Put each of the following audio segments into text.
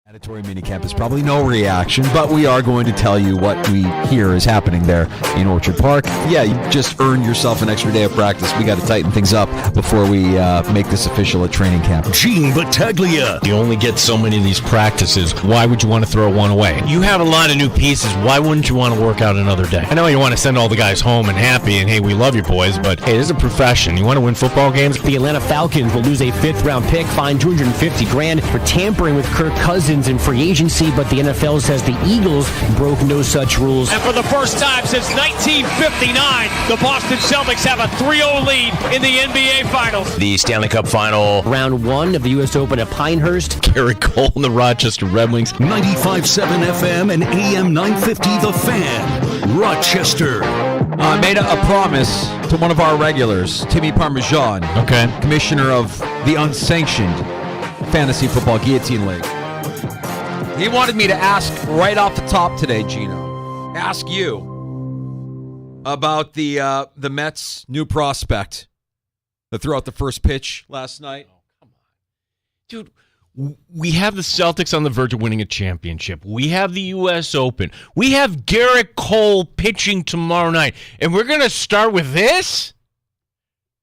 Mandatory minicamp is probably no reaction, but we are going to tell you what we hear is happening there in Orchard Park. Yeah, you just earned yourself an extra day of practice. We got to tighten things up before we make this official at training camp. Gene Battaglia. You only get so many of these practices. Why would you want to throw one away? You have a lot of new pieces. Why wouldn't you want to work out another day? I know you want to send all the guys home and happy, and hey, we love you boys, but hey, this is a profession. You want to win football games? The Atlanta Falcons will lose a fifth-round pick, fined $250,000 for tampering with Kirk Cousins in free agency, but the NFL says the Eagles broke no such rules. And for the first time since 1959, the Boston Celtics have a 3-0 lead in the NBA Finals. The Stanley Cup Final. Round one of the U.S. Open at Pinehurst. Garrett Cole and the Rochester Red Wings. 95.7 FM and AM 950 The Fan. Rochester. I made a promise to one of our regulars, Timmy Parmesan, commissioner of the unsanctioned Fantasy Football Guillotine League. He wanted me to ask right off the top today, Gino, ask you about the Mets' new prospect that threw out the first pitch last night. Oh, come on. Dude, we have the Celtics on the verge of winning a championship. We have the U.S. Open. We have Garrett Cole pitching tomorrow night. And we're going to start with this?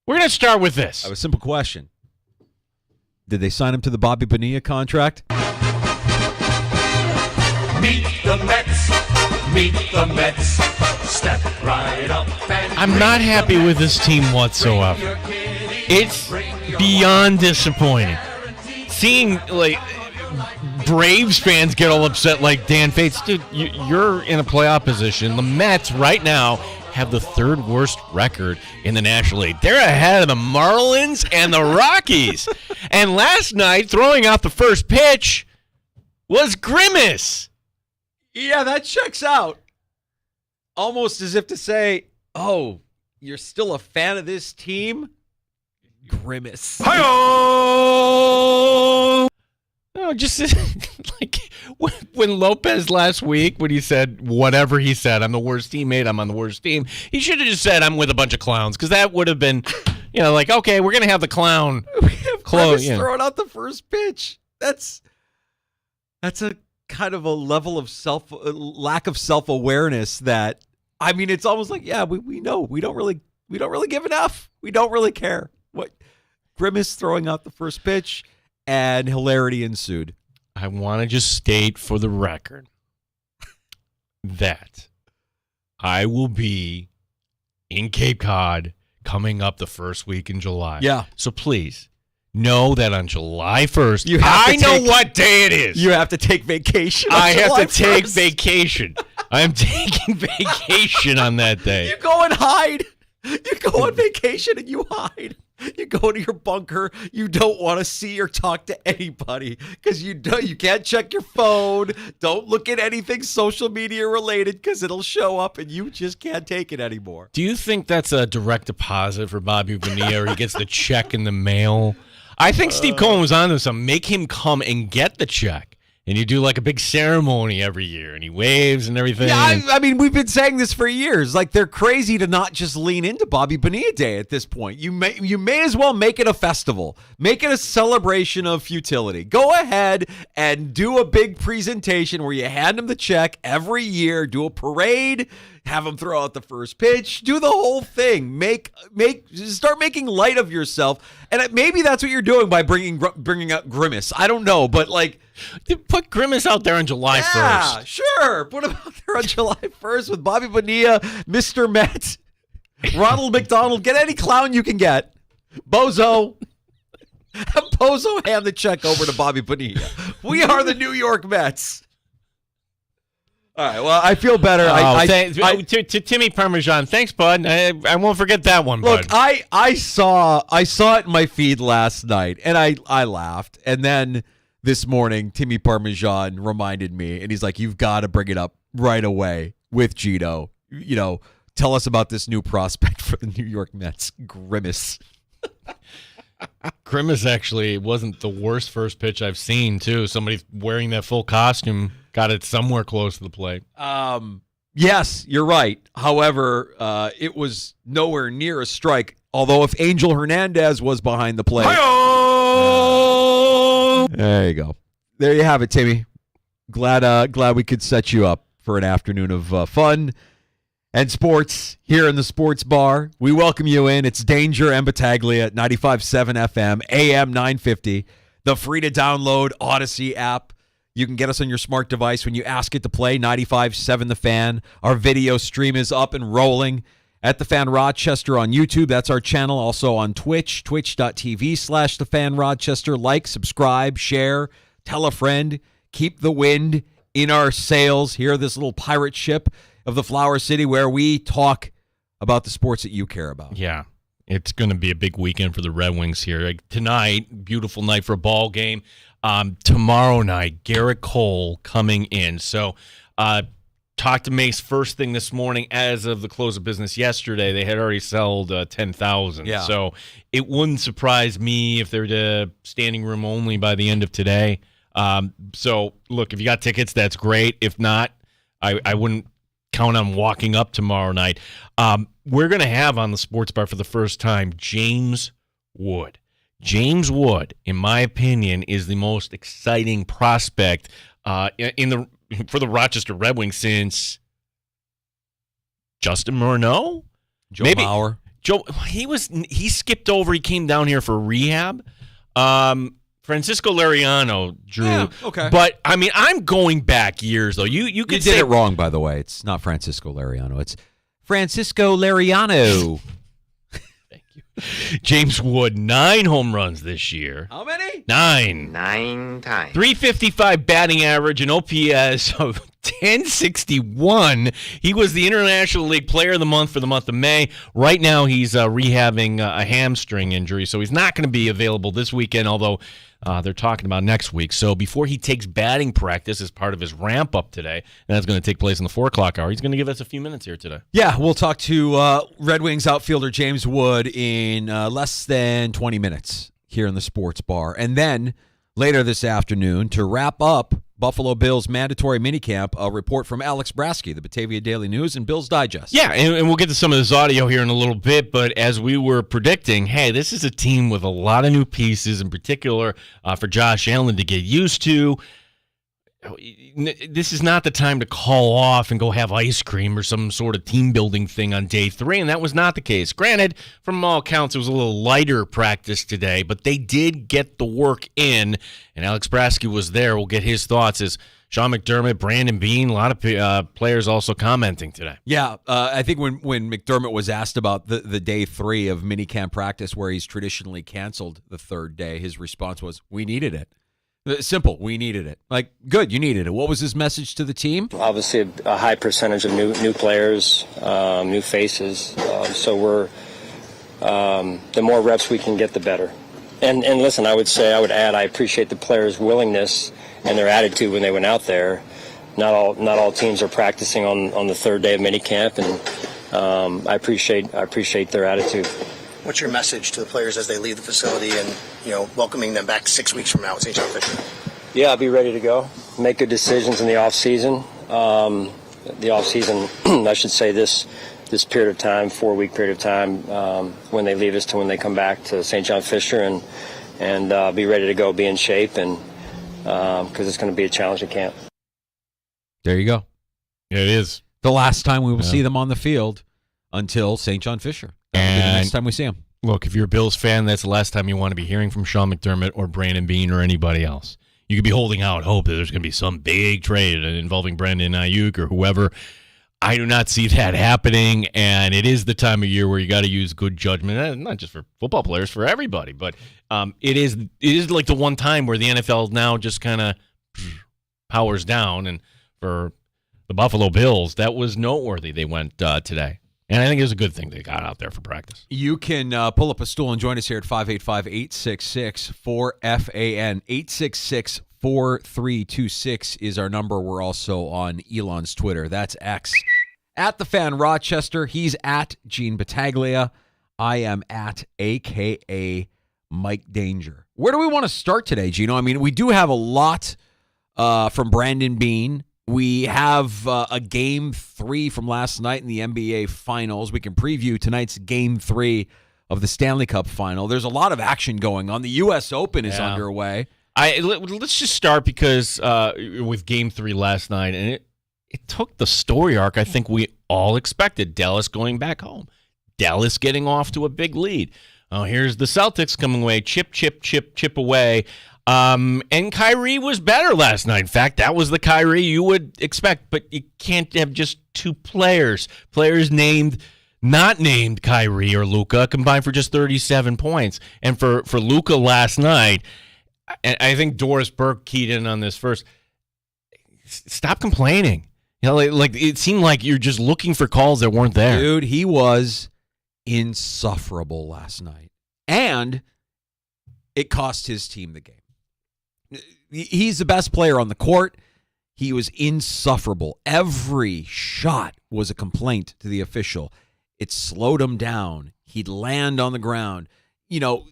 We're going to start with this. I have a simple question. Did they sign him to the Bobby Bonilla contract? Meet the Mets, meet the Mets, step right up and I'm not happy with this team whatsoever. It's beyond disappointing. Seeing, like, Braves fans get all upset like Dan Fates. Dude, you're in a playoff position. The Mets right now have the third worst record in the National League. They're ahead of the Marlins and the Rockies. And last night, throwing out the first pitch was Grimace. Yeah, that checks out. Almost as if to say, oh, you're still a fan of this team? Grimace. Hi-oh! No, just like when Lopez last week, when he said whatever he said, I'm the worst teammate, I'm on the worst team, he should have just said I'm with a bunch of clowns, because that would have been, like, okay, we're going to have the clown. We have Grimace throwing out the first pitch. That's a kind of a level of lack of self-awareness that, I mean, it's almost like, yeah, we know we don't really give enough. We don't really care. What Grimace throwing out the first pitch, and hilarity ensued. I want to just state for the record that I will be in Cape Cod coming up the first week in July. Yeah. So please know that on July 1st, I know what day it is. You have to take vacation on I July have to take 1st. vacation. I'm taking vacation on that day. You go and hide. You go on vacation and you hide. You go to your bunker. You don't want to see or talk to anybody because you can't check your phone. Don't look at anything social media related because it'll show up and you just can't take it anymore. Do you think that's a direct deposit for Bobby Bonilla, or he gets the check in the mail? I think Steve Cohen was on to something. Make him come and get the check. And you do like a big ceremony every year, and he waves and everything. Yeah, I mean, we've been saying this for years. Like, they're crazy to not just lean into Bobby Bonilla Day at this point. You may as well make it a festival. Make it a celebration of futility. Go ahead and do a big presentation where you hand him the check every year. Do a parade. Have him throw out the first pitch. Do the whole thing. Start making light of yourself. And maybe that's what you're doing by bringing up Grimace. I don't know, but like, put Grimace out there on July 1st. Yeah, sure. Put him out there on July 1st with Bobby Bonilla, Mr. Met, Ronald McDonald. Get any clown you can get. Bozo. Have Bozo hand the check over to Bobby Bonilla. We are the New York Mets. All right, well, I feel better. To Timmy Parmesan, thanks, bud. I won't forget that one, bud. Look, I saw it in my feed last night, and I laughed. And then this morning, Timmy Parmesan reminded me, and he's like, you've got to bring it up right away with Gino. Tell us about this new prospect for the New York Mets, Grimace. Grimace actually wasn't the worst first pitch I've seen, too. Somebody wearing that full costume got it somewhere close to the plate. Yes, you're right. However, it was nowhere near a strike, although if Angel Hernandez was behind the plate. There you go. There you have it, Timmy. Glad we could set you up for an afternoon of fun and sports here in the sports bar. We welcome you in. It's Danger and Battaglia at 95.7 FM, AM 950, the free-to-download Odyssey app. You can get us on your smart device when you ask it to play 95.7 The Fan. Our video stream is up and rolling at The Fan Rochester on YouTube. That's our channel. Also on Twitch, twitch.tv/The Fan Rochester. Like, subscribe, share, tell a friend. Keep the wind in our sails. Here, this little pirate ship of the Flower City where we talk about the sports that you care about. Yeah, it's going to be a big weekend for the Red Wings here. Like tonight, beautiful night for a ball game. Tomorrow night, Garrett Cole coming in. So talked to Mace first thing this morning. As of the close of business yesterday, they had already sold 10,000. Yeah. So it wouldn't surprise me if they're to standing room only by the end of today. So, look, if you got tickets, that's great. If not, I wouldn't count on walking up tomorrow night. We're going to have on the sports bar for the first time James Wood. James Wood, in my opinion, is the most exciting prospect for the Rochester Red Wings since Justin Morneau? Joe Mauer. He skipped over. He came down here for rehab. Francisco Lariano, Drew. Yeah, okay. But, I mean, I'm going back years, though. You did it wrong, by the way. It's not Francisco Lariano. It's Francisco Lariano. Thank you. James Wood, 9 home runs this year. How many? 9. 9 times. 355 batting average, an OPS of 1061. He was the International League Player of the Month for the month of May. Right now, he's rehabbing a hamstring injury, so he's not going to be available this weekend, although they're talking about next week. So before he takes batting practice as part of his ramp-up today, and that's going to take place in the 4 o'clock hour, he's going to give us a few minutes here today. Yeah, we'll talk to Red Wings outfielder James Wood in less than 20 minutes here in the sports bar. And then later this afternoon, to wrap up Buffalo Bills mandatory minicamp, a report from Alex Brasky, the Batavia Daily News, and Bills Digest. Yeah, and we'll get to some of this audio here in a little bit, but as we were predicting, hey, this is a team with a lot of new pieces, in particular for Josh Allen to get used to. This is not the time to call off and go have ice cream or some sort of team-building thing on day 3, and that was not the case. Granted, from all accounts, it was a little lighter practice today, but they did get the work in, and Alex Brasky was there. We'll get his thoughts as Sean McDermott, Brandon Beane, a lot of players also commenting today. Yeah, I think when McDermott was asked about the day 3 of minicamp practice where he's traditionally canceled the 3rd day, his response was, we needed it. Simple. We needed it. Like, good. You needed it. What was his message to the team? Obviously, a high percentage of new players, new faces. So we're the more reps we can get, the better. And listen, I would add, I appreciate the players' willingness and their attitude when they went out there. Not all teams are practicing on the 3rd day of minicamp, and I appreciate their attitude. What's your message to the players as they leave the facility and, welcoming them back 6 weeks from now at St. John Fisher? Yeah, I'll be ready to go. Make good decisions in the off season. The off season, I should say, this period of time, 4-week period of time, when they leave us to when they come back to St. John Fisher, and be ready to go, be in shape, and because it's going to be a challenging camp. There you go. Yeah, it is. The last time we will see them on the field until St. John Fisher. That'll be the next time we see him. Look, if you're a Bills fan, that's the last time you want to be hearing from Sean McDermott or Brandon Beane or anybody else. You could be holding out hope that there's going to be some big trade involving Brandon Ayuk or whoever. I do not see that happening, and it is the time of year where you got to use good judgment, not just for football players, for everybody. But it is like the one time where the NFL now just kind of powers down, and for the Buffalo Bills, that was noteworthy. They went today. And I think it was a good thing they got out there for practice. You can pull up a stool and join us here at 585-866-4FAN. 866-4326 is our number. We're also on Elon's Twitter. That's X. At The Fan Rochester. He's at Gene Battaglia. I am at AKA Mike Danger. Where do we want to start today, Gino? I mean, we do have a lot from Brandon Beane. We have a Game 3 from last night in the NBA Finals. We can preview tonight's Game 3 of the Stanley Cup Final. There's a lot of action going on. The U.S. Open is underway. Let's just start because with Game 3 last night, and it took the story arc I think we all expected. Dallas going back home. Dallas getting off to a big lead. Oh, here's the Celtics coming away. Chip away. And Kyrie was better last night. In fact, that was the Kyrie you would expect. But you can't have just two players. Players not named Kyrie or Luka combined for just 37 points. And for Luka last night, and I think Doris Burke keyed in on this first. Stop complaining. You know, like it seemed like you're just looking for calls that weren't there. Dude, he was insufferable last night. And it cost his team the game. He's the best player on the court. He was insufferable. Every shot was a complaint to the official. It slowed him down. He'd land on the ground. You know,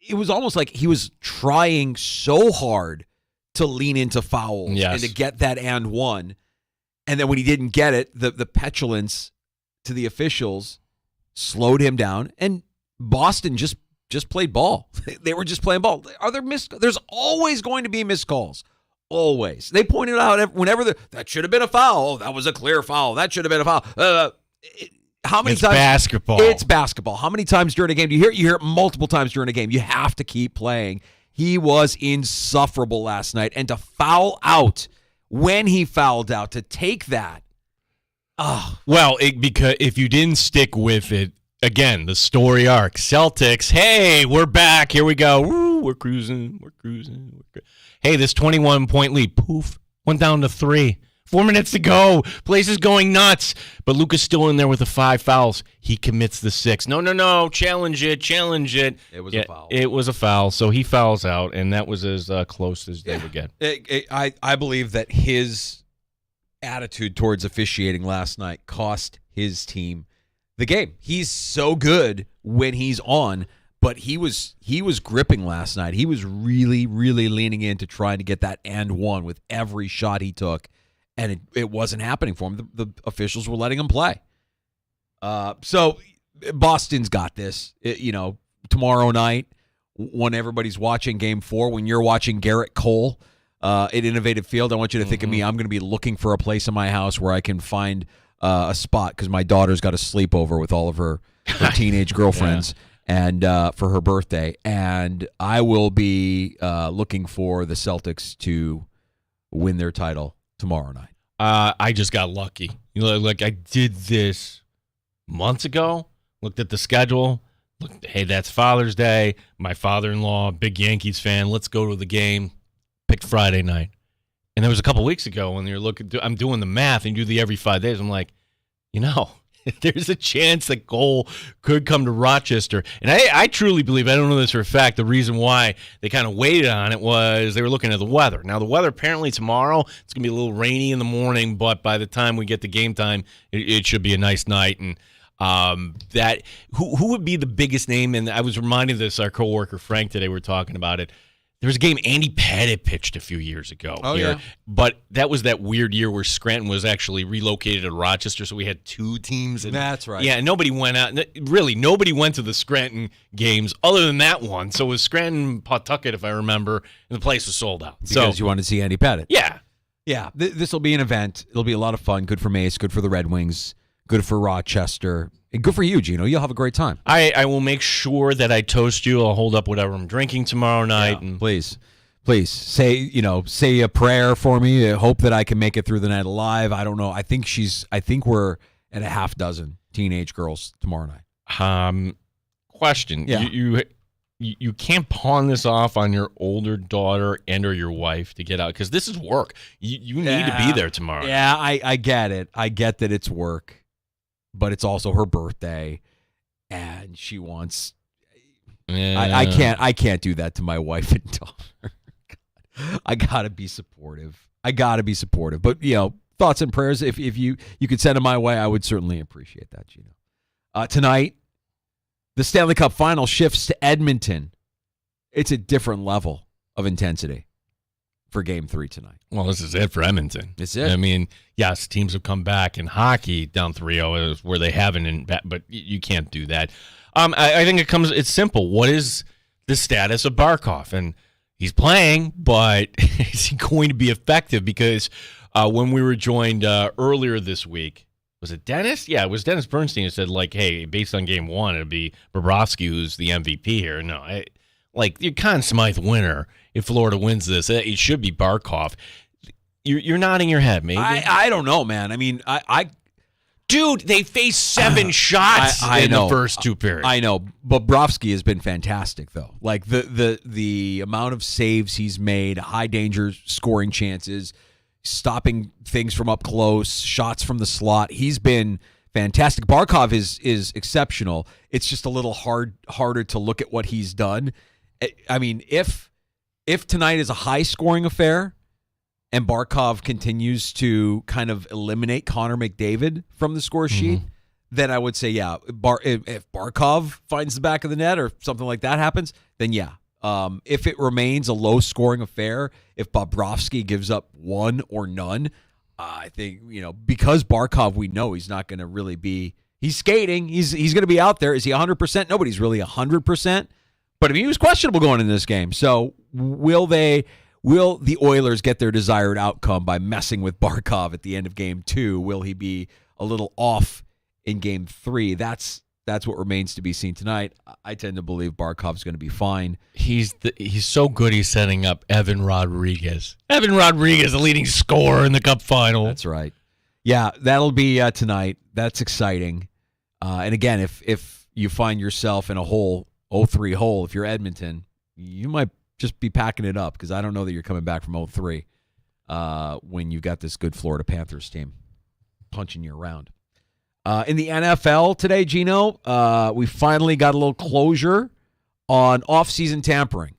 it was almost like he was trying so hard to lean into fouls and to get that and one. And then when he didn't get it, the petulance to the officials slowed him down. And Boston just played ball. They were just playing ball. Are there There's always going to be missed calls. Always. They pointed out whenever that should have been a foul. Oh, that was a clear foul. That should have been a foul. How many times? Basketball. It's basketball. How many times during a game do you hear it? You hear it multiple times during a game. You have to keep playing. He was insufferable last night. And to foul out when he fouled out, to take that. Oh. Well, because if you didn't stick with it, again, the story arc. Celtics, hey, we're back. Here we go. Woo, we're cruising. Hey, this 21-point lead, poof, went down to 3. 4 minutes to go. Place is going nuts. But Luka's still in there with the 5 fouls. He commits the 6. No. Challenge it. It was a foul. It was a foul. So he fouls out, and that was as close as they would get. I believe that his attitude towards officiating last night cost his team the game. He's so good when he's on, but he was gripping last night. He was really, really leaning in to trying to get that and one with every shot he took. And it wasn't happening for him. The officials were letting him play. So Boston's got this. Tomorrow night, when everybody's watching Game 4, when you're watching Garrett Cole at Innovative Field, I want you to think of me. I'm going to be looking for a place in my house where I can find a spot because my daughter's got a sleepover with all of her teenage girlfriends and for her birthday. And I will be looking for the Celtics to win their title tomorrow night. I just got lucky. Like I did this months ago. Looked at the schedule. Hey, that's Father's Day. My father-in-law, big Yankees fan. Let's go to the game. Picked Friday night. And there was a couple weeks ago when you're I'm doing the math and you do the every 5 days. I'm like, there's a chance that Cole could come to Rochester. And I truly believe, I don't know this for a fact, the reason why they kind of waited on it was they were looking at the weather. Now, the weather apparently tomorrow, it's going to be a little rainy in the morning, but by the time we get to game time, it should be a nice night. And who would be the biggest name? And I was reminded of this, our coworker Frank today, we were talking about it. There was a game Andy Pettit pitched a few years ago. Oh, here, yeah. But that was that weird year where Scranton was actually relocated to Rochester, so we had 2 teams. And, that's right. Yeah, nobody went out. Really, nobody went to the Scranton games other than that one. So it was Scranton Pawtucket, if I remember, and the place was sold out. Because you wanted to see Andy Pettit. Yeah. Yeah, this will be an event. It'll be a lot of fun. Good for Mace, good for the Red Wings, good for Rochester. And good for you, Gino. You'll have a great time. I will make sure that I toast you. I'll hold up whatever I'm drinking tomorrow night. Yeah, and please say a prayer for me. I hope that I can make it through the night alive. I don't know. I think we're at a half dozen teenage girls tomorrow night. Question. Yeah. You can't pawn this off on your older daughter or your wife to get out because this is work. You need to be there tomorrow. Yeah, I get it. I get that it's work, but it's also her birthday, and she wants. Yeah. I can't do that to my wife and daughter. I gotta be supportive. But thoughts and prayers. If you could send them my way, I would certainly appreciate that, Gino. Tonight, the Stanley Cup Final shifts to Edmonton. It's a different level of intensity for Game 3 tonight. Well, this is it for Edmonton. It's it. I mean, yes, teams have come back in hockey down 3-0 is where they haven't, but you can't do that. I think it's simple. What is the status of Barkov? And he's playing, but is he going to be effective? Because when we were joined earlier this week, was it Dennis? Yeah, it was Dennis Bernstein who said, like, hey, based on game one, it'd be Bobrovsky who's the MVP here. No, your Conn Smythe winner, if Florida wins this, it should be Barkov. You're nodding your head, maybe. I don't know, man. I mean, Dude, they faced 7 shots in the first 2 periods. I know. Bobrovsky has been fantastic, though. Like, the amount of saves he's made, high danger scoring chances, stopping things from up close, shots from the slot. He's been fantastic. Barkov is exceptional. It's just a little harder to look at what he's done. I mean, if tonight is a high-scoring affair, and Barkov continues to kind of eliminate Connor McDavid from the score sheet, then I would say, yeah, if Barkov finds the back of the net or something like that happens, then yeah. If it remains a low-scoring affair, if Bobrovsky gives up one or none, I think, because Barkov, we know he's not going to really be – he's skating. He's going to be out there. Is he 100%? Nobody's really 100%. But I mean, he was questionable going into this game. So will the Oilers get their desired outcome by messing with Barkov at the end of Game 2? Will he be a little off in Game 3? That's what remains to be seen tonight. I tend to believe Barkov's going to be fine. He's so good. He's setting up Evan Rodriguez. Evan Rodriguez, the leading scorer in the Cup final. That's right. Yeah, that'll be tonight. That's exciting. And again, if you find yourself in a 0-3 hole, if you're Edmonton, you might just be packing it up, because I don't know that you're coming back from 0-3 when you got this good Florida Panthers team punching you around. In the NFL today, Gino, we finally got a little closure on off-season tampering.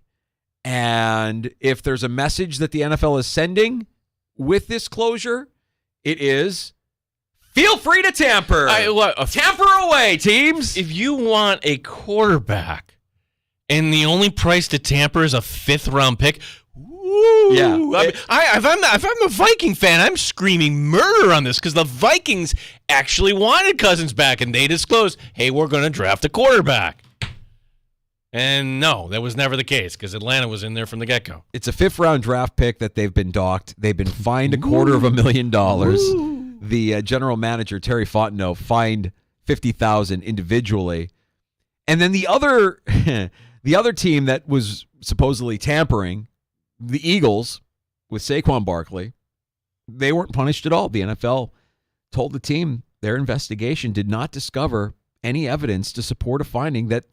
And if there's a message that the NFL is sending with this closure, it is, feel free to tamper. Tamper away, teams. If you want a quarterback and the only price to tamper is a 5th-round pick, woo! Yeah. If I'm a Viking fan, I'm screaming murder on this, because the Vikings actually wanted Cousins back, and they disclosed, hey, we're going to draft a quarterback. And no, that was never the case, because Atlanta was in there from the get-go. It's a 5th-round draft pick that they've been docked. They've been fined $250,000. The general manager, Terry Fontenot, fined $50,000 individually. And then the other team that was supposedly tampering, the Eagles, with Saquon Barkley, they weren't punished at all. The NFL told the team their investigation did not discover any evidence to support a finding that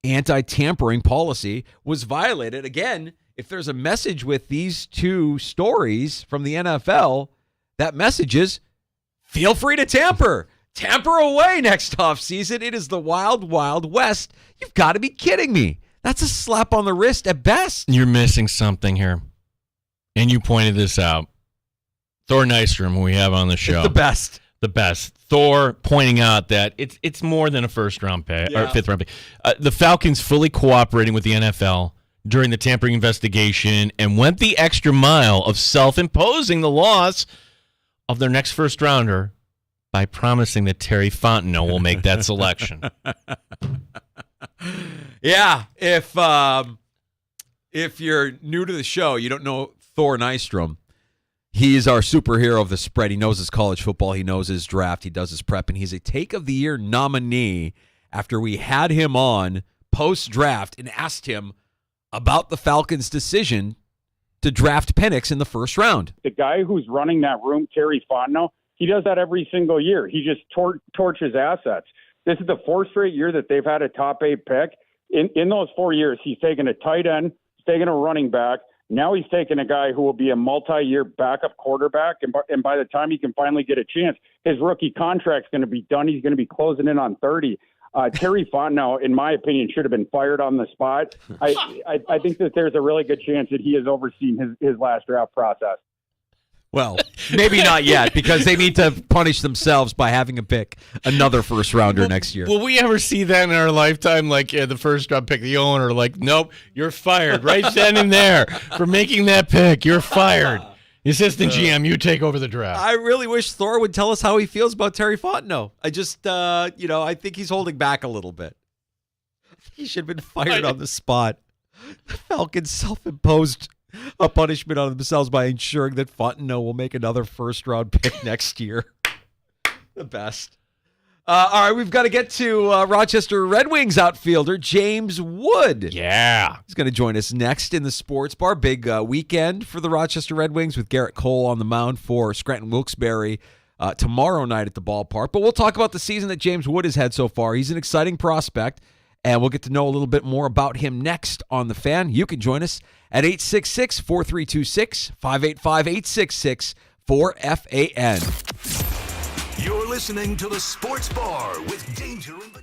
anti-tampering policy was violated. Again, if there's a message with these two stories from the NFL, that message is, feel free to tamper. Tamper away next offseason. It is the wild, wild west. You've got to be kidding me. That's a slap on the wrist at best. You're missing something here. And you pointed this out. Thor Nystrom, who we have on the show. It's the best. The best. Thor pointing out that it's more than a 1st-round pick or 5th-round pick. The Falcons fully cooperating with the NFL during the tampering investigation and went the extra mile of self-imposing the loss of their next 1st-rounder by promising that Terry Fontenot will make that selection. Yeah, if you're new to the show, you don't know Thor Nystrom. He's our superhero of the spread. He knows his college football. He knows his draft. He does his prep, and he's a Take of the Year nominee after we had him on post-draft and asked him about the Falcons' decision to draft Penix in the 1st round. The guy who's running that room, Terry Fontenot, he does that every single year. He just torches assets. This is the 4th straight year that they've had a top 8 pick. In those 4 years, he's taken a tight end, he's taken a running back. Now he's taken a guy who will be a multi-year backup quarterback, and by the time he can finally get a chance, his rookie contract's going to be done. He's going to be closing in on 30. Terry Fontenot, in my opinion, should have been fired on the spot. I think that there's a really good chance that he has overseen his last draft process. Well, maybe not yet, because they need to punish themselves by having him pick another 1st-rounder next year. Will we ever see that in our lifetime? Like the 1st-round pick, the owner, like, nope, you're fired. Right then and there for making that pick. You're fired. Assistant GM, you take over the draft. I really wish Thor would tell us how he feels about Terry Fontenot. I just, I think he's holding back a little bit. He should have been fired on the spot. Falcons self-imposed a punishment on themselves by ensuring that Fontenot will make another first-round pick next year. The best. All right, we've got to get to Rochester Red Wings outfielder James Wood. Yeah. He's going to join us next in the Sports Bar. Big weekend for the Rochester Red Wings with Garrett Cole on the mound for Scranton Wilkes-Barre tomorrow night at the ballpark. But we'll talk about the season that James Wood has had so far. He's an exciting prospect, and we'll get to know a little bit more about him next on The Fan. You can join us at 866-4326, 585-866-4FAN. You're listening to the Sports Bar with Danger in the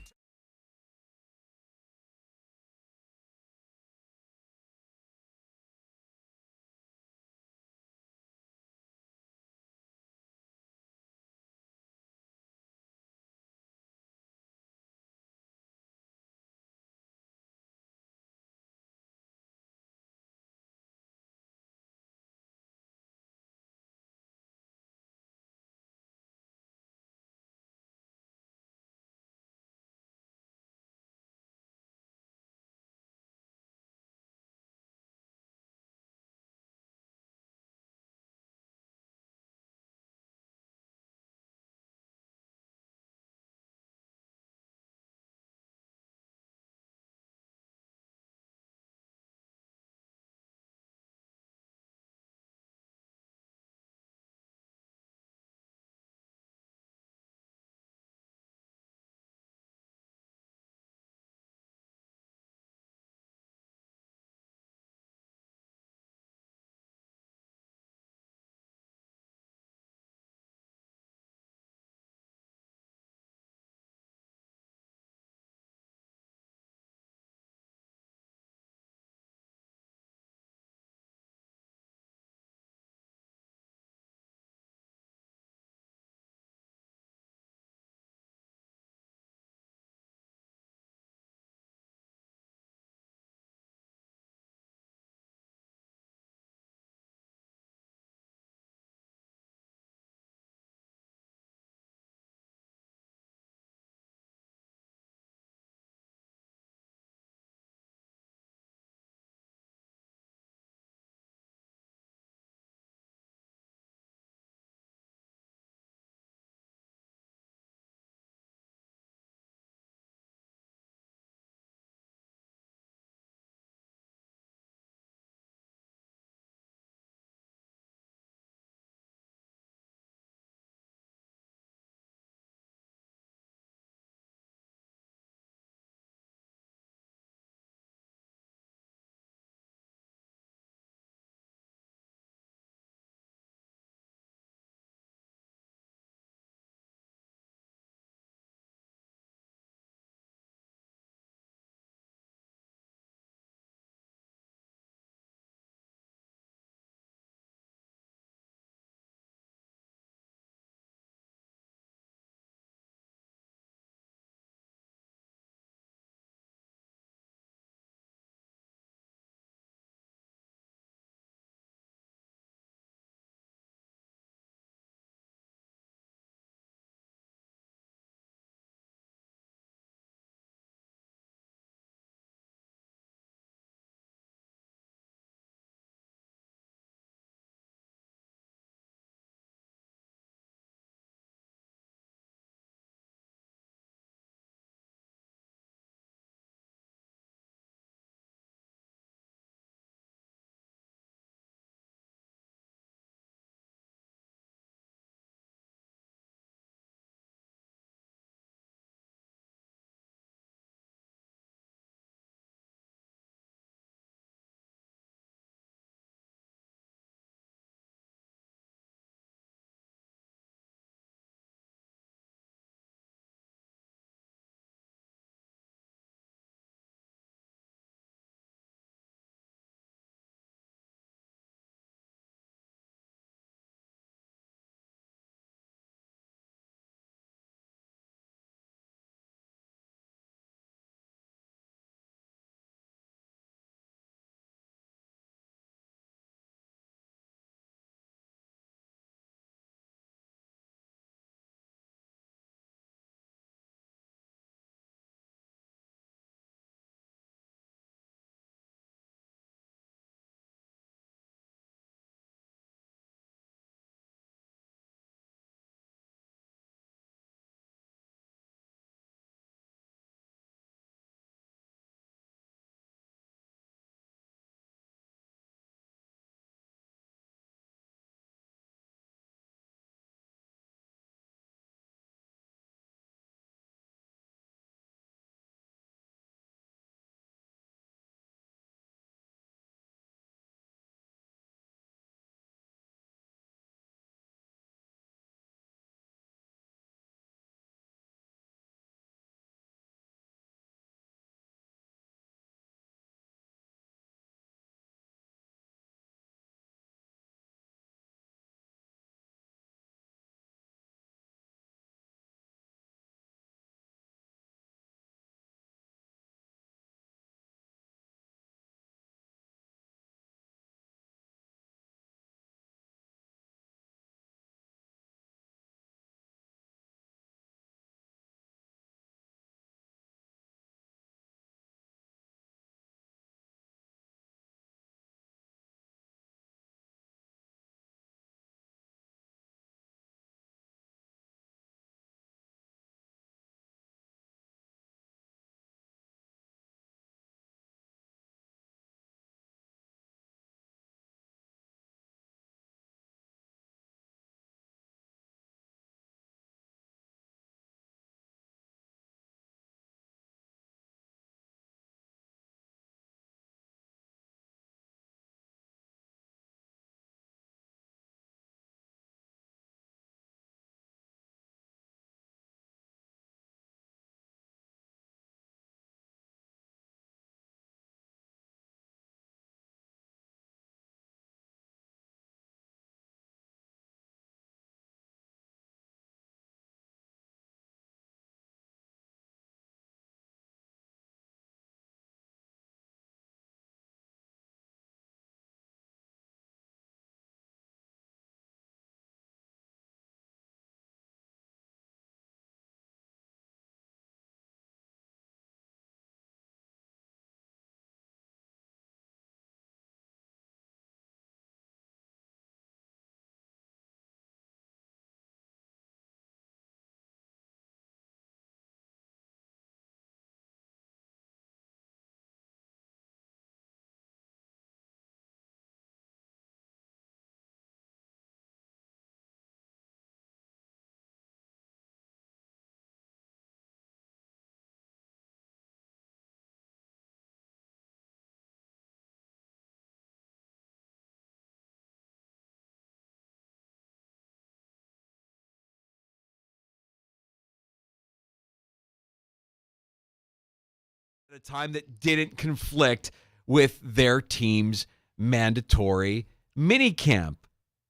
a time that didn't conflict with their team's mandatory minicamp.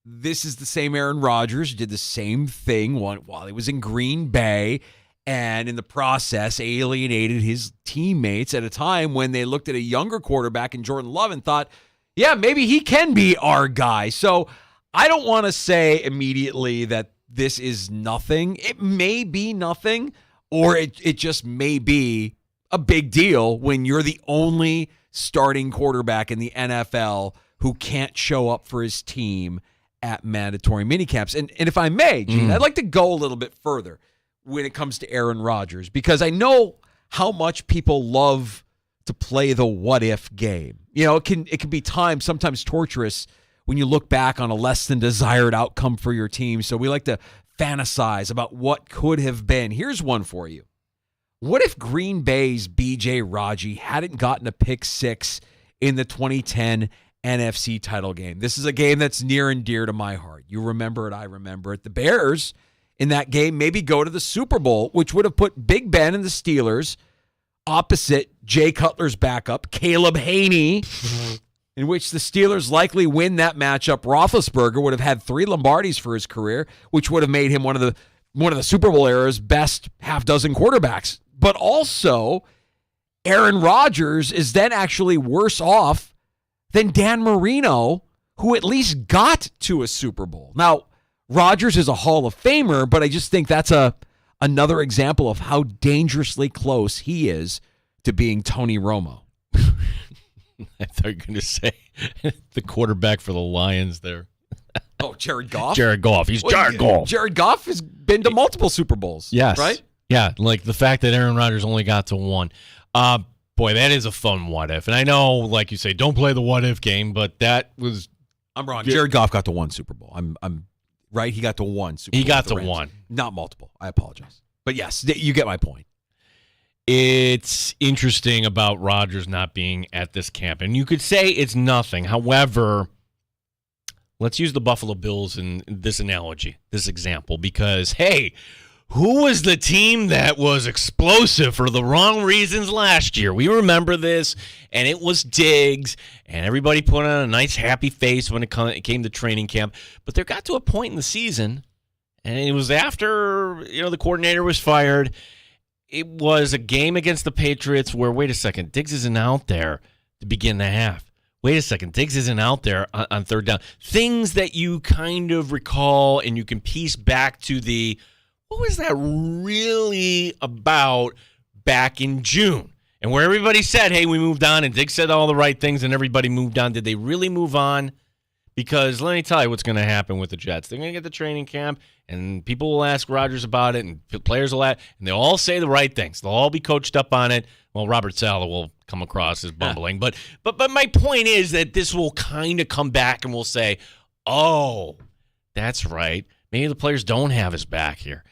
This is the same Aaron Rodgers who did the same thing while he was in Green Bay, and in the process alienated his teammates at a time when they looked at a younger quarterback in Jordan Love and thought, yeah, maybe he can be our guy. So I don't want to say immediately that this is nothing. It may be nothing, or it just may be a big deal when you're the only starting quarterback in the NFL who can't show up for his team at mandatory minicamps. And if I may, Gene, I'd like to go a little bit further when it comes to Aaron Rodgers, because I know how much people love to play the what if game. You know, it can be sometimes torturous when you look back on a less than desired outcome for your team. So we like to fantasize about what could have been. Here's one for you. What if Green Bay's B.J. Raji hadn't gotten a pick six in the 2010 NFC title game? This is a game that's near and dear to my heart. You remember it, I remember it. The Bears in that game maybe go to the Super Bowl, which would have put Big Ben and the Steelers opposite Jay Cutler's backup, Caleb Haney, in which the Steelers likely win that matchup. Roethlisberger would have had 3 Lombardis for his career, which would have made him one of the Super Bowl era's best half dozen quarterbacks. But also, Aaron Rodgers is then actually worse off than Dan Marino, who at least got to a Super Bowl. Now, Rodgers is a Hall of Famer, but I just think that's another example of how dangerously close he is to being Tony Romo. I thought you were going to say the quarterback for the Lions there. Oh, Jared Goff? Jared Goff. He's Jared Goff. Jared Goff has been to multiple Super Bowls. Yes. Right? Yeah, like the fact that Aaron Rodgers only got to one. Boy, that is a fun what if. And I know, like you say, don't play the what if game, but that was... I'm wrong. Jared Goff got to one Super Bowl. I'm right. He got to one Super Bowl. He got to one. Not multiple. I apologize. But yes, you get my point. It's interesting about Rodgers not being at this camp. And you could say it's nothing. However, let's use the Buffalo Bills in this analogy, this example, because, hey, who was the team that was explosive for the wrong reasons last year? We remember this, and it was Diggs, and everybody put on a nice, happy face when it came to training camp. But there got to a point in the season, and it was after the coordinator was fired. It was a game against the Patriots where, wait a second, Diggs isn't out there to begin the half. Wait a second, Diggs isn't out there on third down. Things that you kind of recall and you can piece back to what was that really about back in June? And where everybody said, hey, we moved on, and Diggs said all the right things, and everybody moved on. Did they really move on? Because let me tell you what's going to happen with the Jets. They're going to get the training camp, and people will ask Rodgers about it, and players will ask, and they'll all say the right things. They'll all be coached up on it. Well, Robert Saleh will come across as bumbling. But my point is that this will kind of come back, and we'll say, oh, that's right. Maybe the players don't have his back here.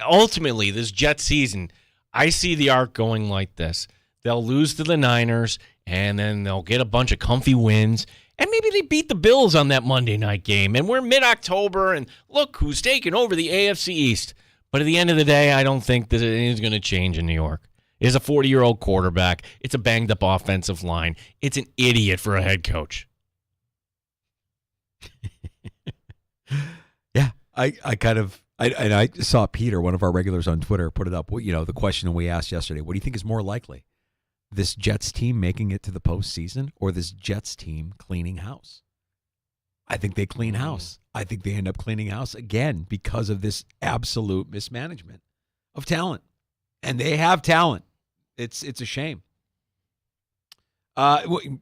Ultimately, this Jet season, I see the arc going like this. They'll lose to the Niners, and then they'll get a bunch of comfy wins, and maybe they beat the Bills on that Monday night game. And we're mid-October, and look who's taking over the AFC East. But at the end of the day, I don't think that anything's going to change in New York. It's a 40-year-old quarterback. It's a banged-up offensive line. It's an idiot for a head coach. Yeah, I saw Peter, one of our regulars on Twitter, put it up. The question we asked yesterday: what do you think is more likely, this Jets team making it to the postseason, or this Jets team cleaning house? I think they clean house. I think they end up cleaning house again because of this absolute mismanagement of talent, and they have talent. It's a shame.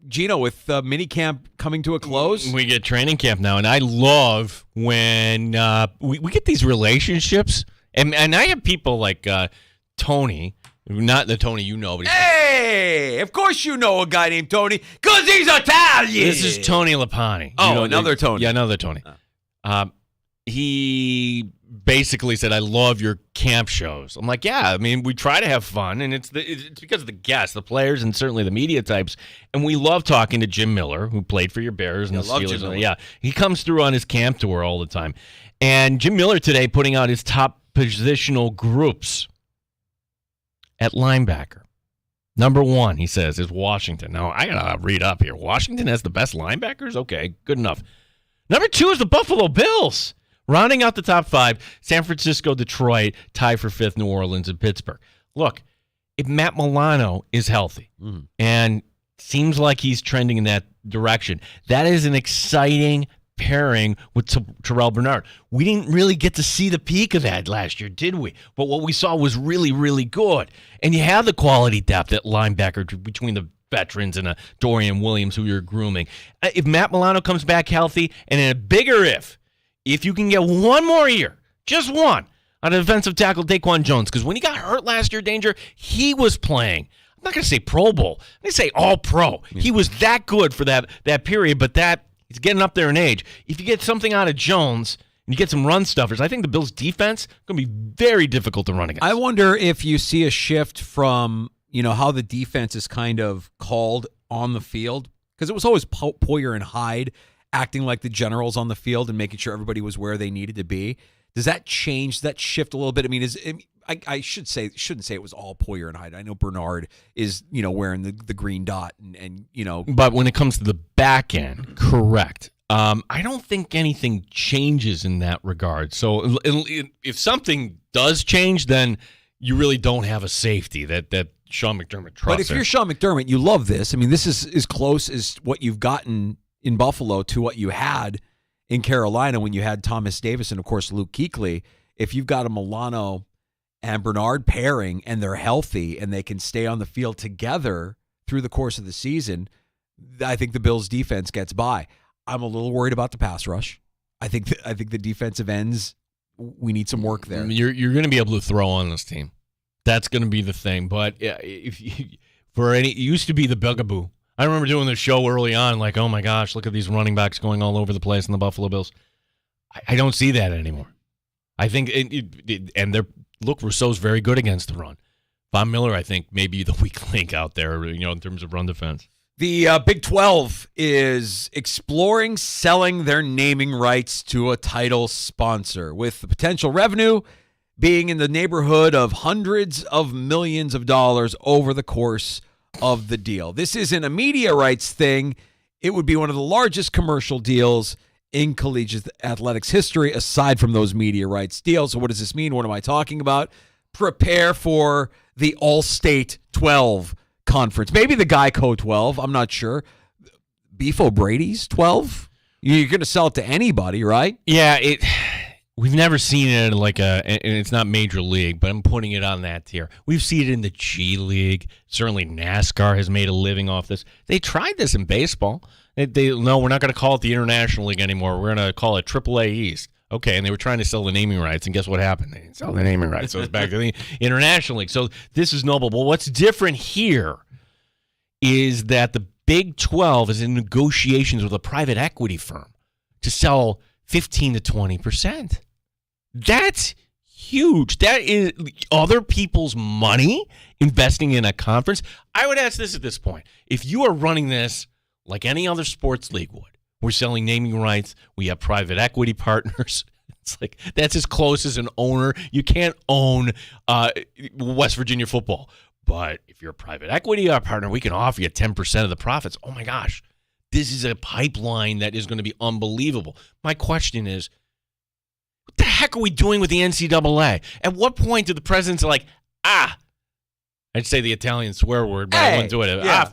Gino, with minicamp coming to a close, we get training camp now, and I love when we get these relationships, and I have people like Tony, not the Tony you know, but hey, of course you know a guy named Tony because he's Italian. This is Tony Lapani. Oh, another Tony. Yeah, another Tony. He basically said, I love your camp shows. I'm like, yeah, I mean, we try to have fun, and it's because of the guests, the players, and certainly the media types. And we love talking to Jim Miller, who played for your Bears and the Steelers. Yeah, he comes through on his camp tour all the time. And Jim Miller today putting out his top positional groups at linebacker. Number 1, he says, is Washington. Now, I got to read up here. Washington has the best linebackers? Okay, good enough. Number 2 is the Buffalo Bills. Rounding out the top 5, San Francisco, Detroit, tie for 5th, New Orleans, and Pittsburgh. Look, if Matt Milano is healthy and seems like he's trending in that direction, that is an exciting pairing with Terrell Bernard. We didn't really get to see the peak of that last year, did we? But what we saw was really, really good. And you have the quality depth at linebacker between the veterans and Dorian Williams who you're grooming. If Matt Milano comes back healthy, and in a bigger if you can get one more year, just one, on a defensive tackle, Daquan Jones, because when he got hurt last year, Danger, he was playing. I'm not going to say Pro Bowl. I'm going to say All-Pro. He was that good for that period, but he's getting up there in age. If you get something out of Jones and you get some run stuffers, I think the Bills' defense is going to be very difficult to run against. I wonder if you see a shift from, how the defense is kind of called on the field, because it was always Poyer and Hyde acting like the generals on the field and making sure everybody was where they needed to be. Does that change, that shift a little bit? I mean, I shouldn't say it was all Poyer and Hyde. I know Bernard is, wearing the green dot and. But when it comes to the back end, correct. I don't think anything changes in that regard. So if something does change, then you really don't have a safety that Sean McDermott trusts. But if you're Sean McDermott, you love this. I mean, this is as close as what you've gotten in Buffalo to what you had in Carolina when you had Thomas Davis and, of course, Luke Kuechly. If you've got a Milano and Bernard pairing and they're healthy and they can stay on the field together through the course of the season, I think the Bills' defense gets by. I'm a little worried about the pass rush. I think the defensive ends, we need some work there. You're going to be able to throw on this team. That's going to be the thing. But it used to be the bugaboo. I remember doing this show early on, like, oh my gosh, look at these running backs going all over the place in the Buffalo Bills. I don't see that anymore. I think, Rousseau's very good against the run. Von Miller, I think, may be the weak link out there, in terms of run defense. The Big 12 is exploring selling their naming rights to a title sponsor, with the potential revenue being in the neighborhood of hundreds of millions of dollars over the course of the deal. This isn't a media rights thing. It would be one of the largest commercial deals in collegiate athletics history, aside from those media rights deals. So what does this mean? What am I talking about? Prepare for the All-State 12 conference. Maybe the Geico 12. I'm not sure. Beef O'Brady's 12? You're going to sell it to anybody, right? Yeah, we've never seen it and it's not major league, but I'm putting it on that tier. We've seen it in the G League. Certainly NASCAR has made a living off this. They tried this in baseball. No, we're not going to call it the International League anymore. We're going to call it AAA East. Okay, and they were trying to sell the naming rights, and guess what happened? They didn't sell the naming rights, so it's back to the International League. So this is noble. But what's different here is that the Big 12 is in negotiations with a private equity firm to sell 15 to 20%. That's huge. That is other people's money investing in a conference. I would ask this at this point. If you are running this like any other sports league would, we're selling naming rights, we have private equity partners. It's like that's as close as an owner. You can't own West Virginia football. But if you're a private equity partner, we can offer you 10% of the profits. Oh, my gosh. This is a pipeline that is going to be unbelievable. My question is, what the heck are we doing with the NCAA? At what point do the presidents like, I'd say the Italian swear word, but I wouldn't do it. Yeah.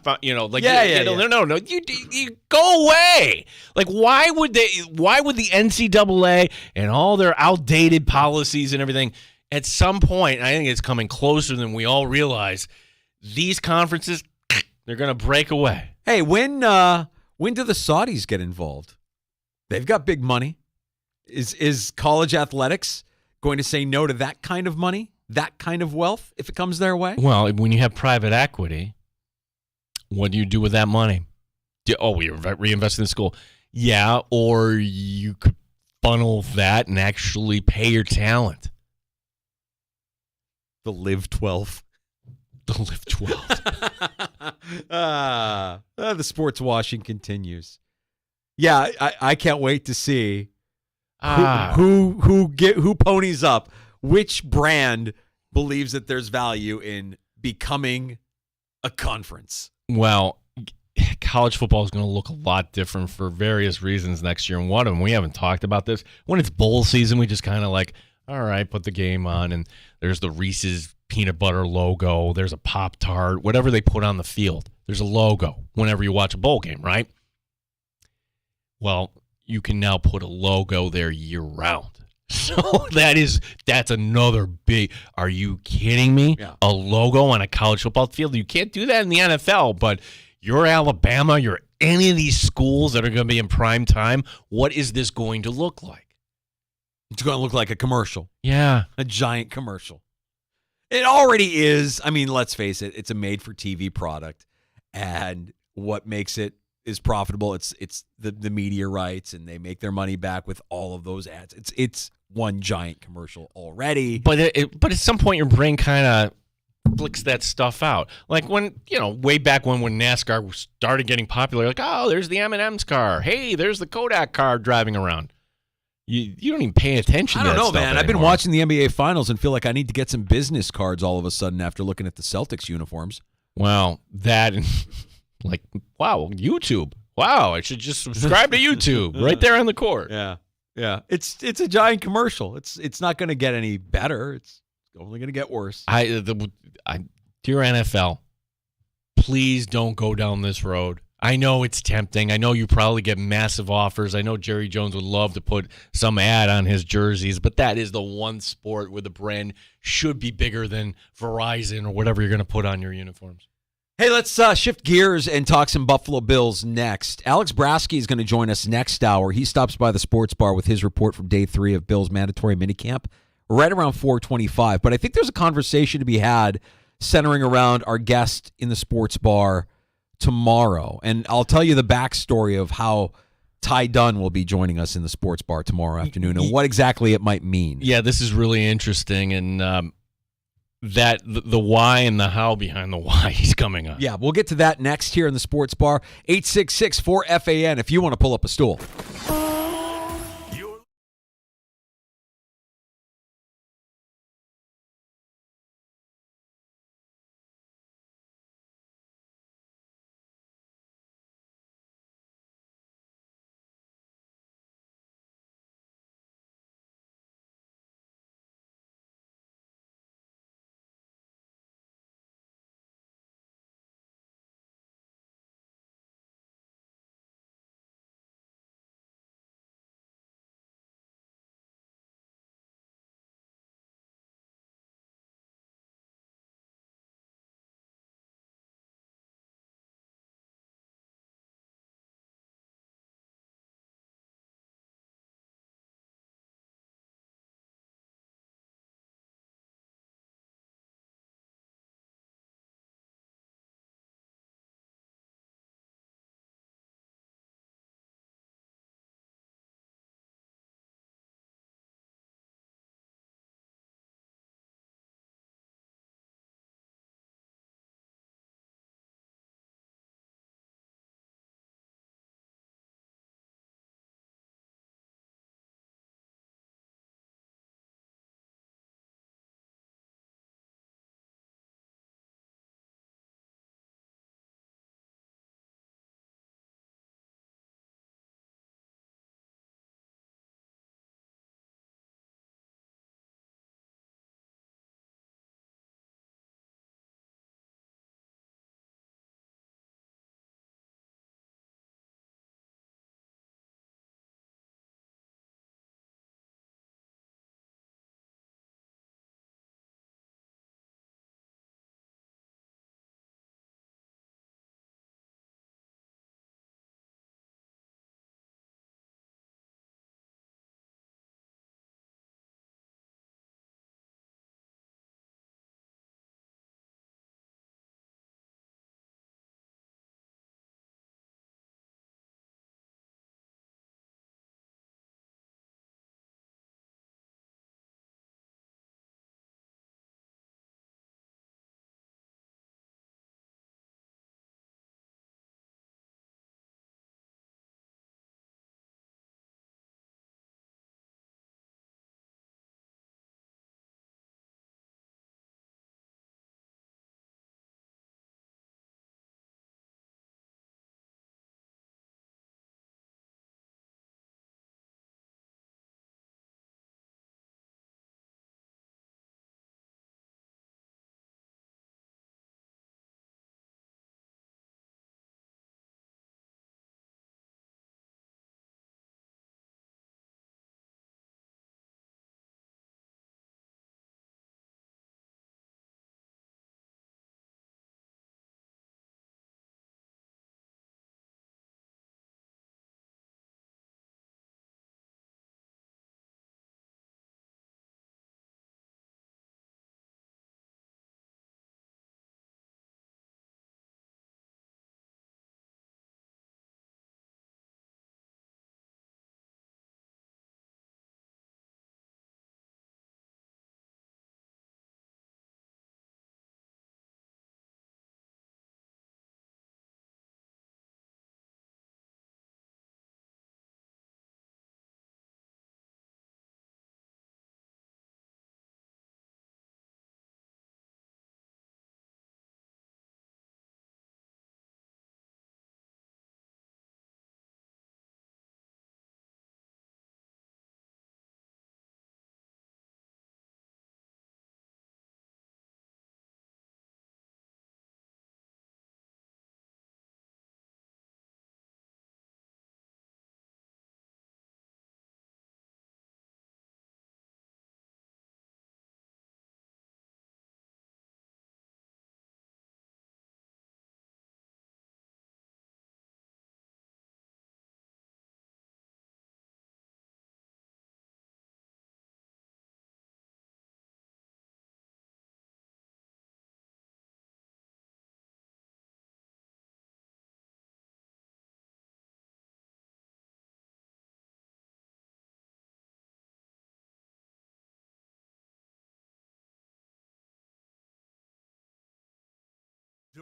No. You go away. Like, why would the NCAA and all their outdated policies and everything, at some point, I think it's coming closer than we all realize, these conferences, they're going to break away. Hey, when do the Saudis get involved? They've got big money. Is college athletics going to say no to that kind of money, that kind of wealth, if it comes their way? Well, when you have private equity, what do you do with that money? We reinvest in the school. Yeah, or you could funnel that and actually pay your talent. The Live 12. The Live 12. The sports washing continues. Yeah, I can't wait to see who ponies up. Which brand believes that there's value in becoming a conference. Well, college football is going to look a lot different for various reasons next year. And one of them, we haven't talked about this. When it's bowl season, we just kind of like, all right, put the game on, and there's the Reese's peanut butter logo. There's a Pop-Tart, whatever they put on the field. There's a logo whenever you watch a bowl game, right? Well, you can now put a logo there year-round. So that's another big. Are you kidding me? Yeah. A logo on a college football field? You can't do that in the NFL, but you're Alabama, you're any of these schools that are going to be in prime time. What is this going to look like? It's going to look like a commercial. Yeah. A giant commercial. It already is. I mean, let's face it. It's a made-for-TV product. And what makes it is profitable. It's the media rights, and they make their money back with all of those ads. It's one giant commercial already. But at some point, your brain kind of flicks that stuff out. Like when, way back when NASCAR started getting popular, like, oh, there's the M&M's car. Hey, there's the Kodak car driving around. You don't even pay attention to that I don't know, stuff man. I've been anymore. watching the NBA Finals and feel like I need to get some business cards all of a sudden after looking at the Celtics uniforms. Wow, that and like, wow, YouTube. Wow, I should just subscribe to YouTube right there on the court. Yeah. It's a giant commercial. It's not going to get any better. It's only going to get worse. Dear NFL, please don't go down this road. I know it's tempting. I know you probably get massive offers. I know Jerry Jones would love to put some ad on his jerseys, but that is the one sport where the brand should be bigger than Verizon or whatever you're going to put on your uniforms. Hey, let's shift gears and talk some Buffalo Bills next. Alex Brasky is going to join us next hour. He stops by the sports bar with his report from day 3 of Bills' mandatory minicamp right around 4:25. But I think there's a conversation to be had centering around our guest in the sports bar tomorrow. And I'll tell you the backstory of how Ty Dunn will be joining us in the sports bar tomorrow afternoon and what exactly it might mean. Yeah, this is really interesting. And that the why and the how behind the why he's coming on. Yeah, we'll get to that next here in the sports bar. 866-4FAN if you want to pull up a stool.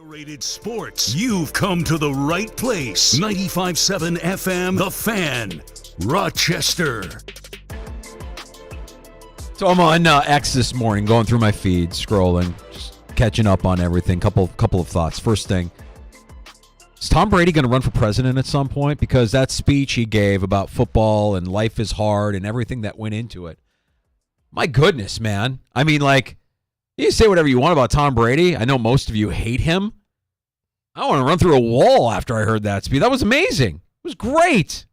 Rated sports. You've come to the right place. 95.7 FM, The Fan, Rochester. So I'm on X this morning, going through my feed, scrolling, just catching up on everything. Couple of thoughts. First thing, is Tom Brady going to run for president at some point? Because that speech he gave about football and life is hard and everything that went into it. My goodness, man. I mean, like, you say whatever you want about Tom Brady. I know most of you hate him. I want to run through a wall after I heard that speech. That was amazing. It was great.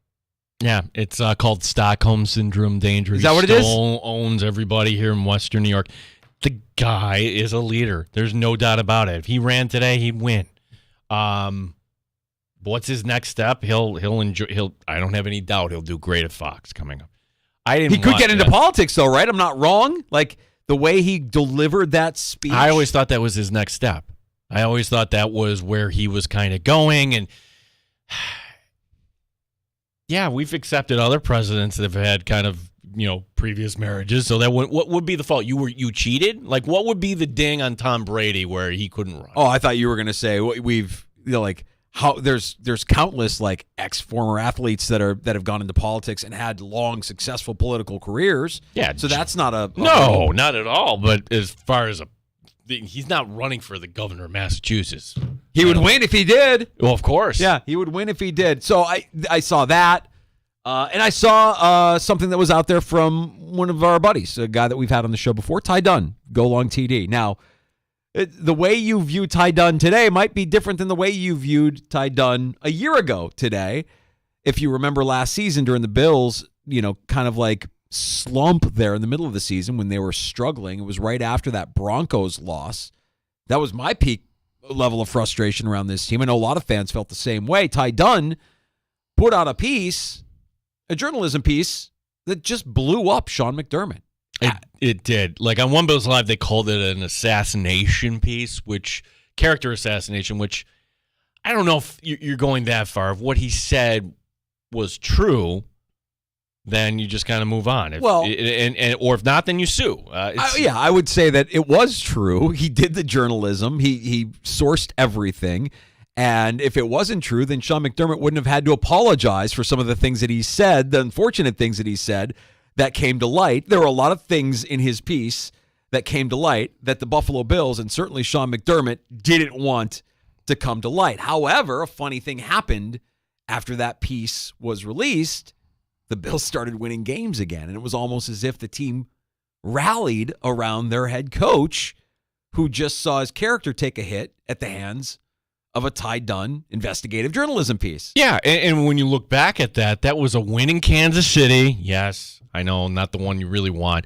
Yeah, it's called Stockholm Syndrome danger. Is that what it is? He owns everybody here in Western New York. The guy is a leader. There's no doubt about it. If he ran today, he'd win. What's his next step? He'll enjoy. I don't have any doubt he'll do great at Fox coming up. He could get into politics, though, right? I'm not wrong. Like, the way he delivered that speech. I always thought that was his next step. I always thought that was where he was kind of going. And yeah, we've accepted other presidents that have had kind of, previous marriages. So that what would be the fault? You cheated? Like, what would be the ding on Tom Brady where he couldn't run? Oh, I thought you were going to say how there's countless like ex-former athletes that have gone into politics and had long, successful political careers. Yeah. So that's not no, not at all. But as far as he's not running for the governor of Massachusetts. He would win if he did. Well, of course. Yeah, he would win if he did. So I saw that. And I saw something that was out there from one of our buddies, a guy that we've had on the show before, Ty Dunn, Go Long TD. Now, the way you view Ty Dunn today might be different than the way you viewed Ty Dunn a year ago today. If you remember last season during the Bills, kind of like slump there in the middle of the season when they were struggling. It was right after that Broncos loss. That was my peak level of frustration around this team. I know a lot of fans felt the same way. Ty Dunn put out a journalism piece that just blew up Sean McDermott. It did. Like on One Bills Live, they called it an assassination piece, character assassination, which I don't know if you're going that far. If what he said was true, then you just kind of move on. Or if not, then you sue. I would say that it was true. He did the journalism. He sourced everything. And if it wasn't true, then Sean McDermott wouldn't have had to apologize for some of the things that he said, the unfortunate things that he said that came to light. There were a lot of things in his piece that came to light that the Buffalo Bills and certainly Sean McDermott didn't want to come to light. However, a funny thing happened after that piece was released. The Bills started winning games again, and it was almost as if the team rallied around their head coach, who just saw his character take a hit at the hands of a Ty Dunn investigative journalism piece. Yeah, and when you look back at that was a win in Kansas City. Yes, I know, not the one you really want.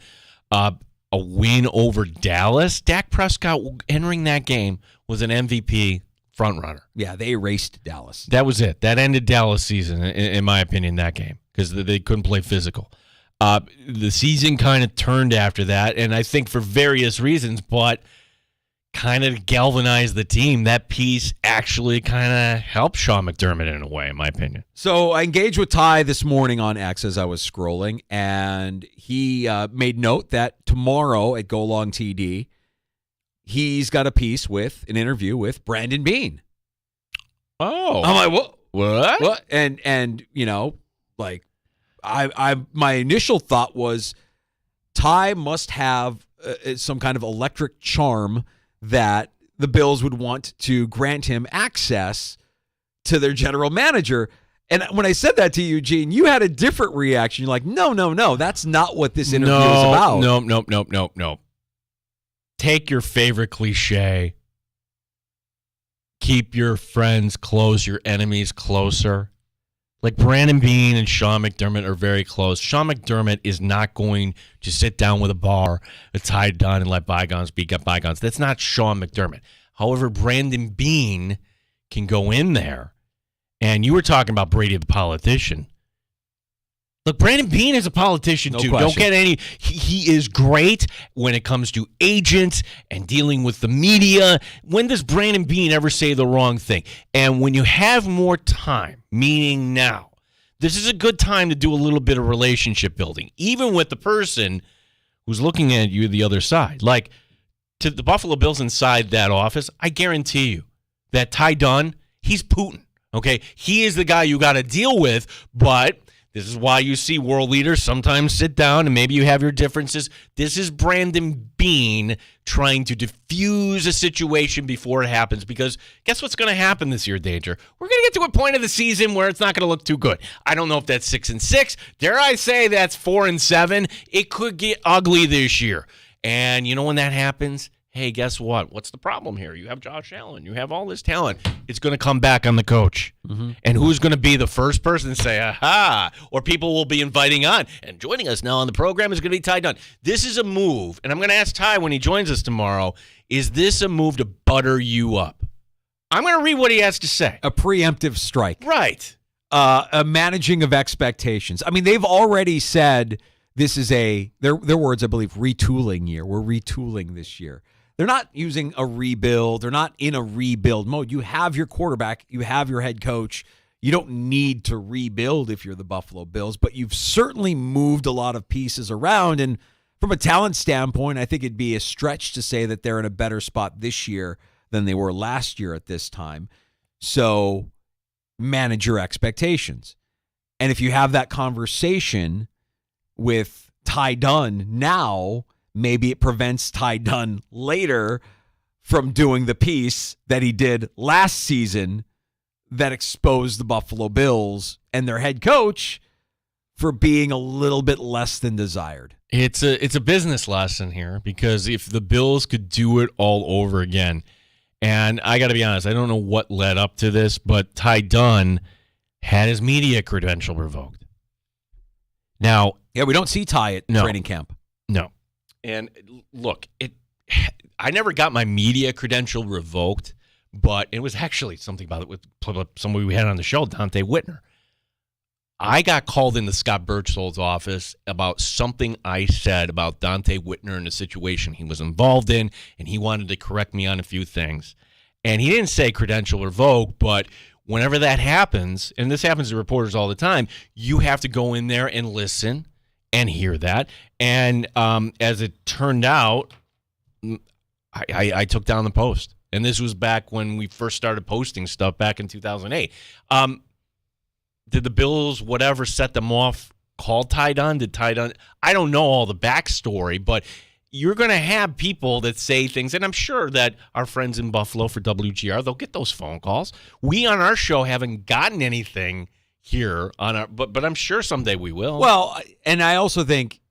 A win over Dallas. Dak Prescott entering that game was an MVP frontrunner. Yeah, they erased Dallas. That was it. That ended Dallas' season, in my opinion, that game, because they couldn't play physical. The season kind of turned after that, and I think for various reasons, but kind of galvanized the team. That piece actually kind of helped Sean McDermott in a way, in my opinion. So I engaged with Ty this morning on X as I was scrolling, and he made note that tomorrow at Go Long TD, he's got a piece with an interview with Brandon Beane. Oh. I'm like, what? What? And like, I my initial thought was Ty must have some kind of electric charm that the Bills would want to grant him access to their general manager. And when I said that to you, Eugene, you had a different reaction. You're like, no, that's not what this interview is about. No. Take your favorite cliche. Keep your friends close, your enemies closer. Like Brandon Beane and Sean McDermott are very close. Sean McDermott is not going to sit down with a bar, a Ty Dunn, and let bygones be bygones. That's not Sean McDermott. However, Brandon Beane can go in there. And you were talking about Brady the politician. Look, Brandon Beane is a politician too. Question. Don't get any. He is great when it comes to agents and dealing with the media. When does Brandon Beane ever say the wrong thing? And when you have more time, meaning now, this is a good time to do a little bit of relationship building, even with the person who's looking at you the other side. Like to the Buffalo Bills inside that office, I guarantee you, that Ty Dunn, he's Putin, okay? He is the guy you got to deal with, but this is why you see world leaders sometimes sit down and maybe you have your differences. This is Brandon Beane trying to diffuse a situation before it happens, because guess what's going to happen this year, Danger? We're going to get to a point of the season where it's not going to look too good. I don't know if that's 6-6. Dare I say that's 4-7. It could get ugly this year. And you know when that happens? Hey, guess what? What's the problem here? You have Josh Allen. You have all this talent. It's going to come back on the coach. Mm-hmm. And who's going to be the first person to say, aha? Or people will be inviting on. And joining us now on the program is going to be Ty Dunn. This is a move, and I'm going to ask Ty when he joins us tomorrow, is this a move to butter you up? I'm going to read what he has to say. A preemptive strike. Right. A managing of expectations. I mean, they've already said this is their words, I believe, retooling year. We're retooling this year. They're not using a rebuild. They're not in a rebuild mode. You have your quarterback. You have your head coach. You don't need to rebuild if you're the Buffalo Bills, but you've certainly moved a lot of pieces around. And from a talent standpoint, I think it'd be a stretch to say that they're in a better spot this year than they were last year at this time. So manage your expectations. And if you have that conversation with Ty Dunn now, maybe it prevents Ty Dunn later from doing the piece that he did last season that exposed the Buffalo Bills and their head coach for being a little bit less than desired. It's a business lesson here, because if the Bills could do it all over again, and I got to be honest, I don't know what led up to this, but Ty Dunn had his media credential revoked. Now, yeah, we don't see Ty at training camp. No. And look, I never got my media credential revoked, but it was actually something about it with somebody we had on the show, Dante Whitner. I got called into Scott Birchall's office about something I said about Dante Whitner and the situation he was involved in, and he wanted to correct me on a few things. And he didn't say credential revoked, but whenever that happens, and this happens to reporters all the time, you have to go in there and listen and hear that. And as it turned out, I took down the post. And this was back when we first started posting stuff back in 2008. Did the Bills, whatever set them off, call Ty Dunn? Did Ty Dunn? I don't know all the backstory, but you're going to have people that say things, and I'm sure that our friends in Buffalo for WGR, they'll get those phone calls. We on our show haven't gotten anything here on our, but I'm sure someday we will. Well, and I also think,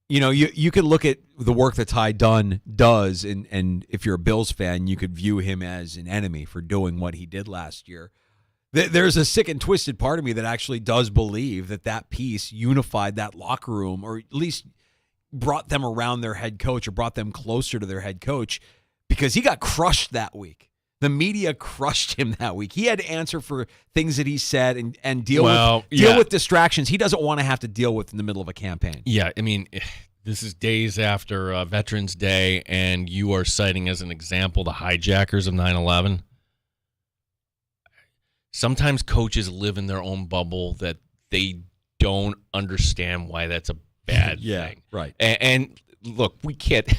you could look at the work that Ty Dunn does, and if you're a Bills fan, you could view him as an enemy for doing what he did last year. There's a sick and twisted part of me that actually does believe that piece unified that locker room, or at least brought them around their head coach, or brought them closer to their head coach, because he got crushed that week. The media crushed him that week. He had to answer for things that he said and deal with distractions he doesn't want to have to deal with in the middle of a campaign. Yeah, I mean, this is days after Veterans Day, and you are citing as an example the hijackers of 9/11. Sometimes coaches live in their own bubble that they don't understand why that's a bad thing. Right. And look, we can't.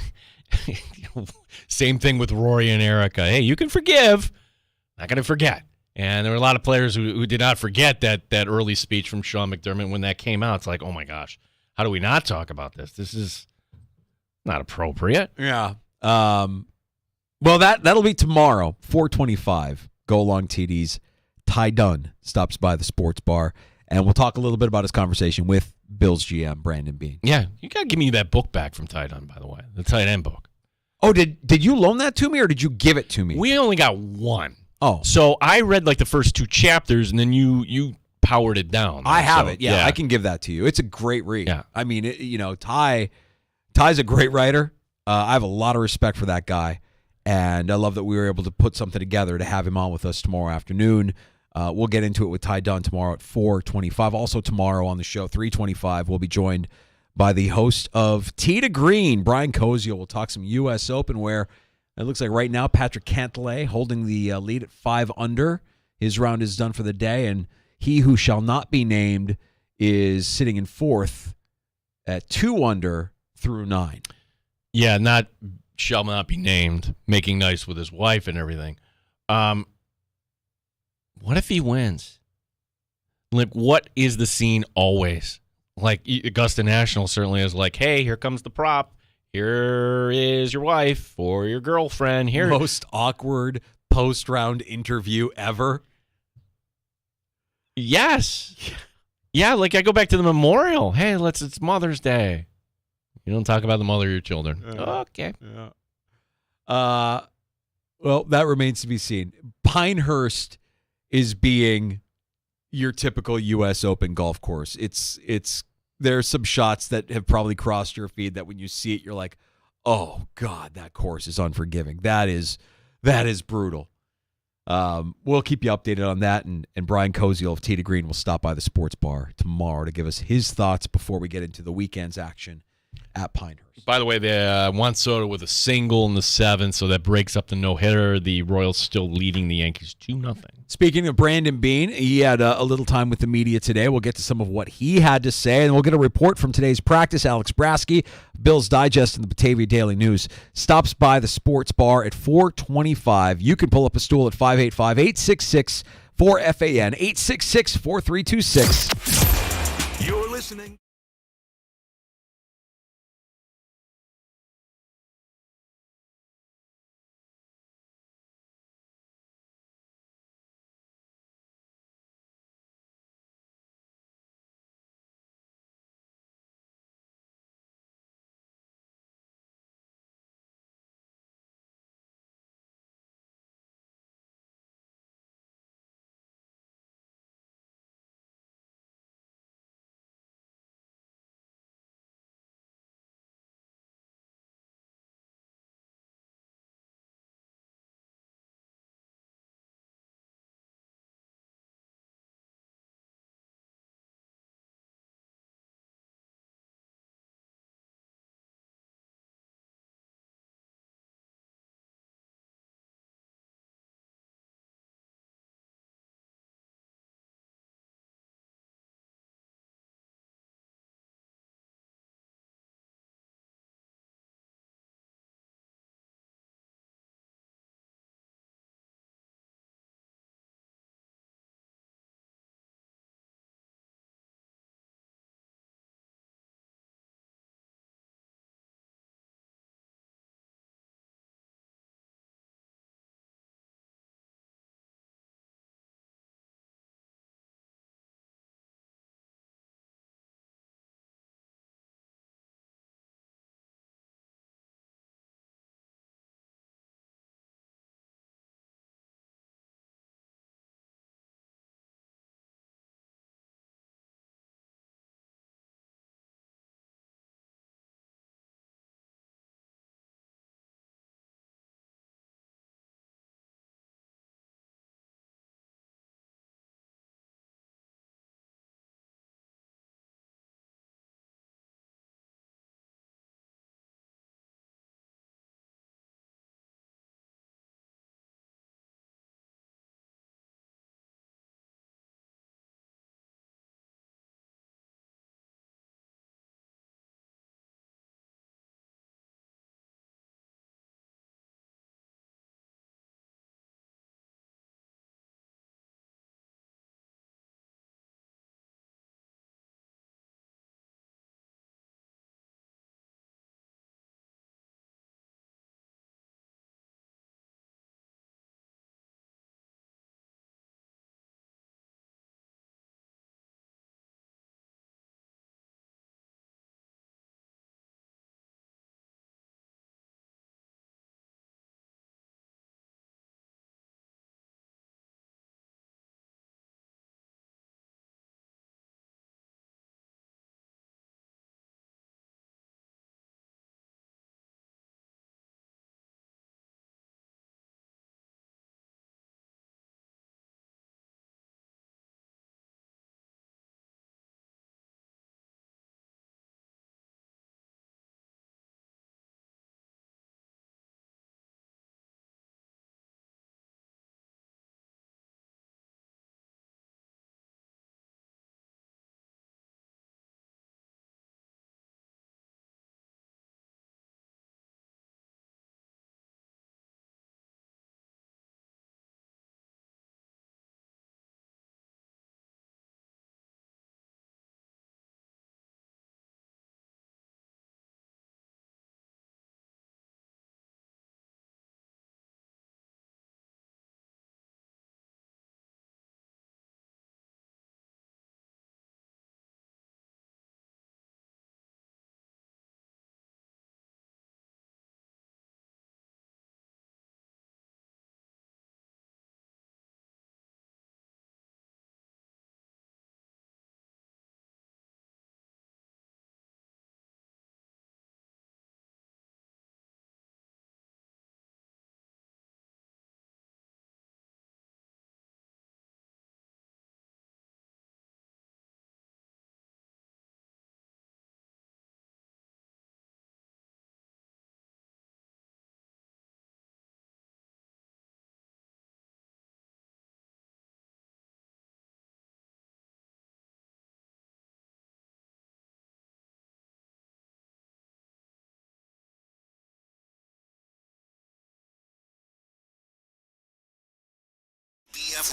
Same thing with Rory and Erica. Hey, you can forgive. Not going to forget. And there were a lot of players who did not forget that early speech from Sean McDermott when that came out. It's like, oh my gosh, how do we not talk about this? This is not appropriate. Yeah. Well, that'll be tomorrow, 4:25. Go Along TDs. Ty Dunn stops by the sports bar, and we'll talk a little bit about his conversation with Bills GM Brandon Beane. Yeah, you got to give me that book back from Ty Dunn, by the way, the tight end book. Oh, did you loan that to me, or did you give it to me? We only got one. Oh. So I read like the first two chapters, and then you powered it down. I have it. Yeah, I can give that to you. It's a great read. Yeah. I mean, Ty's a great writer. I have a lot of respect for that guy, and I love that we were able to put something together to have him on with us tomorrow afternoon. We'll get into it with Ty Dunn tomorrow at 4:25. Also tomorrow on the show, 3:25, we'll be joined by the host of Tee to Green, Brian Koziel. We'll talk some U.S. Open, where it looks like right now Patrick Cantlay holding the lead at 5 under. His round is done for the day, and he who shall not be named is sitting in 4th at 2 under through 9. Yeah, shall not be named, making nice with his wife and everything. What if he wins? Like, what is the scene always? Like, Augusta National certainly is like, hey, here comes the prop. Here is your wife or your girlfriend. Here, Most awkward post-round interview ever. Yes. Yeah, like I go back to the memorial. Hey, it's Mother's Day. You don't talk about the mother of your children. Okay. Yeah. Well, that remains to be seen. Pinehurst is being your typical U.S. Open golf course. There's some shots that have probably crossed your feed that when you see it, you're like, oh God, that course is unforgiving. That is brutal. We'll keep you updated on that, and Brian Koziel of Tee to Green will stop by the sports bar tomorrow to give us his thoughts before we get into the weekend's action at Pinehurst. By the way, they Juan Soto with a single in the 7th, so that breaks up the no-hitter. The Royals still leading the Yankees 2-0. Speaking of Brandon Beane, he had a little time with the media today. We'll get to some of what he had to say, and we'll get a report from today's practice. Alex Brasky, Bills Digest and the Batavia Daily News, stops by the sports bar at 425. You can pull up a stool at 585-866-4FAN, 866-4326. You're listening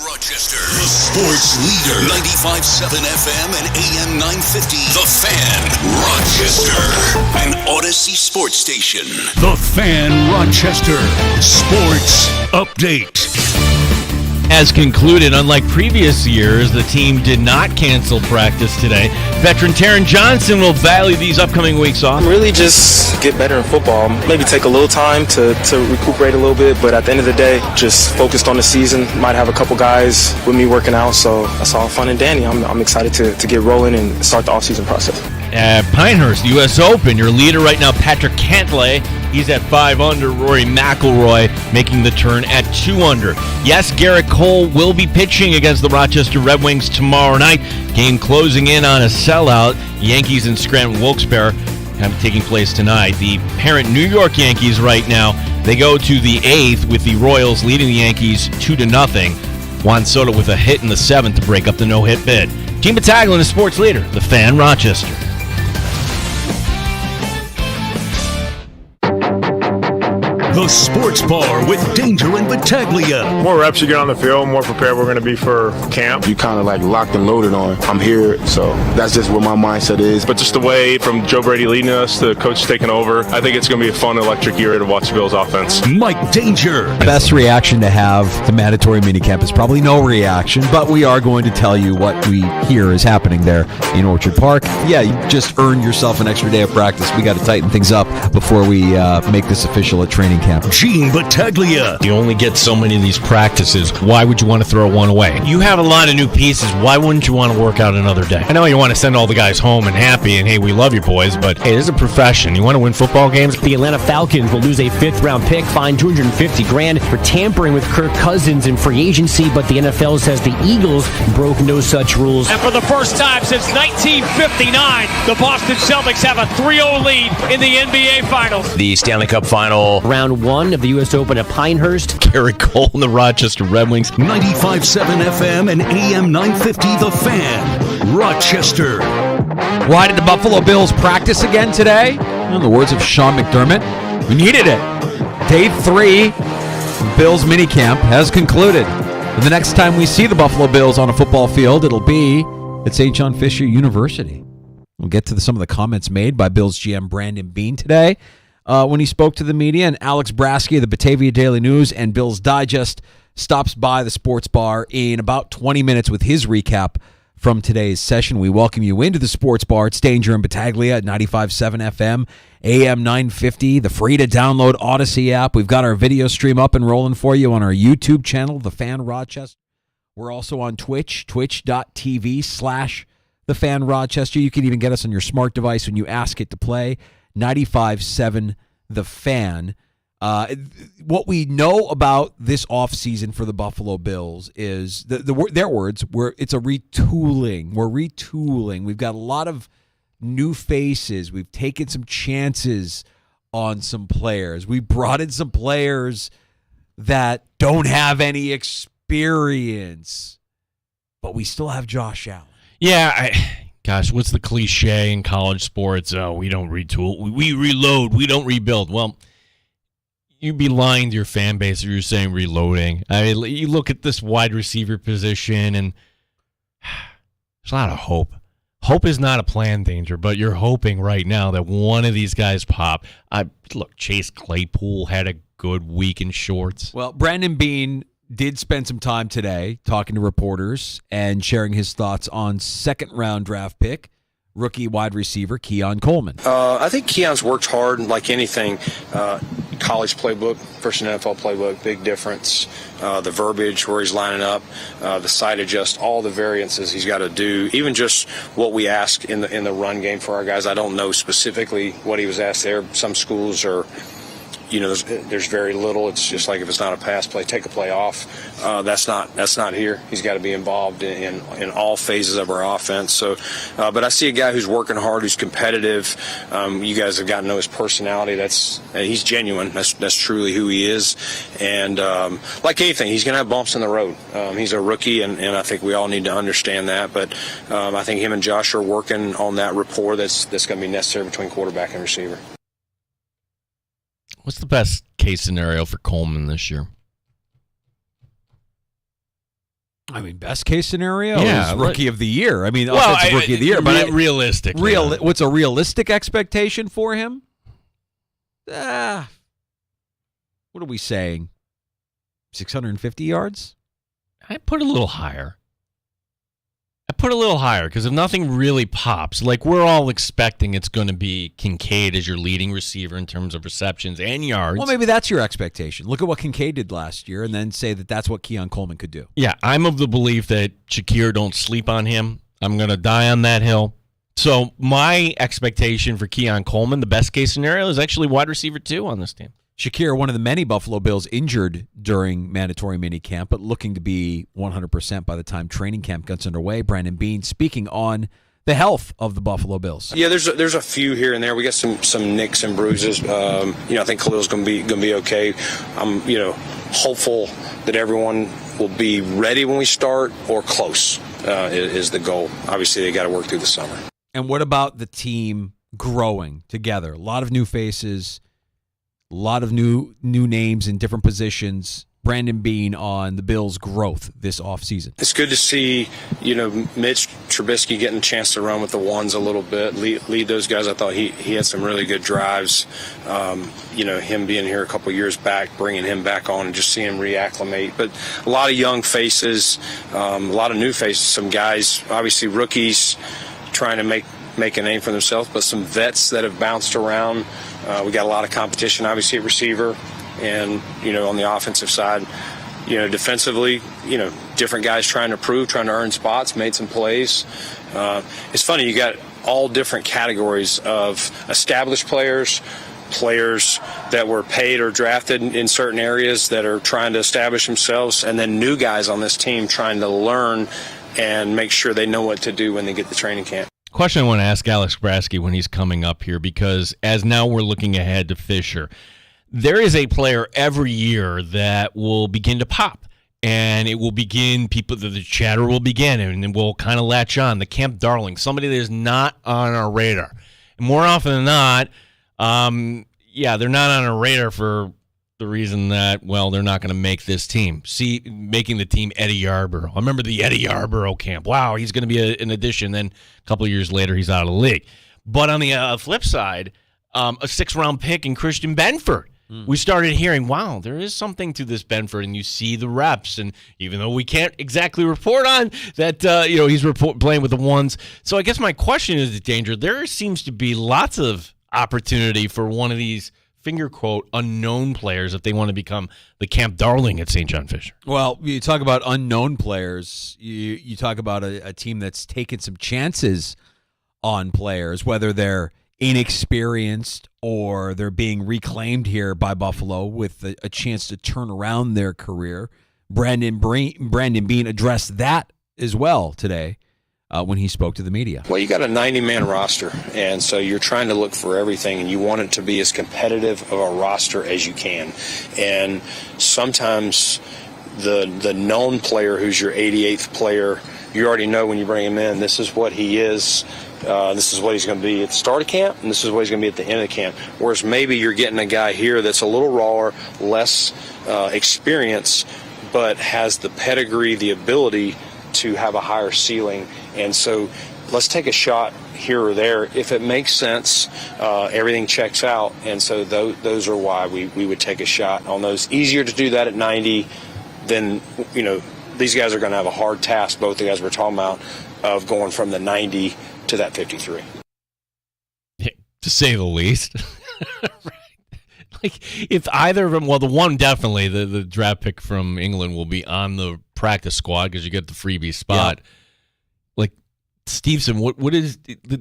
Rochester, the sports leader. 95.7 FM and AM 950. The Fan, Rochester. An Odyssey sports station. The Fan, Rochester. Sports update. As concluded, unlike previous years, the team did not cancel practice today. Veteran Taron Johnson will value these upcoming weeks off. Really just get better in football. Maybe take a little time to recuperate a little bit, but at the end of the day, just focused on the season. Might have a couple guys with me working out, so that's all fun and dandy. I'm excited to get rolling and start the offseason process. At Pinehurst, U.S. Open, your leader right now, Patrick Cantlay, he's at 5 under. Rory McIlroy making the turn at 2 under. Yes, Garrett Cole will be pitching against the Rochester Red Wings tomorrow night. Game closing in on a sellout. Yankees and Scranton Wilkes-Barre have taking place tonight. The parent New York Yankees right now, they go to the 8th with the Royals leading the Yankees 2-0. Juan Soto with a hit in the 7th to break up the no-hit bid. Team Battaglia, the sports leader, the Fan, Rochester. The Sports Bar with Danger and Battaglia. More reps you get on the field, more prepared we're going to be for camp. You kind of like locked and loaded on, I'm here, so that's just what my mindset is. But just the way from Joe Brady leading us to coach taking over, I think it's going to be a fun, electric year to watch the Bills offense. Mike Danger. Best reaction to have the mandatory minicamp is probably no reaction, but we are going to tell you what we hear is happening there in Orchard Park. Yeah, you just earned yourself an extra day of practice. We got to tighten things up before we make this official at training camp. Gene Battaglia. You only get so many of these practices. Why would you want to throw one away? You have a lot of new pieces. Why wouldn't you want to work out another day? I know you want to send all the guys home and happy, and hey, we love you boys, but hey, this is a profession. You want to win football games? The Atlanta Falcons will lose a 5th-round pick, fined $250,000 for tampering with Kirk Cousins in free agency, but the NFL says the Eagles broke no such rules. And for the first time since 1959, the Boston Celtics have a 3-0 lead in the NBA Finals. The Stanley Cup Final. Round 1 of the U.S. Open at Pinehurst. Garrett Cole and the Rochester Red Wings. 95.7 FM and AM 950 The Fan, Rochester. Why did the Buffalo Bills practice again today? In the words of Sean McDermott, we needed it. Day 3 of Bills minicamp has concluded. And the next time we see the Buffalo Bills on a football field, it'll be at St. John Fisher University. We'll get to some of the comments made by Bills GM Brandon Beane today when he spoke to the media, and Alex Brasky of the Batavia Daily News and Bills Digest stops by the Sports Bar in about 20 minutes with his recap from today's session. We welcome you into the Sports Bar. It's Danger and Battaglia at 95.7 FM, AM 950, the free-to-download Odyssey app. We've got our video stream up and rolling for you on our YouTube channel, The Fan Rochester. We're also on Twitch, twitch.tv/The Fan Rochester. You can even get us on your smart device when you ask it to play. 95.7 The Fan. What we know about this offseason for the Buffalo Bills is, their words, it's a retooling. We're retooling. We've got a lot of new faces. We've taken some chances on some players. We brought in some players that don't have any experience, but we still have Josh Allen. Yeah, gosh, what's the cliche in college sports? Oh, we don't retool. We reload. We don't rebuild. Well, you'd be lying to your fan base if you're saying reloading. I mean, you look at this wide receiver position, and there's a lot of hope. Hope is not a plan, Danger, but you're hoping right now that one of these guys pop. Look, Chase Claypool had a good week in shorts. Well, Brandon Beane did spend some time today talking to reporters and sharing his thoughts on second-round draft pick, rookie wide receiver Keon Coleman. I think Keon's worked hard like anything. College playbook versus NFL playbook, big difference. The verbiage where he's lining up, the side adjust, all the variances he's got to do. Even just what we ask in the run game for our guys. I don't know specifically what he was asked there. Some schools are, there's very little. It's just like if it's not a pass play, take a play off. That's not here. He's got to be involved in all phases of our offense. So, but I see a guy who's working hard, who's competitive. You guys have gotten to know his personality. He's genuine. That's truly who he is. And like anything, he's going to have bumps in the road. He's a rookie, and I think we all need to understand that. But I think him and Josh are working on that rapport that's going to be necessary between quarterback and receiver. What's the best case scenario for Coleman this year? I mean, best case scenario Yeah, is rookie of the year. I mean, Well, offensive rookie of the year. But realistic. What's a realistic expectation for him? What are we saying? 650 yards? I put a little higher. Because if nothing really pops, like we're all expecting it's going to be Kincaid as your leading receiver in terms of receptions and yards. Well, maybe that's your expectation. Look at what Kincaid did last year and then say that that's what Keon Coleman could do. Yeah, I'm of the belief that Shakir, don't sleep on him. I'm going to die on that hill. So my expectation for Keon Coleman, the best case scenario, is actually wide receiver 2 on this team. Shakir, one of the many Buffalo Bills injured during mandatory minicamp, but looking to be 100% by the time training camp gets underway. Brandon Beane speaking on the health of the Buffalo Bills. Yeah, there's a few here and there. We got some nicks and bruises. I think Khalil's going to be okay. I'm hopeful that everyone will be ready when we start or close is the goal. Obviously, they got to work through the summer. And what about the team growing together? A lot of new faces. A lot of new names in different positions. Brandon Beane on the Bills' growth this offseason. It's good to see, Mitch Trubisky getting a chance to run with the ones a little bit, lead those guys. I thought he had some really good drives. Him being here a couple years back, bringing him back on and just seeing him reacclimate. But a lot of young faces, a lot of new faces, some guys, obviously rookies trying to make a name for themselves, but some vets that have bounced around. We got a lot of competition, obviously, at receiver and, on the offensive side. Defensively, different guys trying to earn spots, made some plays. It's funny, you got all different categories of established players that were paid or drafted in certain areas that are trying to establish themselves, and then new guys on this team trying to learn and make sure they know what to do when they get to training camp. Question I want to ask Alex Brasky when he's coming up here, because as now we're looking ahead to Fisher, there is a player every year that will begin to pop, and it will begin, the chatter will begin, and we'll kind of latch on. The Camp Darling, somebody that is not on our radar. And more often than not, they're not on our radar for the reason that, they're not going to make this team. See, making the team Eddie Yarborough. I remember the Eddie Yarborough camp. Wow, he's going to be an addition. Then a couple of years later, he's out of the league. But on the flip side, a 6th-round pick in Christian Benford. We started hearing, wow, there is something to this Benford, and you see the reps. And even though we can't exactly report on that, he's playing with the ones. So I guess my question is, Danger, there seems to be lots of opportunity for one of these finger quote unknown players if they want to become the Camp Darling at St. John Fisher. Well, you talk about unknown players. You talk about a team that's taken some chances on players, whether they're inexperienced or they're being reclaimed here by Buffalo with a chance to turn around their career. Brandon Beane addressed that as well today when he spoke to the media. Well, you got a 90-man roster, and so you're trying to look for everything, and you want it to be as competitive of a roster as you can. And sometimes the known player who's your 88th player, you already know when you bring him in, this is what he is. This is what he's going to be at the start of camp, and this is what he's going to be at the end of camp. Whereas maybe you're getting a guy here that's a little rawer, less experience, but has the pedigree, the ability to have a higher ceiling. And so let's take a shot here or there. If it makes sense, everything checks out. And so those are why we would take a shot on those. Easier to do that at 90 than, these guys are going to have a hard task, both the guys we're talking about, of going from the 90 to that 53. Yeah, to say the least. Like, if either of them, the one definitely, the draft pick from England will be on the practice squad because you get the freebie spot. Yeah. Like, Stevenson,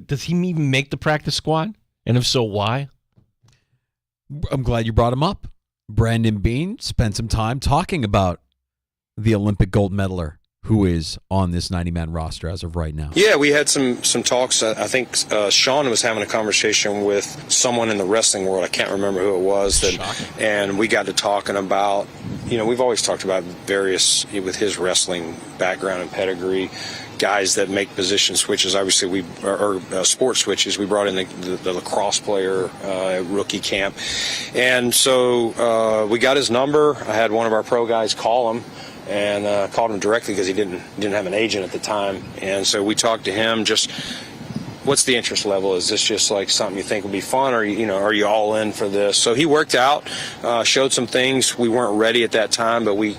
does he even make the practice squad? And if so, why? I'm glad you brought him up. Brandon Beane spent some time talking about the Olympic gold medaler who is on this 90-man roster as of right now. Yeah, we had some talks. I think Sean was having a conversation with someone in the wrestling world. I can't remember who it was. And we got to talking about, we've always talked about various, with his wrestling background and pedigree, guys that make position switches. Obviously, sport switches. We brought in the lacrosse player at rookie camp. And so we got his number. I had one of our pro guys call him. and called him directly because he didn't have an agent at the time. And so we talked to him. Just what's the interest level? Is this just like something you think would be fun, or are you all in for this? So he worked out, showed some things. We weren't ready at that time, but we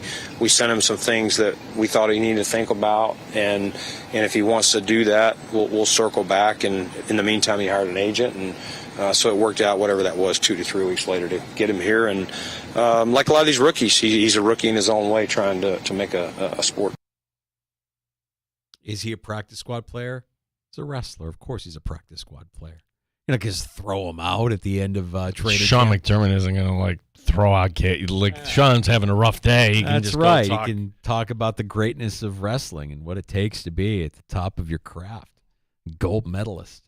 sent him some things that we thought he needed to think about, and if he wants to do that, we'll circle back. And in the meantime, he hired an agent, and so it worked out, whatever that was, 2 to 3 weeks later to get him here. And like a lot of these rookies, he's a rookie in his own way, trying to make a sport. Is he a practice squad player? He's a wrestler. Of course he's a practice squad player. You're not going to throw him out at the end of training Sean camp. McDermott isn't going to throw out kids. Sean's having a rough day. He can That's just right. Go talk. He can talk about the greatness of wrestling and what it takes to be at the top of your craft. Gold medalist.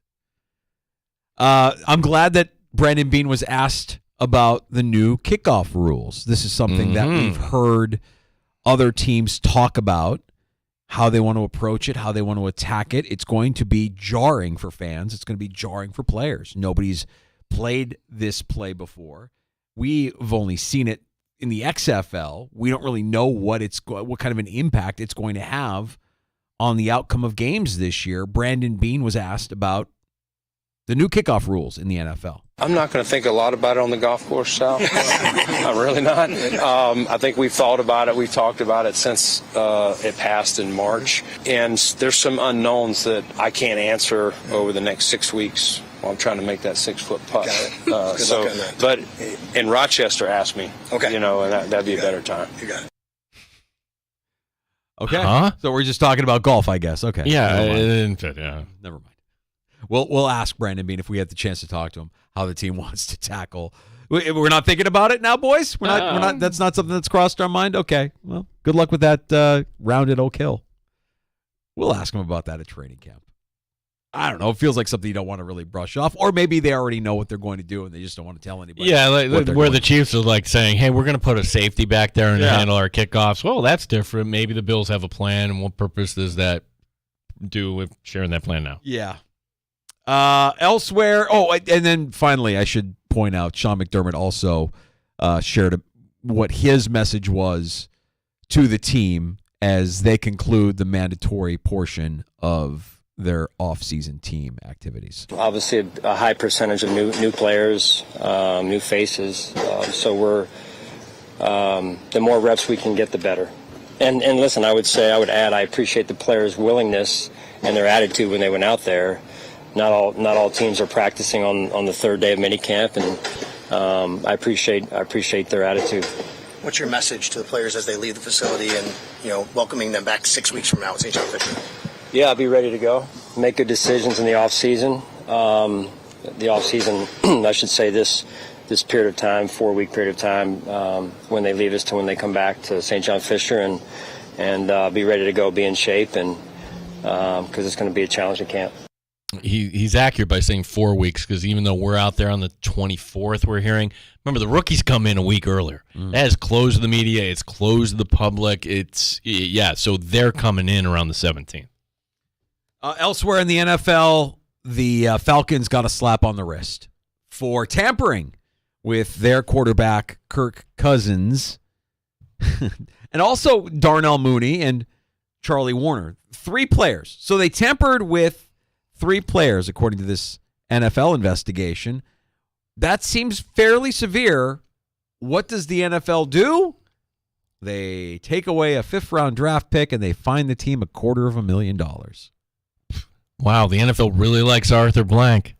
I'm glad that Brandon Beane was asked about the new kickoff rules. This is something that we've heard other teams talk about, how they want to approach it, how they want to attack it. It's going to be jarring for fans. It's going to be jarring for players. Nobody's played this play before. We've only seen it in the XFL. We don't really know what kind of an impact it's going to have on the outcome of games this year. Brandon Beane was asked about the new kickoff rules in the NFL. I'm not going to think a lot about it on the golf course, Sal. I'm really not. I think we've thought about it. We've talked about it since it passed in March. And there's some unknowns that I can't answer over the next 6 weeks while I'm trying to make that 6-foot putt. Good luck on that. But in Rochester, ask me. Okay. And that'd be a better time. You got it. Okay. Huh? So we're just talking about golf, I guess. Okay. Yeah, Never mind. it didn't fit, yeah. Never mind. We'll ask Brandon Beane if we have the chance to talk to him how the team wants to tackle. We're not thinking about it now, boys. We're not. That's not something that's crossed our mind. Okay. Well, good luck with that round at Oak Hill. We'll ask him about that at training camp. I don't know. It feels like something you don't want to really brush off, or maybe they already know what they're going to do and they just don't want to tell anybody. Yeah, where the Chiefs are saying, "Hey, we're going to put a safety back there and handle our kickoffs." Well, that's different. Maybe the Bills have a plan, and what purpose does that do with sharing that plan now? Yeah. Elsewhere, and then finally, I should point out, Sean McDermott also shared what his message was to the team as they conclude the mandatory portion of their off-season team activities. Obviously, a high percentage of new players, new faces. So we're the more reps we can get, the better. And listen, I would add, I appreciate the players' willingness and their attitude when they went out there. Not all teams are practicing on the third day of minicamp, and I appreciate their attitude. What's your message to the players as they leave the facility and welcoming them back 6 weeks from now at St. John Fisher? Yeah, I'll be ready to go. Make good decisions in the off season. The off season, I should say, this period of time, 4-week period of time, when they leave us to when they come back to St. John Fisher, and be ready to go, be in shape, and because it's going to be a challenging camp. He's accurate by saying 4 weeks, because even though we're out there on the 24th, we're hearing, remember, the rookies come in a week earlier. That is closed to the media. It's closed to the public. So they're coming in around the 17th. Elsewhere in the NFL, the Falcons got a slap on the wrist for tampering with their quarterback, Kirk Cousins, and also Darnell Mooney and Charlie Warner. 3 players. So they tampered with 3 players, according to this NFL investigation. That seems fairly severe. What does the NFL do? They take away a 5th-round draft pick and they fine the team $250,000. Wow, the NFL really likes Arthur Blank.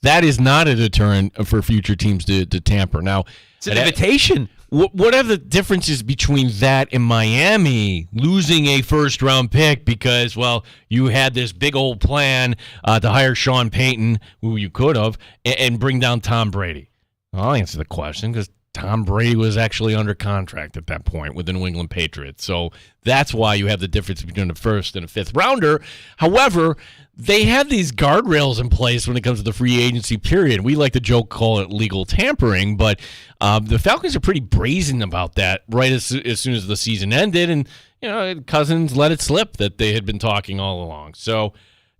That is not a deterrent for future teams to tamper. Now, it's an invitation. What are the differences between that and Miami losing a first-round pick because, well, you had this big old plan to hire Sean Payton, who you could have, and bring down Tom Brady? Well, I'll answer the question because Tom Brady was actually under contract at that point with the New England Patriots. So that's why you have the difference between a first and a 5th rounder. However, they have these guardrails in place when it comes to the free agency period. We like to joke, call it legal tampering, but the Falcons are pretty brazen about that right as soon as the season ended. And, Cousins let it slip that they had been talking all along. So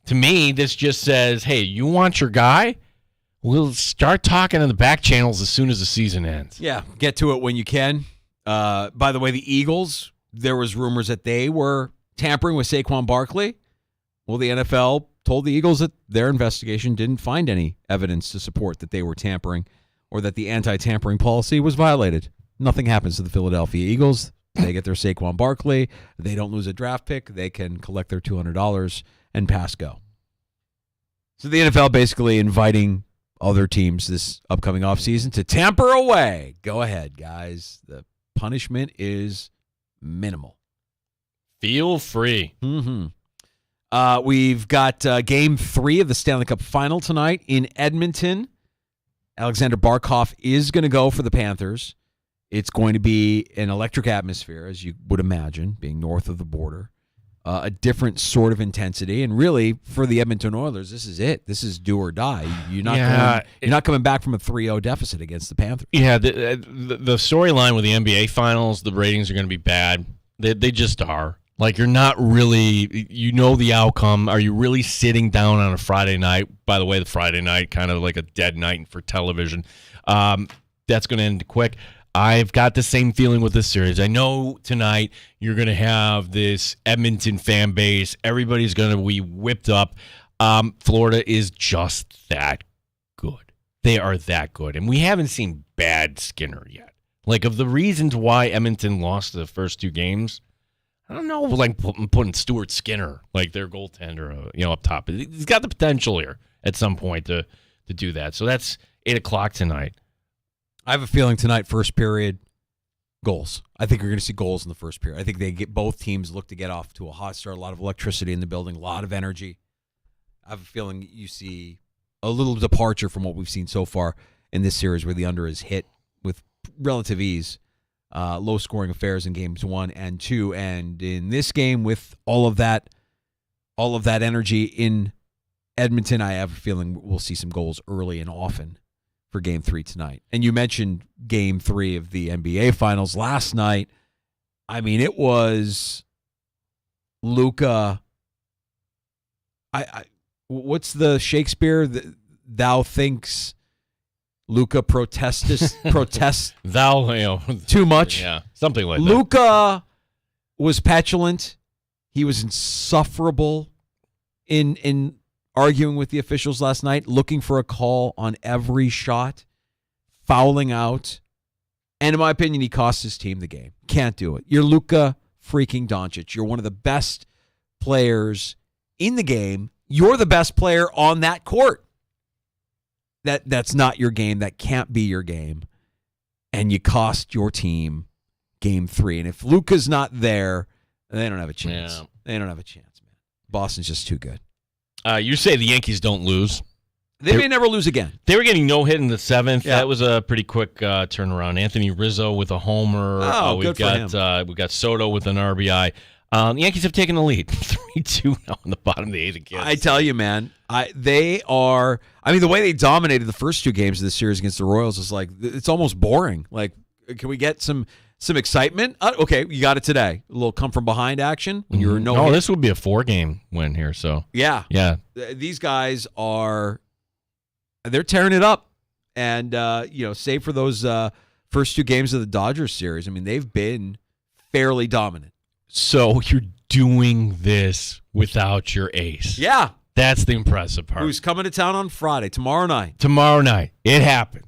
to me, this just says, hey, you want your guy? We'll start talking in the back channels as soon as the season ends. Yeah, get to it when you can. By the way, the Eagles there was rumors that they were tampering with Saquon Barkley. Well, the NFL told the Eagles that their investigation didn't find any evidence to support that they were tampering or that the anti-tampering policy was violated. Nothing happens to the Philadelphia Eagles. They get their Saquon Barkley. They don't lose a draft pick. They can collect their $200 and pass go. So the NFL basically inviting other teams this upcoming offseason to tamper away. Go ahead, guys. The punishment is minimal. Feel free. Mm-hmm. We've got Game 3 of the Stanley Cup Final tonight in Edmonton. Alexander Barkov is going to go for the Panthers. It's going to be an electric atmosphere, as you would imagine, being north of the border. A different sort of intensity. And really, for the Edmonton Oilers, this is it. This is do or die. You're not coming back from a 3-0 deficit against the Panthers. Yeah, the storyline with the NBA Finals, the ratings are going to be bad. They just are. Like, you're not really, you know the outcome. Are you really sitting down on a Friday night? By the way, the Friday night, kind of like a dead night for television. That's going to end quick. I've got the same feeling with this series. I know tonight you're going to have this Edmonton fan base. Everybody's going to be whipped up. Florida is just that good. They are that good. And we haven't seen bad Skinner yet. Like, of the reasons why Edmonton lost the first 2 games, I don't know, like putting Stuart Skinner, like their goaltender, up top. He's got the potential here at some point to do that. So that's 8 o'clock tonight. I have a feeling tonight, first period, goals. I think you're going to see goals in the first period. I think both teams look to get off to a hot start, a lot of electricity in the building, a lot of energy. I have a feeling you see a little departure from what we've seen so far in this series where the under is hit with relative ease. Low-scoring affairs in games 1 and 2, and in this game with all of that energy in Edmonton, I have a feeling we'll see some goals early and often for Game 3 tonight. And you mentioned Game 3 of the NBA Finals last night. I mean, it was Luka. What's the Shakespeare? Thou thinks Luka protests thou, too much. Yeah, something like that. Luka was petulant. He was insufferable in arguing with the officials last night, looking for a call on every shot, fouling out. And in my opinion, he cost his team the game. Can't do it. You're Luka freaking Doncic. You're one of the best players in the game. You're the best player on that court. That's not your game. That can't be your game. And you cost your team Game 3. And if Luka's not there, they don't have a chance. Yeah. They don't have a chance, man. Boston's just too good. You say the Yankees don't lose. They may never lose again. They were getting no hit in the 7th. Yeah. That was a pretty quick turnaround. Anthony Rizzo with a homer. Good for him. We've got Soto with an RBI. The Yankees have taken the lead, 3-2 now in the bottom of the 8th again. I tell you, man, the way they dominated the first 2 games of the series against the Royals is like, it's almost boring. Like, can we get some excitement? Okay, you got it today. A little come from behind action when you were no. Oh, this would be a 4-game win here. So yeah. These guys they're tearing it up, and save for those first 2 games of the Dodgers series. I mean, they've been fairly dominant. So you're doing this without your ace. Yeah. That's the impressive part. Who's coming to town on Friday, tomorrow night. Tomorrow night. It happened.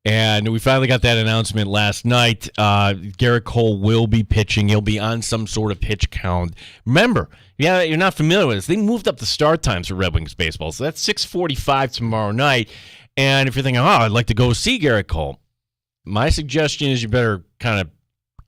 And we finally got that announcement last night. Garrett Cole will be pitching. He'll be on some sort of pitch count. Remember, you're not familiar with this. They moved up the start times for Red Wings baseball. So that's 6:45 tomorrow night. And if you're thinking, I'd like to go see Garrett Cole, my suggestion is you better kind of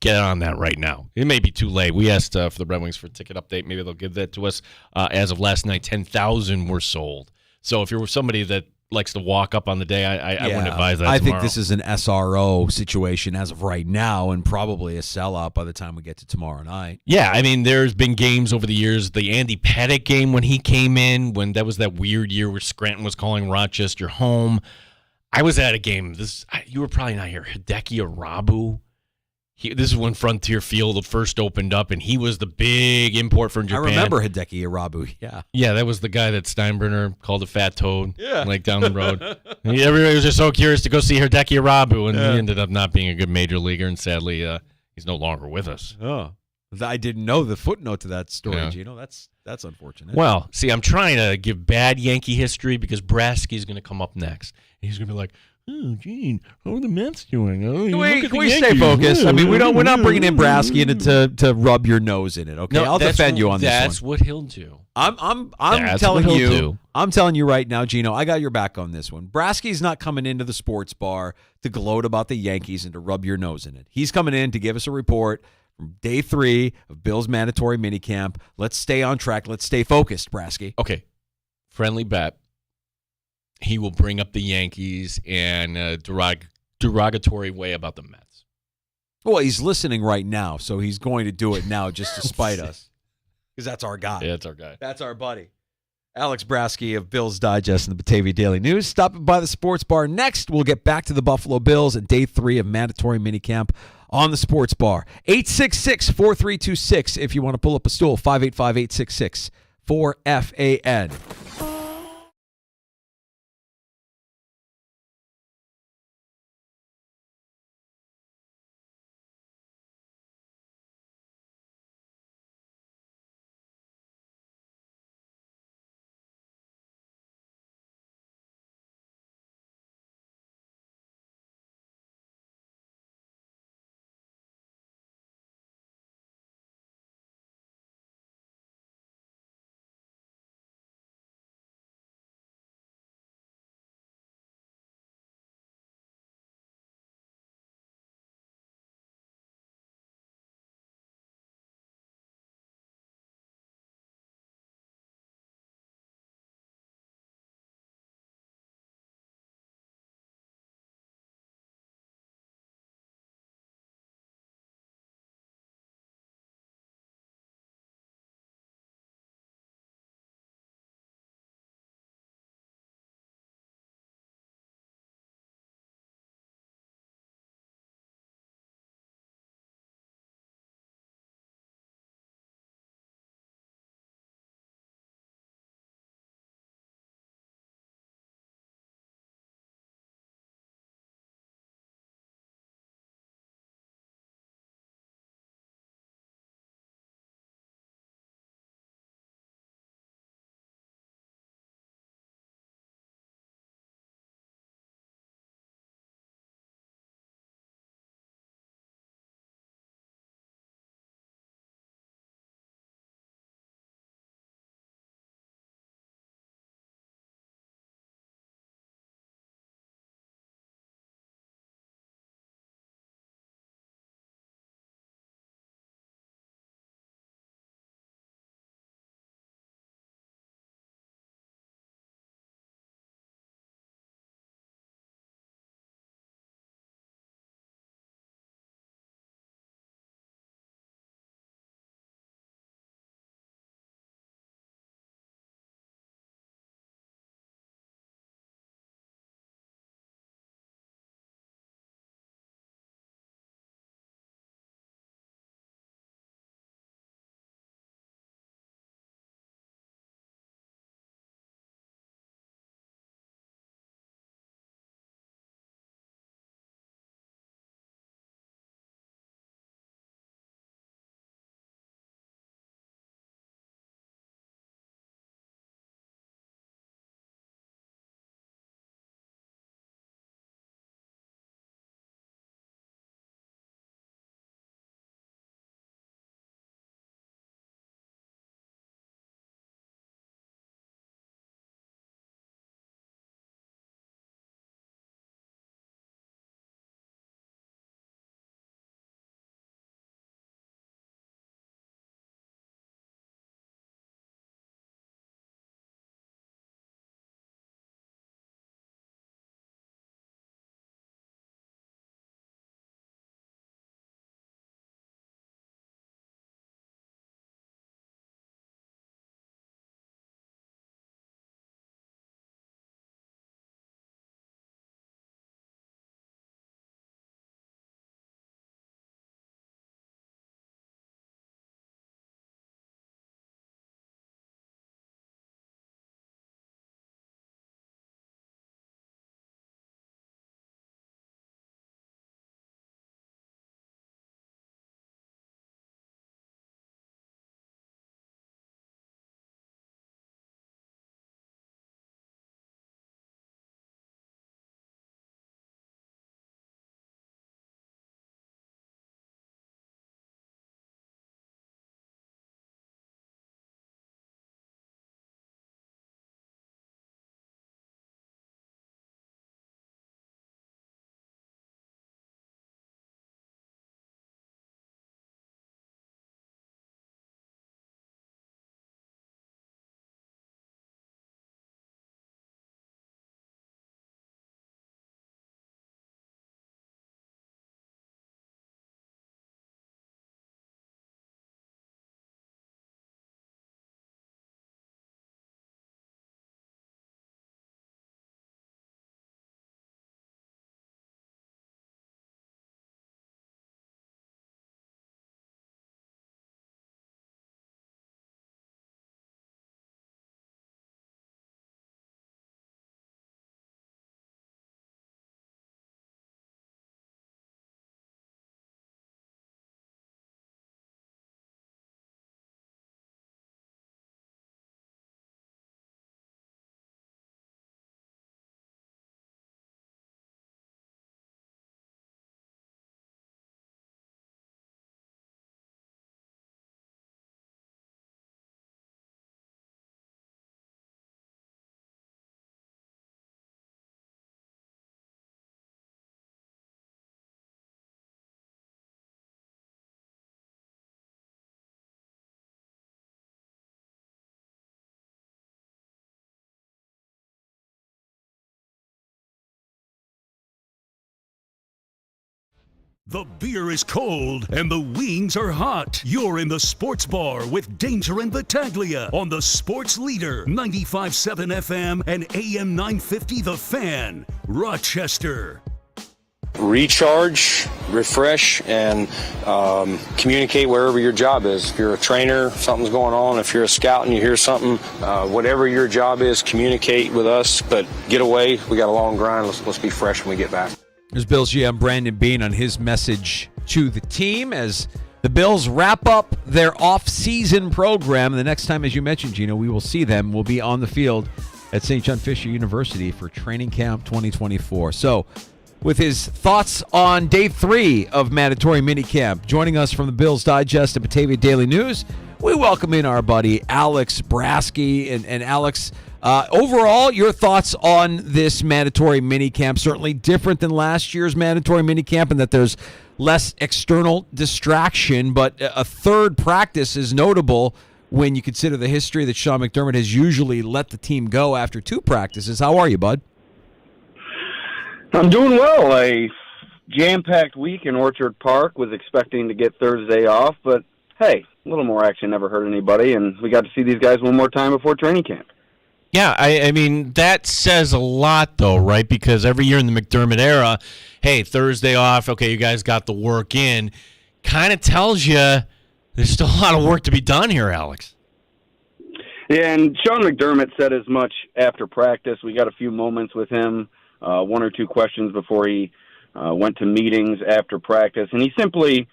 get on that right now. It may be too late. We asked for the Red Wings for a ticket update. Maybe they'll give that to us. As of last night, 10,000 were sold. So if you're somebody that likes to walk up on the day, I wouldn't advise that. I think this is an SRO situation as of right now, and probably a sellout by the time we get to tomorrow night. Yeah, I mean, there's been games over the years. The Andy Pettitte game when he came in, when that was that weird year where Scranton was calling Rochester home. I was at a game. You were probably not here. Hideki Arabu. This is when Frontier Field first opened up, and he was the big import from Japan. I remember Hideki Arabu, yeah. Yeah, that was the guy that Steinbrenner called a fat toad, like down the road. Everybody was just so curious to go see Hideki Arabu, and he ended up not being a good major leaguer, and sadly, he's no longer with us. Oh. I didn't know the footnote to that story, Yeah. Gino. That's unfortunate. Well, see, I'm trying to give bad Yankee history because Brasky's going to come up next. He's going to be like, "Oh, Gene, how are the Mets doing? Oh, Can we stay focused? I mean, we're not bringing in Brasky to rub your nose in it. Okay, I'll defend you on this one. That's what he'll do. I'm That's telling what he'll you. do. I'm telling you right now, Gino. I got your back on this one. Brasky's not coming into the sports bar to gloat about the Yankees and to rub your nose in it. He's coming in to give us a report from day 3 of Bill's mandatory minicamp. Let's stay on track. Let's stay focused, Brasky. Okay, friendly bet. He will bring up the Yankees in a derogatory way about the Mets. Well, he's listening right now, so he's going to do it now just to spite us. Because that's our guy. Yeah, that's our guy. That's our buddy. Alex Brasky of Bills Digest and the Batavia Daily News. Stopping by the sports bar. Next, we'll get back to the Buffalo Bills and day 3 of mandatory minicamp on the sports bar. 866-4326 if you want to pull up a stool. 585-866-4FAN. The beer is cold and the wings are hot. You're in the sports bar with Danger and Battaglia on the Sports Leader, 95.7 FM and AM 950 The Fan, Rochester. Recharge, refresh, and communicate wherever your job is. If you're a trainer, something's going on. If you're a scout and you hear something, whatever your job is, communicate with us. But get away. We got a long grind. Let's be fresh when we get back. There's Bills GM Brandon Beane on his message to the team as the Bills wrap up their off-season program. The next time, as you mentioned, Gino, we will see them. We'll be on the field at St. John Fisher University for Training Camp 2024. So, with his thoughts on day 3 of mandatory minicamp, joining us from the Bills Digest and Batavia Daily News, we welcome in our buddy Alex Brasky. And Alex, overall, your thoughts on this mandatory minicamp? Certainly different than last year's mandatory minicamp in that there's less external distraction, but a third practice is notable when you consider the history that Sean McDermott has usually let the team go after 2 practices. How are you, bud? I'm doing well. A jam-packed week in Orchard Park. Was expecting to get Thursday off, but hey, a little more action never hurt anybody, and we got to see these guys one more time before training camp. Yeah, I mean, that says a lot, though, right? Because every year in the McDermott era, hey, Thursday off, okay, you guys got the work in. Kind of tells you there's still a lot of work to be done here, Alex. Yeah, and Sean McDermott said as much after practice. We got a few moments with him, 1 or 2 questions before he went to meetings after practice, and he simply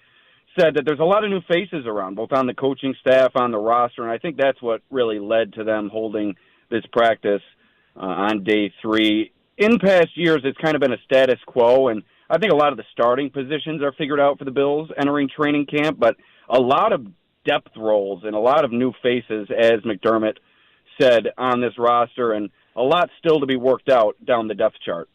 said that there's a lot of new faces around, both on the coaching staff, on the roster, and I think that's what really led to them holding this practice on day 3. In past years, it's kind of been a status quo, and I think a lot of the starting positions are figured out for the Bills entering training camp, but a lot of depth roles and a lot of new faces, as McDermott said, on this roster, and a lot still to be worked out down the depth chart.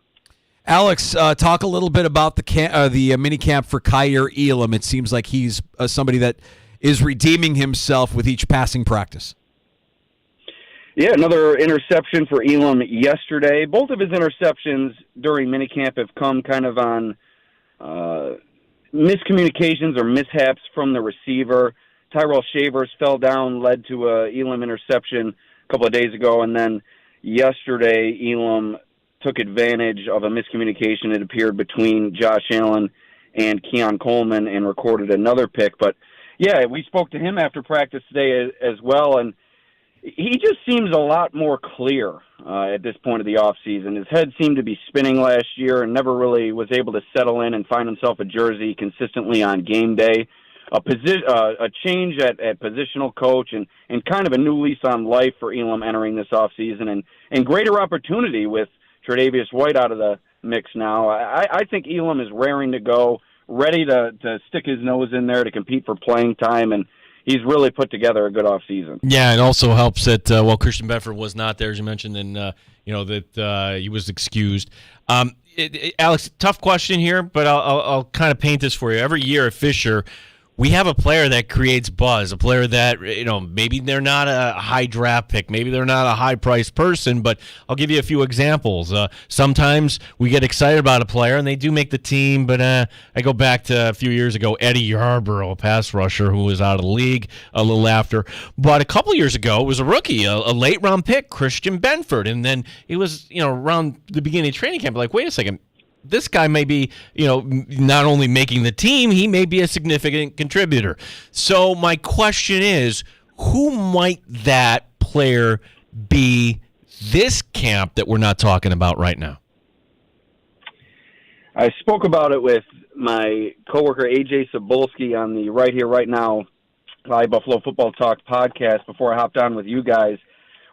Alex, talk a little bit about the mini camp for Kaiir Elam. It seems like he's somebody that is redeeming himself with each passing practice. Yeah, another interception for Elam yesterday. Both of his interceptions during minicamp have come kind of on miscommunications or mishaps from the receiver. Tyrell Shavers fell down, led to a Elam interception a couple of days ago, and then yesterday Elam took advantage of a miscommunication, it appeared, between Josh Allen and Keon Coleman and recorded another pick. But, yeah, we spoke to him after practice today as well, and he just seems a lot more clear at this point of the offseason. His head seemed to be spinning last year and never really was able to settle in and find himself a jersey consistently on game day. A change at positional coach and kind of a new lease on life for Elam entering this offseason and greater opportunity with Tre'Davious White out of the mix now. I think Elam is raring to go, ready to stick his nose in there to compete for playing time, and he's really put together a good offseason. Yeah, it also helps that, Christian Bedford was not there, as you mentioned, and, that he was excused. Alex, tough question here, but I'll kind of paint this for you. Every year at Fisher, we have a player that creates buzz, a player that, maybe they're not a high draft pick, maybe they're not a high-priced person, but I'll give you a few examples. Sometimes we get excited about a player, and they do make the team, but I go back to a few years ago, Eddie Yarborough, a pass rusher who was out of the league a little after. But a couple years ago, it was a rookie, a late-round pick, Christian Benford, and then it was, around the beginning of training camp, like, wait a second, this guy may be, not only making the team, he may be a significant contributor. So my question is, who might that player be this camp that we're not talking about right now? I spoke about it with my coworker AJ Cebulski on the Right Here, Right Now Live Buffalo Football Talk podcast before I hopped on with you guys.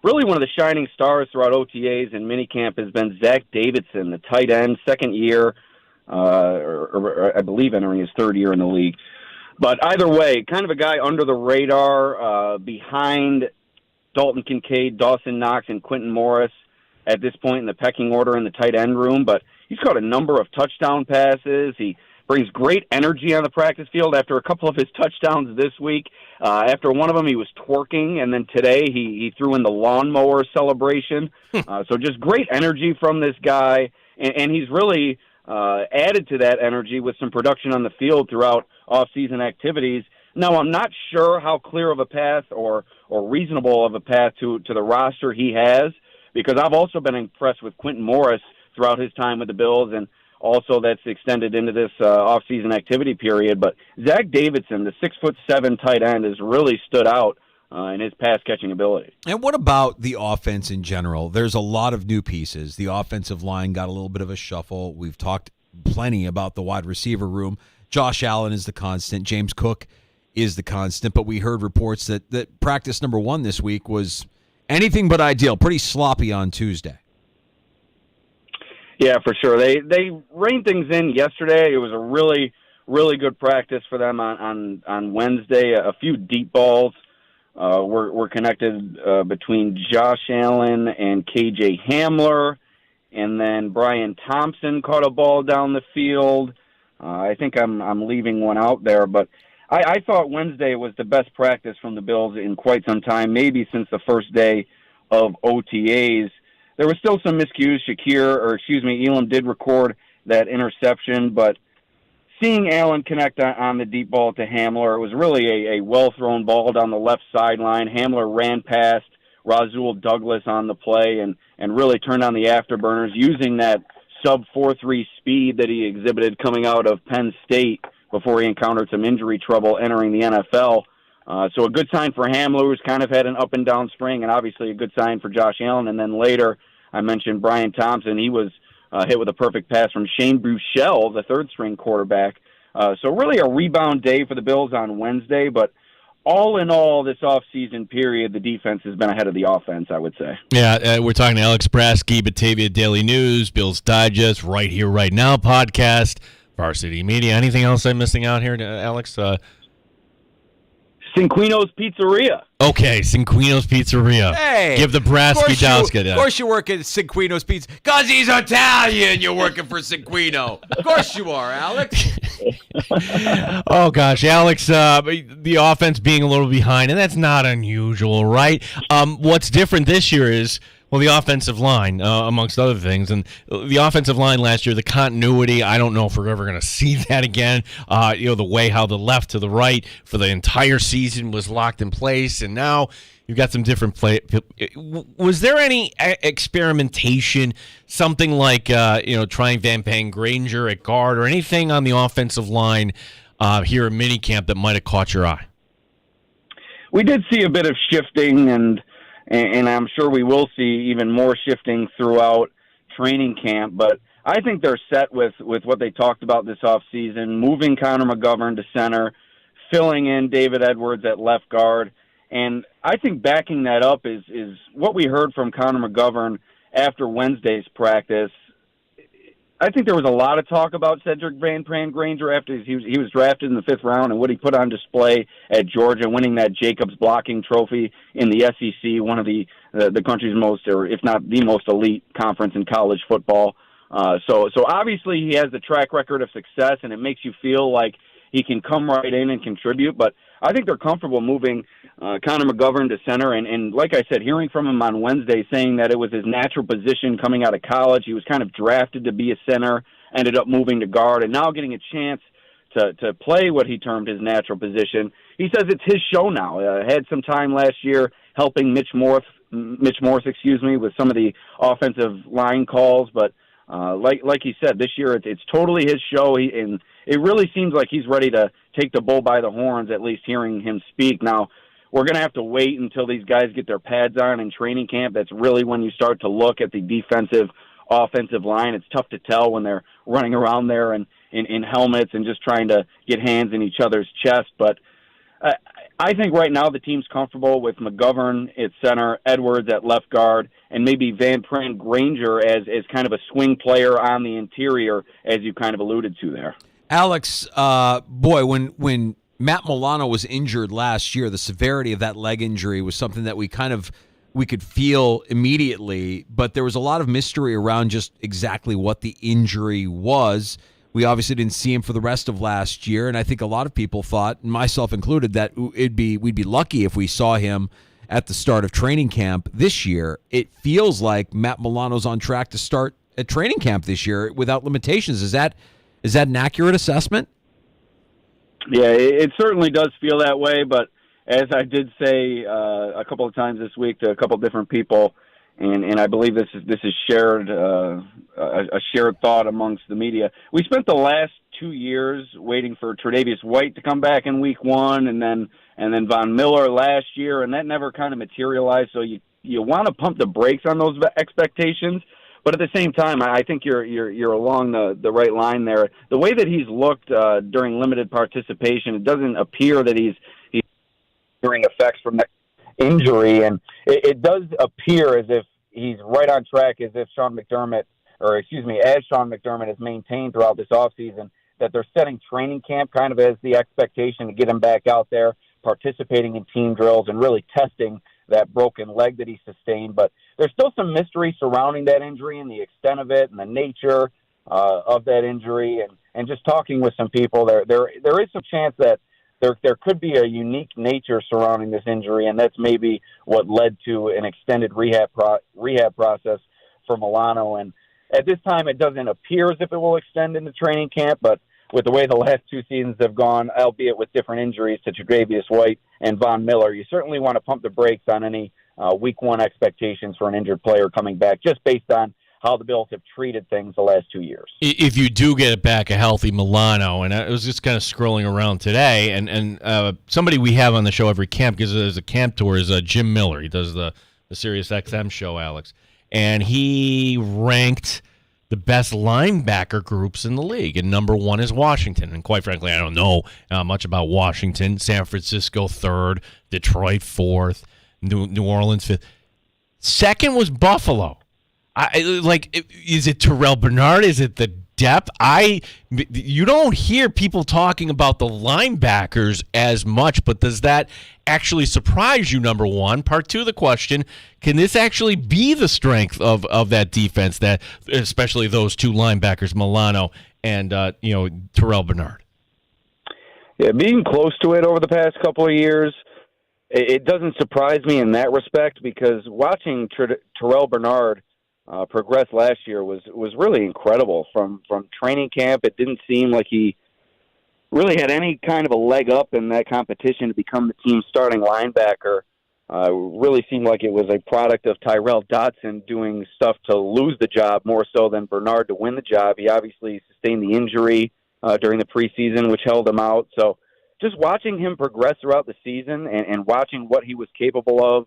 Really one of the shining stars throughout OTAs and minicamp has been Zach Davidson, the tight end, second year, or I believe entering his 3rd year in the league. But either way, kind of a guy under the radar, behind Dalton Kincaid, Dawson Knox, and Quentin Morris at this point in the pecking order in the tight end room. But he's caught a number of touchdown passes. He brings great energy on the practice field. After a couple of his touchdowns this week, after one of them he was twerking, and then today he threw in the lawnmower celebration. So just great energy from this guy, and he's really added to that energy with some production on the field throughout off-season activities. Now, I'm not sure how clear of a path or reasonable of a path to the roster he has, because I've also been impressed with Quentin Morris throughout his time with the Bills, and also that's extended into this off-season activity period. But Zach Davidson, the 6'7" tight end, has really stood out in his pass-catching ability. And what about the offense in general? There's a lot of new pieces. The offensive line got a little bit of a shuffle. We've talked plenty about the wide receiver room. Josh Allen is the constant. James Cook is the constant. But we heard reports that practice number 1 this week was anything but ideal, pretty sloppy on Tuesday. Yeah, for sure. They reined things in yesterday. It was a really, really good practice for them on Wednesday. A few deep balls were connected between Josh Allen and KJ Hamler, and then Brian Thompson caught a ball down the field. I think I'm leaving one out there, but I thought Wednesday was the best practice from the Bills in quite some time, maybe since the first day of OTAs. There was still some miscues. Elam did record that interception, but seeing Allen connect on the deep ball to Hamler, it was really a well-thrown ball down the left sideline. Hamler ran past Rasul Douglas on the play and really turned on the afterburners using that sub-4.3 speed that he exhibited coming out of Penn State before he encountered some injury trouble entering the NFL. So a good sign for Hamler, who's kind of had an up-and-down spring, and obviously a good sign for Josh Allen. And then later, I mentioned Brian Thompson. He was hit with a perfect pass from Shane Buechele, the third-string quarterback. So really a rebound day for the Bills on Wednesday. But all in all, this off-season period, the defense has been ahead of the offense, I would say. Yeah, we're talking to Alex Brasky, Batavia Daily News, Bills Digest, Right Here, Right Now podcast, Varsity Media. Anything else I'm missing out here, Alex? Cinquino's Pizzeria. Okay, Cinquino's Pizzeria. Hey, give the Brasky-Dowska. Of course you work at Cinquino's Pizza. Because he's Italian, you're working for Cinquino. Of course you are, Alex. Oh, gosh, Alex, the offense being a little behind, and that's not unusual, right? What's different this year is, well, the offensive line, amongst other things. And the offensive line last year, the continuity, I don't know if we're ever going to see that again. The way how the left to the right for the entire season was locked in place. And now you've got some different play. Was there any experimentation, something like, trying Van Pang Granger at guard or anything on the offensive line here at minicamp that might have caught your eye? We did see a bit of shifting, and I'm sure we will see even more shifting throughout training camp. But I think they're set with what they talked about this offseason, moving Connor McGovern to center, filling in David Edwards at left guard. And I think backing that up is what we heard from Connor McGovern after Wednesday's practice. I think there was a lot of talk about Cedric Van Pran Granger after he was drafted in the 5th round and what he put on display at Georgia, winning that Jacobs blocking trophy in the SEC, one of the country's most, or if not the most elite conference in college football. So obviously he has the track record of success, and it makes you feel like he can come right in and contribute. But I think they're comfortable moving Connor McGovern to center. And like I said, hearing from him on Wednesday saying that it was his natural position coming out of college, he was kind of drafted to be a center, ended up moving to guard, and now getting a chance to play what he termed his natural position. He says it's his show now. Had some time last year helping Mitch Morse, with some of the offensive line calls, but like he said, this year it's totally his show, and it really seems like he's ready to take the bull by the horns, at least hearing him speak. Now, we're going to have to wait until these guys get their pads on in training camp. That's really when you start to look at the defensive, offensive line. It's tough to tell when they're running around there and in helmets and just trying to get hands in each other's chest. But I think right now the team's comfortable with McGovern at center, Edwards at left guard, and maybe Van Pran Granger as kind of a swing player on the interior, as you kind of alluded to there. Alex, when Matt Milano was injured last year, the severity of that leg injury was something that we could feel immediately, but there was a lot of mystery around just exactly what the injury was. We obviously didn't see him for the rest of last year, and I think a lot of people thought, myself included, that we'd be lucky if we saw him at the start of training camp this year. It feels like Matt Milano's on track to start at training camp this year without limitations. Is that an accurate assessment? Yeah, it certainly does feel that way, but as I did say a couple of times this week to a couple of different people, and I believe this is shared a shared thought amongst the media. We spent the last 2 years waiting for Tre'Davious White to come back in week 1, and then Von Miller last year, and that never kind of materialized. So you want to pump the brakes on those expectations. But at the same time, I think you're along the right line there. The way that he's looked during limited participation, it doesn't appear that he's hearing effects from that injury, and it does appear as if he's right on track, as Sean McDermott has maintained throughout this offseason, that they're setting training camp kind of as the expectation to get him back out there, participating in team drills and really testing that broken leg that he sustained. But there's still some mystery surrounding that injury and the extent of it and the nature of that injury. And just talking with some people, there is some chance that there could be a unique nature surrounding this injury, and that's maybe what led to an extended rehab process for Milano. And at this time, it doesn't appear as if it will extend into training camp, but with the way the last 2 seasons have gone, albeit with different injuries to Tre'Davious White and Von Miller, you certainly want to pump the brakes on any week 1 expectations for an injured player coming back, just based on how the Bills have treated things the last 2 years. If you do get back a healthy Milano, and I was just kind of scrolling around today, and somebody we have on the show every camp, because there's a camp tour, is Jim Miller. He does the Sirius XM show, Alex. And he ranked the best linebacker groups in the league, and number 1 is Washington. And quite frankly, I don't know much about Washington. San Francisco 3rd, Detroit 4th, New Orleans 5th. 2nd was Buffalo. Is it Terrell Bernard? Is it the depth? You don't hear people talking about the linebackers as much, but does that actually surprise you, number 1? Part 2 of the question, can this actually be the strength of that defense, that especially those 2 linebackers, Milano and Terrell Bernard? Yeah, being close to it over the past couple of years, it doesn't surprise me in that respect, because watching Terrell Bernard progress last year was really incredible. From training camp, it didn't seem like he really had any kind of a leg up in that competition to become the team's starting linebacker. Really seemed like it was a product of Tyrell Dotson doing stuff to lose the job more so than Bernard to win the job. He obviously sustained the injury during the preseason, which held him out. So just watching him progress throughout the season and watching what he was capable of,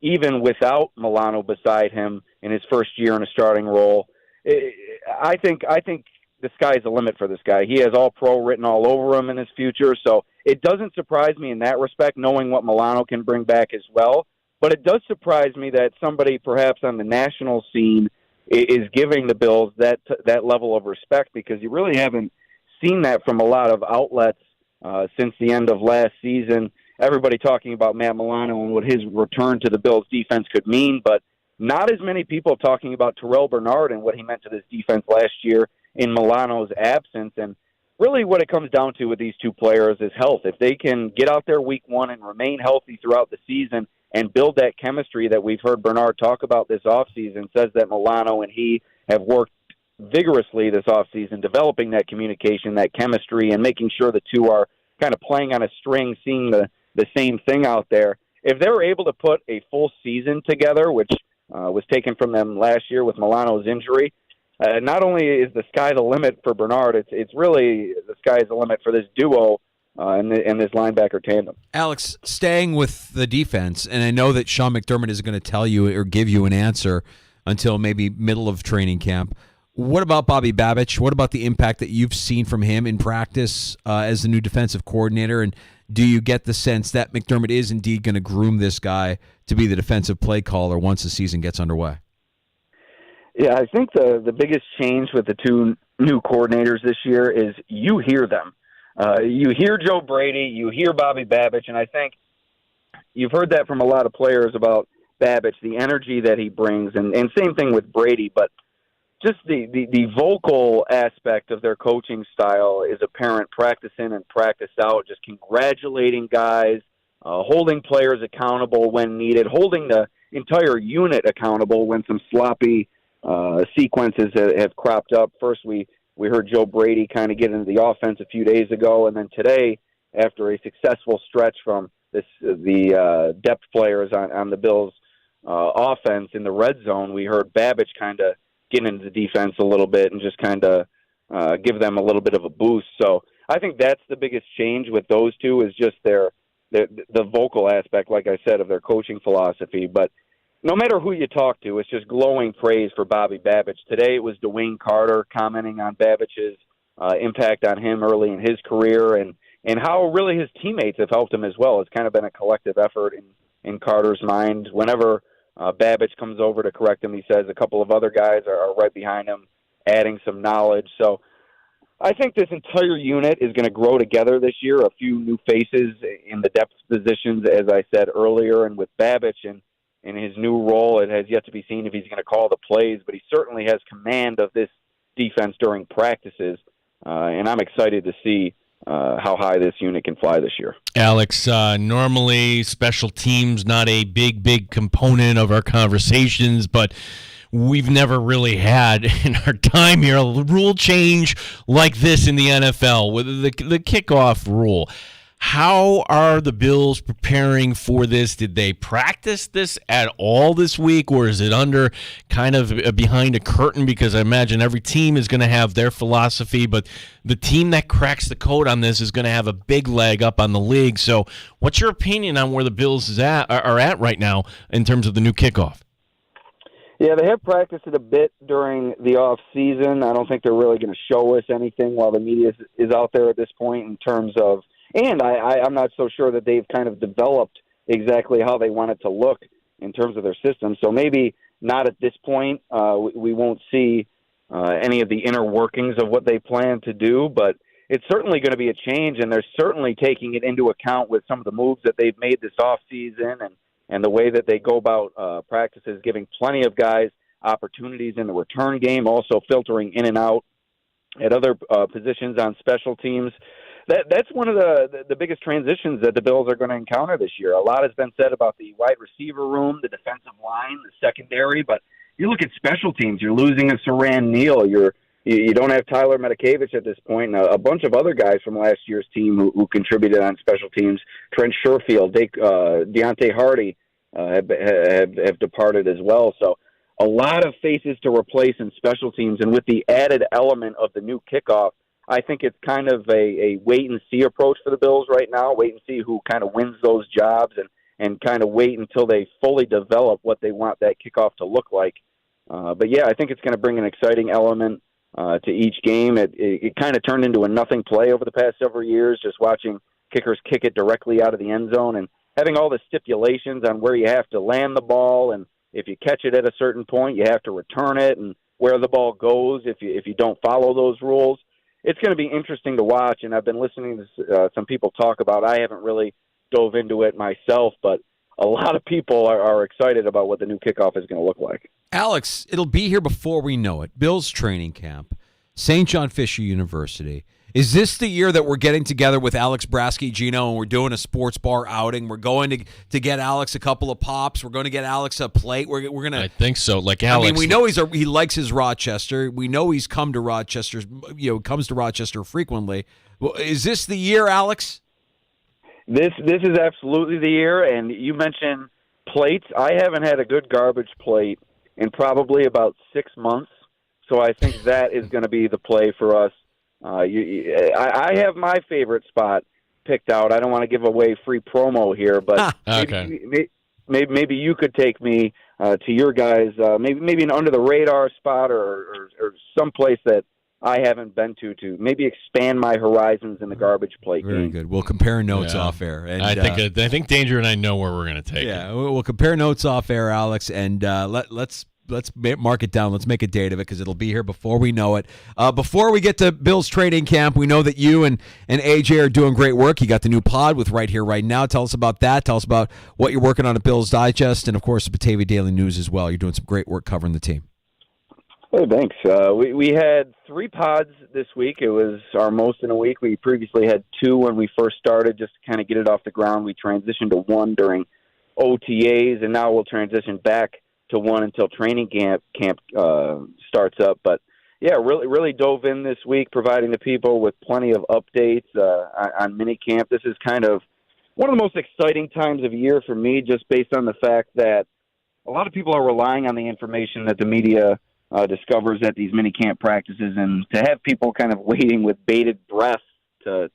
even without Milano beside him in his first year in a starting role, I think the sky's the limit for this guy. He has All-Pro written all over him in his future, so it doesn't surprise me in that respect, knowing what Milano can bring back as well. But it does surprise me that somebody perhaps on the national scene is giving the Bills that level of respect, because you really haven't seen that from a lot of outlets since the end of last season. Everybody talking about Matt Milano and what his return to the Bills defense could mean, but not as many people talking about Terrell Bernard and what he meant to this defense last year in Milano's absence. And really what it comes down to with these 2 players is health. If they can get out there week 1 and remain healthy throughout the season and build that chemistry that we've heard Bernard talk about this offseason, says that Milano and he have worked vigorously this offseason, developing that communication, that chemistry, and making sure the 2 are kind of playing on a string, seeing the same thing out there. If they're able to put a full season together, which was taken from them last year with Milano's injury, not only is the sky the limit for Bernard, it's really the sky is the limit for this duo and this linebacker tandem. Alex, staying with the defense, and I know that Sean McDermott is going to tell you or give you an answer until maybe middle of training camp. What about Bobby Babich? What about the impact that you've seen from him in practice as the new defensive coordinator? And do you get the sense that McDermott is indeed going to groom this guy to be the defensive play caller once the season gets underway? Yeah, I think the biggest change with the 2 new coordinators this year is you hear them. You hear Joe Brady, you hear Bobby Babich, and I think you've heard that from a lot of players about Babich, the energy that he brings, and same thing with Brady, but just the vocal aspect of their coaching style is apparent practice in and practice out, just congratulating guys, holding players accountable when needed, holding the entire unit accountable when some sloppy sequences that have cropped up. First, we heard Joe Brady kind of get into the offense a few days ago, and then today, after a successful stretch from the depth players on the Bills' offense in the red zone, we heard Babbage kind of get into the defense a little bit and just kind of give them a little bit of a boost. So I think that's the biggest change with those two is just the vocal aspect, like I said, of their coaching philosophy. But no matter who you talk to, it's just glowing praise for Bobby Babbage. Today it was Dwayne Carter commenting on Babbage's impact on him early in his career and how really his teammates have helped him as well. It's kind of been a collective effort in Carter's mind. Whenever Babbage comes over to correct him, he says a couple of other guys are right behind him, adding some knowledge. So I think this entire unit is going to grow together this year. A few new faces in the depth positions, as I said earlier, and with Babbage and in his new role, it has yet to be seen if he's going to call the plays, but he certainly has command of this defense during practices, and I'm excited to see how high this unit can fly this year. Alex, normally special teams not a big component of our conversations, but we've never really had in our time here a rule change like this in the NFL with the kickoff rule. How are the Bills preparing for this? Did they practice this at all this week, or is it under kind of behind a curtain? Because I imagine every team is going to have their philosophy, but the team that cracks the code on this is going to have a big leg up on the league. So what's your opinion on where the Bills are at right now in terms of the new kickoff? Yeah, they have practiced it a bit during the off season. I don't think they're really going to show us anything while the media is out there at this point in terms of, and I'm not so sure that they've kind of developed exactly how they want it to look in terms of their system. So maybe not at this point. We won't see any of the inner workings of what they plan to do, but it's certainly going to be a change, and they're certainly taking it into account with some of the moves that they've made this off season and the way that they go about practices, giving plenty of guys opportunities in the return game, also filtering in and out at other positions on special teams. That's one of the biggest transitions that the Bills are going to encounter this year. A lot has been said about the wide receiver room, the defensive line, the secondary, but you look at special teams, you're losing a Saran Neal, you don't have Tyler Medikevich at this point, and a bunch of other guys from last year's team who contributed on special teams. Trent Sherfield, Deontay Hardy have departed as well. So a lot of faces to replace in special teams, and with the added element of the new kickoff, I think it's kind of a wait-and-see approach for the Bills right now, wait and see who kind of wins those jobs and kind of wait until they fully develop what they want that kickoff to look like. But, yeah, I think it's going to bring an exciting element to each game. It kind of turned into a nothing play over the past several years, just watching kickers kick it directly out of the end zone and having all the stipulations on where you have to land the ball, and if you catch it at a certain point, you have to return it, and where the ball goes if you don't follow those rules. It's going to be interesting to watch, and I've been listening to some people talk about it. I haven't really dove into it myself, but a lot of people are excited about what the new kickoff is going to look like. Alex, it'll be here before we know it. Bills training camp, St. John Fisher University. Is this the year that we're getting together with Alex Braschi-Gino and we're doing a sports bar outing? We're going to get Alex a couple of pops. We're going to get Alex a plate. We're going to. I think so. Like Alex, I mean, we know he likes his Rochester. We know he's come to Rochester. Comes to Rochester frequently. Well, is this the year, Alex? This is absolutely the year. And you mentioned plates. I haven't had a good garbage plate in probably about 6 months. So I think that is going to be the play for us. I have my favorite spot picked out. I don't want to give away free promo here, but maybe you could take me to your guys, maybe an under the radar spot or some place that I haven't been to maybe expand my horizons in the garbage plate game. Very good. We'll compare notes off air. And, I think Danger and I know where we're going to take it. Yeah, we'll compare notes off air, Alex, and let's mark it down. Let's make a date of it because it'll be here before we know it. Before we get to Bills training camp, we know that you and AJ are doing great work. You got the new pod with Right Here, Right Now. Tell us about that. Tell us about what you're working on at Bills Digest and, of course, the Batavia Daily News as well. You're doing some great work covering the team. Hey, thanks. We had 3 pods this week. It was our most in a week. We previously had 2 when we first started just to kind of get it off the ground. We transitioned to 1 during OTAs, and now we'll transition back to 1 until training camp starts up. But yeah, really dove in this week, providing the people with plenty of updates on minicamp. This is kind of one of the most exciting times of year for me, just based on the fact that a lot of people are relying on the information that the media discovers at these minicamp practices, and to have people kind of waiting with bated breath to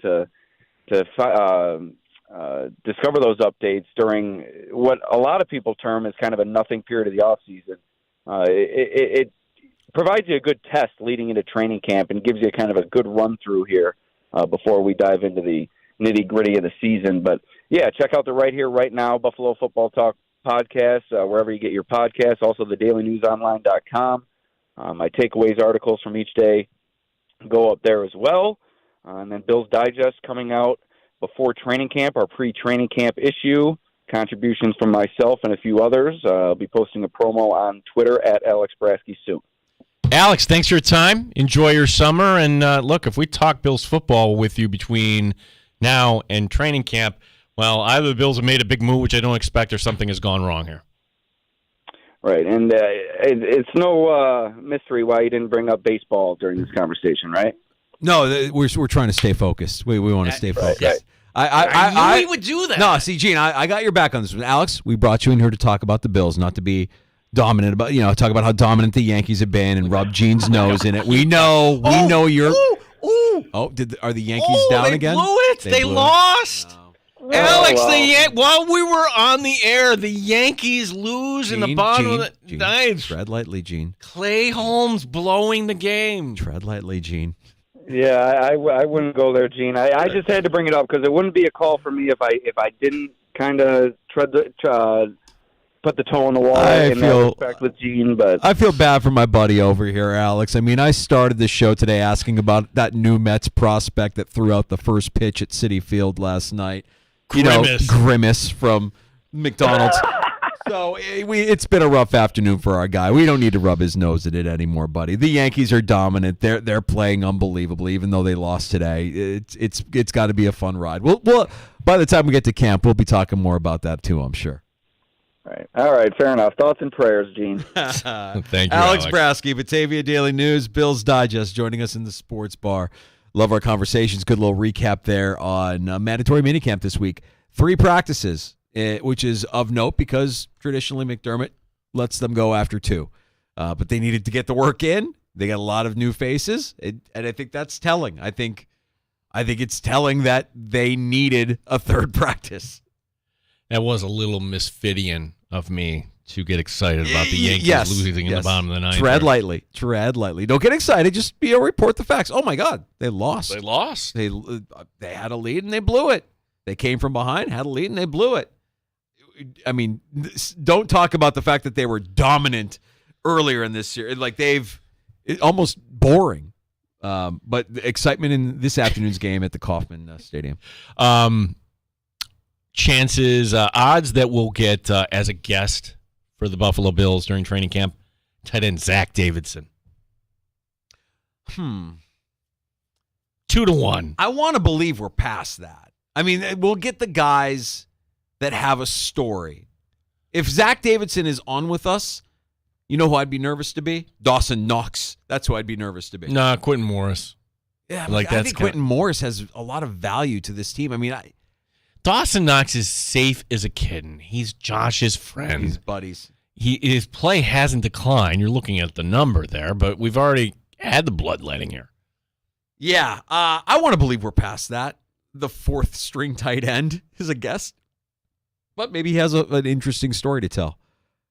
discover those updates during what a lot of people term as kind of a nothing period of the off season. It provides you a good test leading into training camp and gives you kind of a good run through here before we dive into the nitty gritty of the season. But yeah, check out the Right Here, Right Now Buffalo Football Talk podcast, wherever you get your podcasts. Also the dailynewsonline.com. My takeaways articles from each day go up there as well. And then Bill's Digest coming out before training camp, our pre-training camp issue, contributions from myself and a few others. I'll be posting a promo on Twitter at Alex Brasky soon. Alex, thanks for your time. Enjoy your summer. And look, if we talk Bills football with you between now and training camp, well, either the Bills have made a big move, which I don't expect, or something has gone wrong here. Right, and it's no mystery why you didn't bring up baseball during this conversation, right? No, we're trying to stay focused. We want to stay focused. Right. I knew we would do that. No, see, Gene, I got your back on this one. Alex, we brought you in here to talk about the Bills, not to be dominant about, talk about how dominant the Yankees have been and rub Gene's nose in it. We know you're. Oh, are the Yankees down again? Blew it. They blew lost. Oh. Alex, while we were on the air, the Yankees lose in the bottom of the ninth. Tread lightly, Gene. Clay Holmes blowing the game. Tread lightly, Gene. Yeah, I wouldn't go there, Gene. I just had to bring it up because it wouldn't be a call for me if I didn't kind of put the toe in the water in that respect with Gene. But I feel bad for my buddy over here, Alex. I mean, I started the show today asking about that new Mets prospect that threw out the first pitch at Citi Field last night. Grimace from McDonald's. So it's been a rough afternoon for our guy. We don't need to rub his nose in it anymore, buddy. The Yankees are dominant. They're playing unbelievably, even though they lost today. It's got to be a fun ride. We'll by the time we get to camp, we'll be talking more about that too, I'm sure. All right, fair enough. Thoughts and prayers, Gene. Thank you, Alex Brasky, Batavia Daily News, Bills Digest, joining us in the sports bar. Love our conversations. Good little recap there on mandatory minicamp this week. 3 practices, which is of note because traditionally McDermott lets them go after 2. But they needed to get the work in. They got a lot of new faces, and I think that's telling. I think it's telling that they needed a 3rd practice. That was a little misfitting of me to get excited about the Yankees losing in the bottom of the ninth. Tread lightly. Don't get excited. Just report the facts. Oh, my God. They lost. They had a lead, and they blew it. They came from behind, had a lead, and they blew it. I mean, don't talk about the fact that they were dominant earlier in this series. Like, almost boring. But the excitement in this afternoon's game at the Kauffman Stadium. Chances, odds that we'll get as a guest for the Buffalo Bills during training camp, tight end Zach Davidson. 2 to 1. I want to believe we're past that. I mean, we'll get the guys that have a story. If Zach Davidson is on with us, you know who I'd be nervous to be? Dawson Knox. That's who I'd be nervous to be. Nah, Quentin Morris. Yeah, I think Quentin Morris has a lot of value to this team. I mean, Dawson Knox is safe as a kitten. He's Josh's friend. He's buddies. His play hasn't declined. You're looking at the number there, but we've already had the bloodletting here. Yeah, I want to believe we're past that. The 4th string tight end is a guest, but maybe he has an interesting story to tell.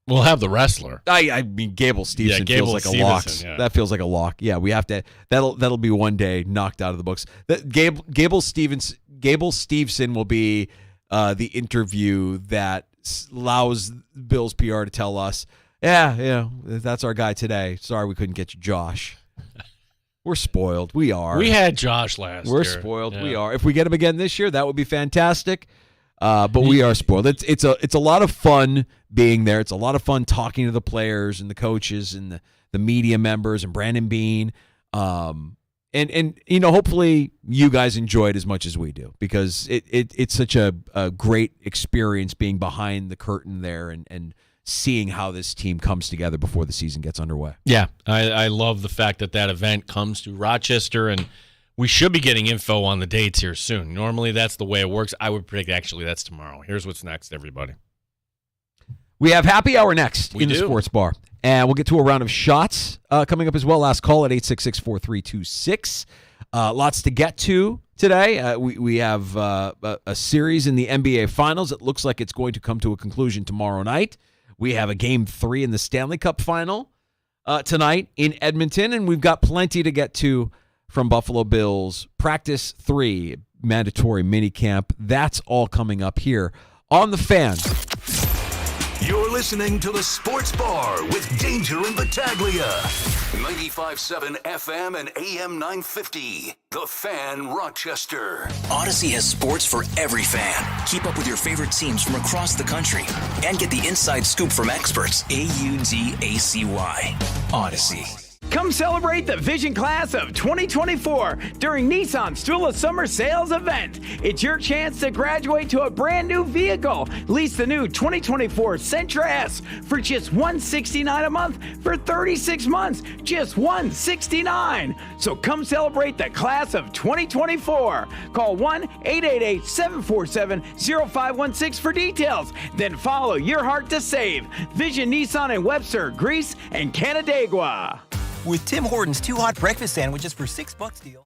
We'll have the wrestler. I mean, Gable Stevenson feels like a lock. Yeah. That feels like a lock. Yeah, we have to. That'll be one day knocked out of the books. Gable Stevenson will be the interview that allows Bill's PR to tell us, that's our guy today. Sorry we couldn't get you Josh. We're spoiled. We are. We had Josh last year. We're spoiled. Yeah. We are. If we get him again this year, that would be fantastic. But we are spoiled. It's a lot of fun being there. It's a lot of fun talking to the players and the coaches and the media members and Brandon Beane. And hopefully you guys enjoy it as much as we do, because it's such a great experience being behind the curtain there and seeing how this team comes together before the season gets underway. Yeah, I love the fact that event comes to Rochester, and we should be getting info on the dates here soon. Normally, that's the way it works. I would predict, actually, that's tomorrow. Here's what's next, everybody. We have happy hour next in the do. sports bar. And we'll get to a round of shots coming up as well. Last call at 866-4326. Lots to get to today. We have a series in the NBA Finals. It looks like it's going to come to a conclusion tomorrow night. We have a Game 3 in the Stanley Cup Final tonight in Edmonton. And we've got plenty to get to from Buffalo Bills. Practice 3, mandatory minicamp. That's all coming up here on The Fan. You're listening to the Sports Bar with Danger and Battaglia. 95.7 FM and AM 950. The Fan, Rochester. Odyssey has sports for every fan. Keep up with your favorite teams from across the country and get the inside scoop from experts. AUDACY. Odyssey. Come celebrate the Vision Class of 2024 during Nissan's Stula Summer Sales event. It's your chance to graduate to a brand new vehicle. Lease the new 2024 Sentra S for just $169 a month for 36 months. Just $169. So come celebrate the class of 2024. Call 1-888-747-0516 for details. Then follow your heart to save. Vision Nissan in Webster, Greece, and Canandaigua. With Tim Hortons 2 hot breakfast sandwiches for $6 deal.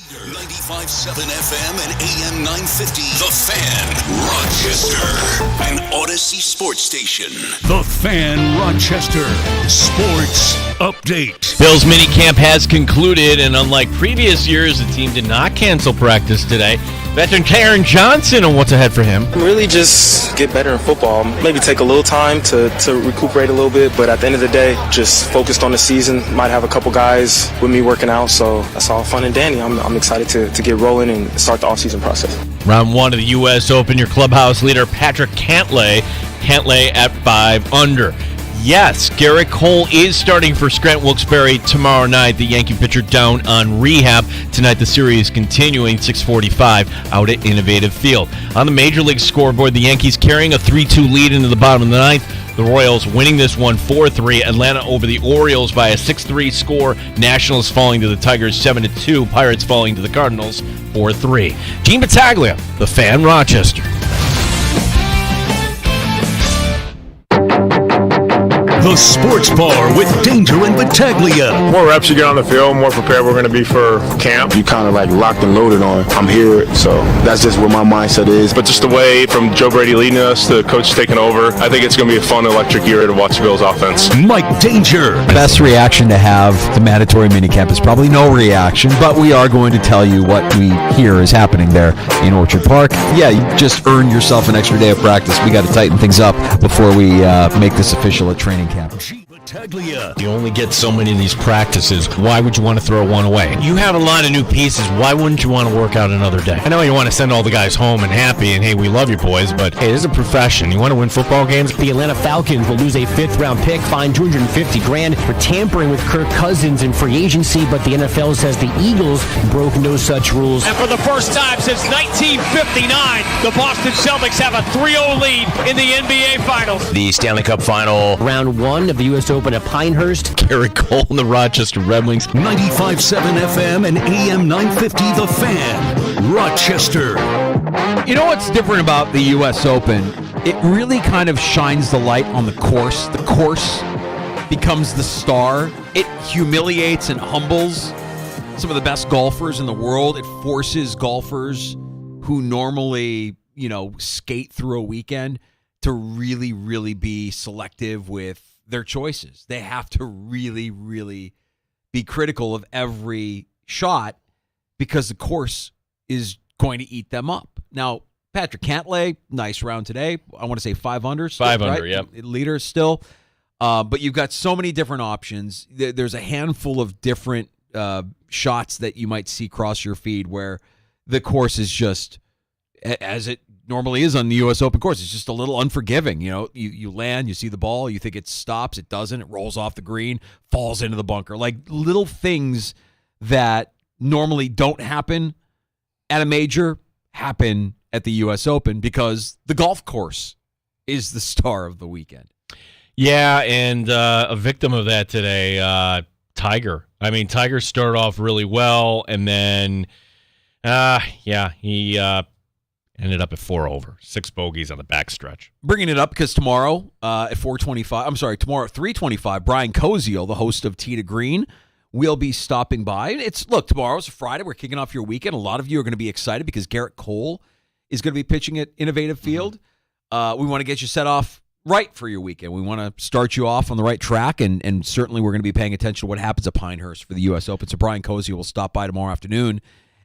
95.7 FM and AM 950. The Fan, Rochester. An Odyssey sports station. The Fan, Rochester. Sports update. Bills minicamp has concluded, and unlike previous years, the team did not cancel practice today. Veteran Karen Johnson on what's ahead for him. Really just get better in football. Maybe take a little time to recuperate a little bit, but at the end of the day, just focused on the season. Might have a couple guys with me working out, so that's all fun and dandy. I'm excited to get rolling and start the offseason process. Round 1 of the U.S. Open, your clubhouse leader, Patrick Cantlay at 5 under. Yes, Garrett Cole is starting for Scranton Wilkes-Barre tomorrow night. The Yankee pitcher down on rehab. Tonight the series continuing 6:45 out at Innovative Field. On the Major League scoreboard, the Yankees carrying a 3-2 lead into the bottom of the ninth. The Royals winning this one 4-3. Atlanta over the Orioles by a 6-3 score. Nationals falling to the Tigers 7-2. Pirates falling to the Cardinals 4-3. Gene Battaglia, The Fan, Rochester. The Sports Bar with Danger and Battaglia. More reps you get on the field, more prepared we're going to be for camp. You kind of like locked and loaded on, I'm here, so that's just what my mindset is. But just the way from Joe Brady leading us to the coach taking over, I think it's going to be a fun, electric year to watch the Bills offense. Mike Danger. Best reaction to have the mandatory minicamp is probably no reaction, but we are going to tell you what we hear is happening there in Orchard Park. Yeah, you just earned yourself an extra day of practice. We got to tighten things up before we make this official at training camp. You only get so many of these practices. Why would you want to throw one away? You have a lot of new pieces. Why wouldn't you want to work out another day? I know you want to send all the guys home and happy and, hey, we love you boys, but, hey, this is a profession. You want to win football games? The Atlanta Falcons will lose a 5th-round pick, fined $250,000 for tampering with Kirk Cousins in free agency, but the NFL says the Eagles broke no such rules. And for the first time since 1959, the Boston Celtics have a 3-0 lead in the NBA Finals. The Stanley Cup Final. Round 1 of the U.S. Open at Pinehurst. Garrett Cole and the Rochester Red Wings. 95.7 FM and AM 950 The Fan, Rochester. You know what's different about the U.S. Open? It really kind of shines the light on the course. The course becomes the star. It humiliates and humbles some of the best golfers in the world. It forces golfers who normally, skate through a weekend to really, really be selective with their choices. They have to really, really be critical of every shot because the course is going to eat them up. Now, Patrick Cantlay, nice round today. I want to say 5 under. 5 under, right? yep. Leader still. But you've got so many different options. There's a handful of different shots that you might see cross your feed where the course is just, as it normally is on the U.S. Open course, it's just a little unforgiving. You land, you see the ball, you think it stops, it doesn't, it rolls off the green, falls into the bunker. Like little things that normally don't happen at a major happen at the U.S. Open because the golf course is the star of the weekend. Yeah, and a victim of that today, Tiger. I mean, Tiger started off really well, and then, he ended up at 4 over, 6 bogeys on the backstretch. Bringing it up because tomorrow at 3:25, Brian Koziel, the host of Tee to Green, will be stopping by. Tomorrow's a Friday. We're kicking off your weekend. A lot of you are going to be excited because Garrett Cole is going to be pitching at Innovative Field. We want to get you set off right for your weekend. We want to start you off on the right track, and certainly we're going to be paying attention to what happens at Pinehurst for the U.S. Open. So Brian Koziel will stop by tomorrow afternoon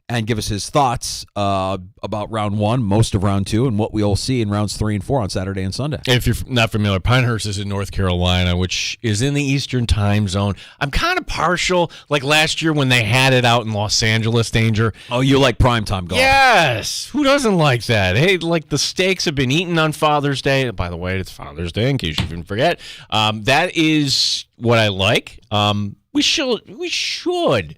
and give us his thoughts about round 1, most of round 2, and what we'll see in rounds 3 and 4 on Saturday and Sunday. If you're not familiar, Pinehurst is in North Carolina, which is in the Eastern time zone. I'm kind of partial, like last year when they had it out in Los Angeles, Danger. Oh, you like primetime golf? Yes. Who doesn't like that? Hey, like the steaks have been eaten on Father's Day. By the way, it's Father's Day, in case you didn't forget. That is what I like. We should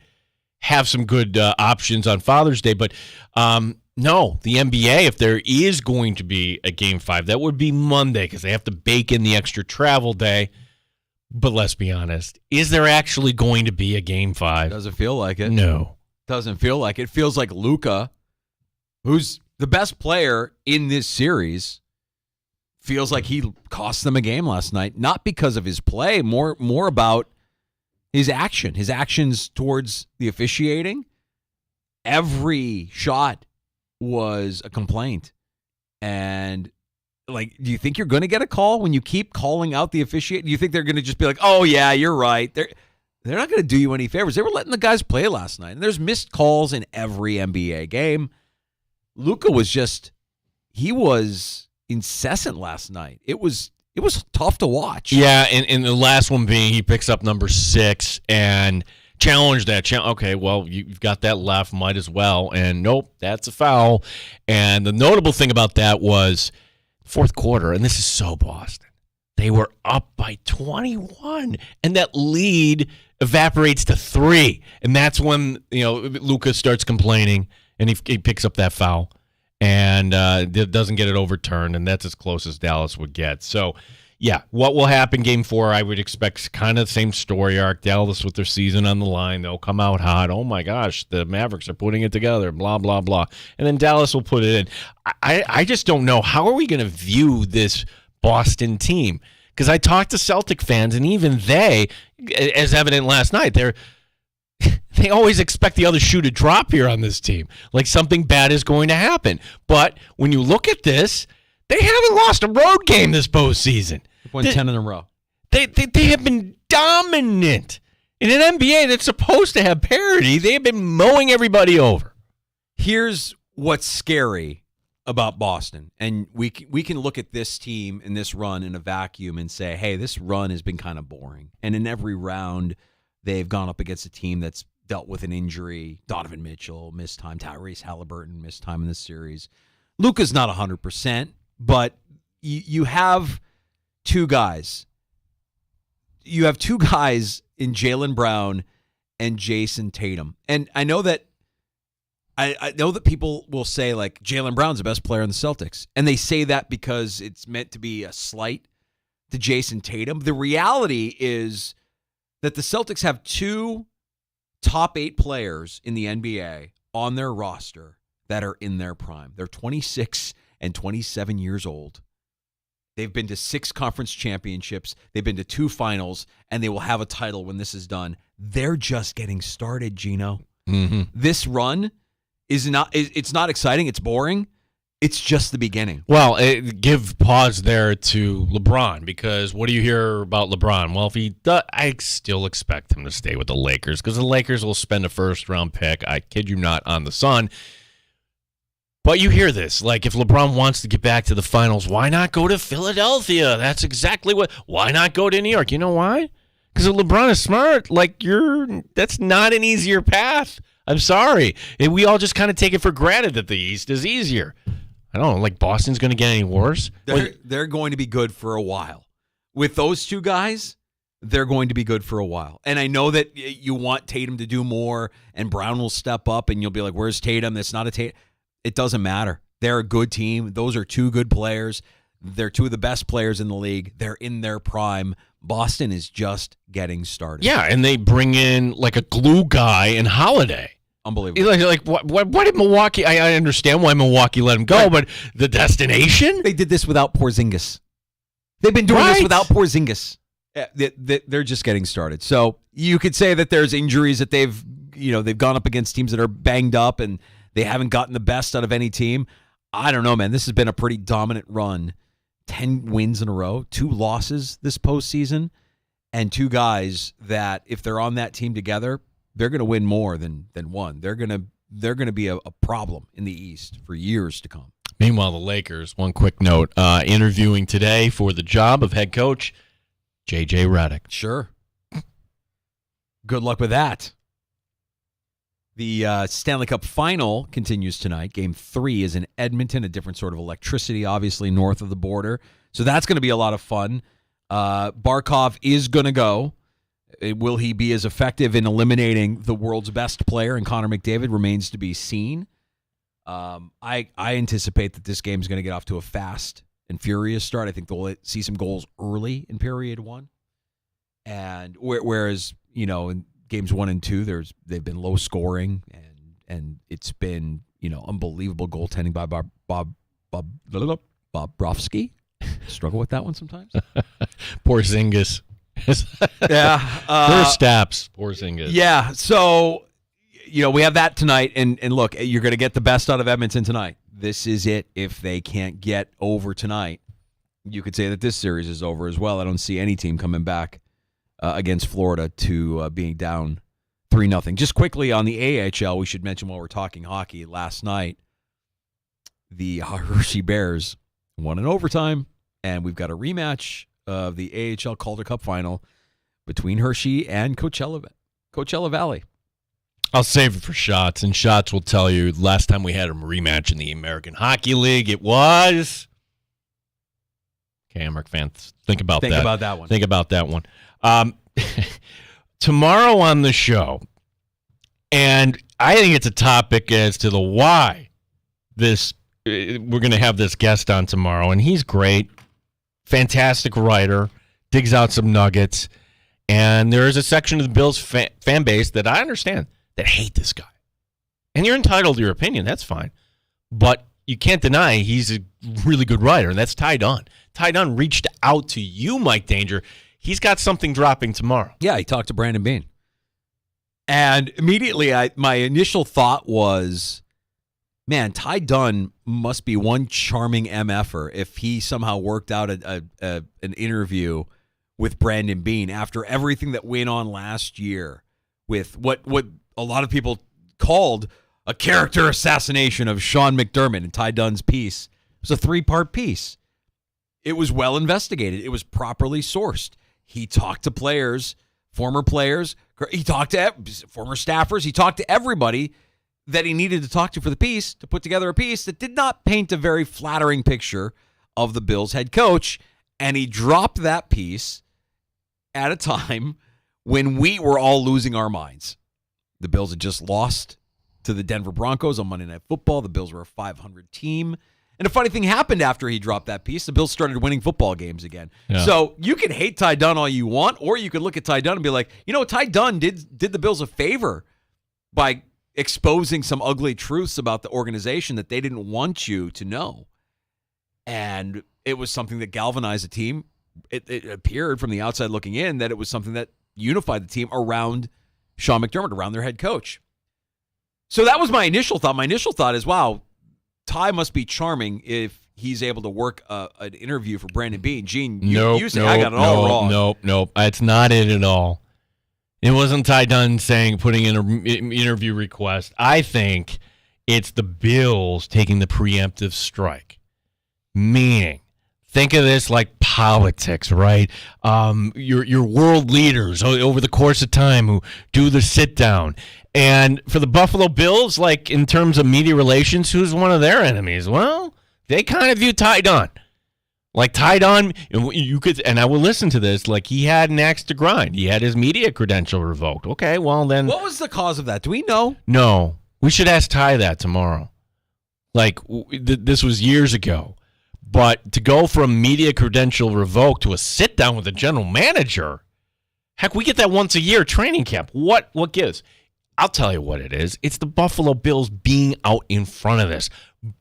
have some good options on Father's Day, but no, the NBA, if there is going to be a Game 5, that would be Monday because they have to bake in the extra travel day. But let's be honest, is there actually going to be a Game 5? Doesn't feel like it. No. Doesn't feel like it. It feels like Luka, who's the best player in this series, feels like he cost them a game last night, not because of his play, more about his actions towards the officiating every shot was a complaint. And, like, do you think you're going to get a call when you keep calling out the officiate? Do you think they're going to just be like, oh, yeah, you're right? They're not going to do you any favors. They were letting the guys play last night. And there's missed calls in every NBA game. Luka he was incessant last night. It was tough to watch. Yeah, and the last one being he picks up number 6 and challenged that. Okay, well, you've got that left, might as well. And nope, that's a foul. And the notable thing about that was fourth quarter, and this is so Boston. They were up by 21, and that lead evaporates to 3. And that's when, Luka starts complaining, and he picks up that foul. And doesn't get it overturned, and that's as close as Dallas would get. So, yeah, what will happen Game 4, I would expect kind of the same story arc. Dallas with their season on the line. They'll come out hot. Oh, my gosh, the Mavericks are putting it together, blah, blah, blah. And then Dallas will put it in. I just don't know. How are we going to view this Boston team? Because I talked to Celtic fans, and even they, as evident last night, they always expect the other shoe to drop here on this team. Like something bad is going to happen. But when you look at this, they haven't lost a road game this postseason. They've won 10 in a row. They have been dominant. In an NBA that's supposed to have parity, they have been mowing everybody over. Here's what's scary about Boston. And we can look at this team and this run in a vacuum and say, hey, this run has been kind of boring. And in every round, they've gone up against a team that's dealt with an injury. Donovan Mitchell missed time. Tyrese Halliburton missed time in this series. Luka's not 100%, but you have two guys. You have two guys in Jaylen Brown and Jason Tatum. And I know that people will say, like, Jaylen Brown's the best player in the Celtics. And they say that because it's meant to be a slight to Jason Tatum. The reality is that the Celtics have two top 8 players in the NBA on their roster that are in their prime. They're 26 and 27 years old. They've been to 6 conference championships. They've been to 2 finals, and they will have a title when this is done. They're just getting started, Gino. Mm-hmm. This run is it's not exciting. It's boring. It's just the beginning. Well, give pause there to LeBron, because what do you hear about LeBron? Well, if he does, I still expect him to stay with the Lakers, because the Lakers will spend a first-round pick, I kid you not, on the Sun. But you hear this, like, if LeBron wants to get back to the finals, why not go to Philadelphia? That's exactly why not go to New York? You know why? Because if LeBron is smart, that's not an easier path. I'm sorry. And we all just kind of take it for granted that the East is easier. I don't know, like Boston's going to get any worse? They're going to be good for a while. With those two guys, they're going to be good for a while. And I know that you want Tatum to do more, and Brown will step up, and you'll be like, where's Tatum? That's not a Tatum. It doesn't matter. They're a good team. Those are 2 good players. They're 2 of the best players in the league. They're in their prime. Boston is just getting started. Yeah, and they bring in like a glue guy in Holiday. Unbelievable. Like what did Milwaukee? I understand why Milwaukee let him go, right. But the destination? They did this without Porzingis. They've been doing this without Porzingis. They're just getting started. So you could say that there's injuries that they've gone up against teams that are banged up and they haven't gotten the best out of any team. I don't know, man. This has been a pretty dominant run. 10 wins in a row, 2 losses this postseason, and 2 guys that, if they're on that team together, they're going to win more than one. They're going to be a problem in the East for years to come. Meanwhile, the Lakers, one quick note, interviewing today for the job of head coach, J.J. Redick. Sure. Good luck with that. The Stanley Cup Final continues tonight. Game 3 is in Edmonton, a different sort of electricity, obviously, north of the border. So that's going to be a lot of fun. Barkov is going to go. Will he be as effective in eliminating the world's best player, and Connor McDavid, remains to be seen. I anticipate that this game is going to get off to a fast and furious start. I think they'll see some goals early in period 1. And whereas, in games 1 and 2, they've been low scoring, and it's been, unbelievable goaltending by Bobrovsky. Struggle with that one sometimes. Porzingis. Yeah. First steps, Porzingis. Yeah. So, we have that tonight, and look, you're going to get the best out of Edmonton tonight. This is it. If they can't get over tonight, you could say that this series is over as well. I don't see any team coming back against Florida to being down 3-0. Just quickly on the AHL, we should mention while we're talking hockey, last night, the Hershey Bears won in overtime, and we've got a rematch of the AHL Calder Cup final between Hershey and Coachella Valley. I'll save it for Shots, and Shots will tell you last time we had a rematch in the American Hockey League, it was... Okay, American fans, think about that. Think about that one. Think about that one. Tomorrow on the show, and I think it's a topic as to the why we're going to have this guest on tomorrow, and he's great, fantastic writer, digs out some nuggets, and there is a section of the Bills fan base that I understand that hate this guy. And you're entitled to your opinion, that's fine. But you can't deny he's a really good writer, and that's Ty Dunn. Ty Dunn reached out to you, Mike Danger. He's got something dropping tomorrow. Yeah, he talked to Brandon Beane. And immediately my initial thought was, man, Ty Dunn must be one charming MFer if he somehow worked out an interview with Brandon Beane after everything that went on last year with what a lot of people called a character assassination of Sean McDermott, and Ty Dunn's piece. It was a 3-part piece. It was well investigated. It was properly sourced. He talked to players, former players. He talked to former staffers. He talked to everybody that he needed to talk to for the piece to put together a piece that did not paint a very flattering picture of the Bills head coach. And he dropped that piece at a time when we were all losing our minds. The Bills had just lost to the Denver Broncos on Monday Night Football. The Bills were a 500 team. And a funny thing happened after he dropped that piece. The Bills started winning football games again. Yeah. So you can hate Ty Dunn all you want, or you could look at Ty Dunn and be like, Ty Dunn did the Bills a favor by exposing some ugly truths about the organization that they didn't want you to know. And it was something that galvanized the team. It appeared from the outside looking in that it was something that unified the team around Sean McDermott, around their head coach. So that was my initial thought. My initial thought is, wow, Ty must be charming if he's able to work an interview for Brandon Beane. Gene, you say I got it all wrong. Nope. It's not it at all. It wasn't Ty Dunn putting in an interview request. I think it's the Bills taking the preemptive strike. Meaning, think of this like politics, right? Your world leaders over the course of time who do the sit down. And for the Buffalo Bills, like in terms of media relations, who's one of their enemies? Well, they kind of view Ty Dunn. Like Ty Dunn, you could, and I will listen to this, like he had an axe to grind. He had his media credential revoked. Okay, well then. What was the cause of that? Do we know? No. We should ask Ty that tomorrow. Like, this was years ago. But to go from media credential revoked to a sit down with a general manager, heck, we get that once a year training camp. What gives? I'll tell you what it is. It's the Buffalo Bills being out in front of this,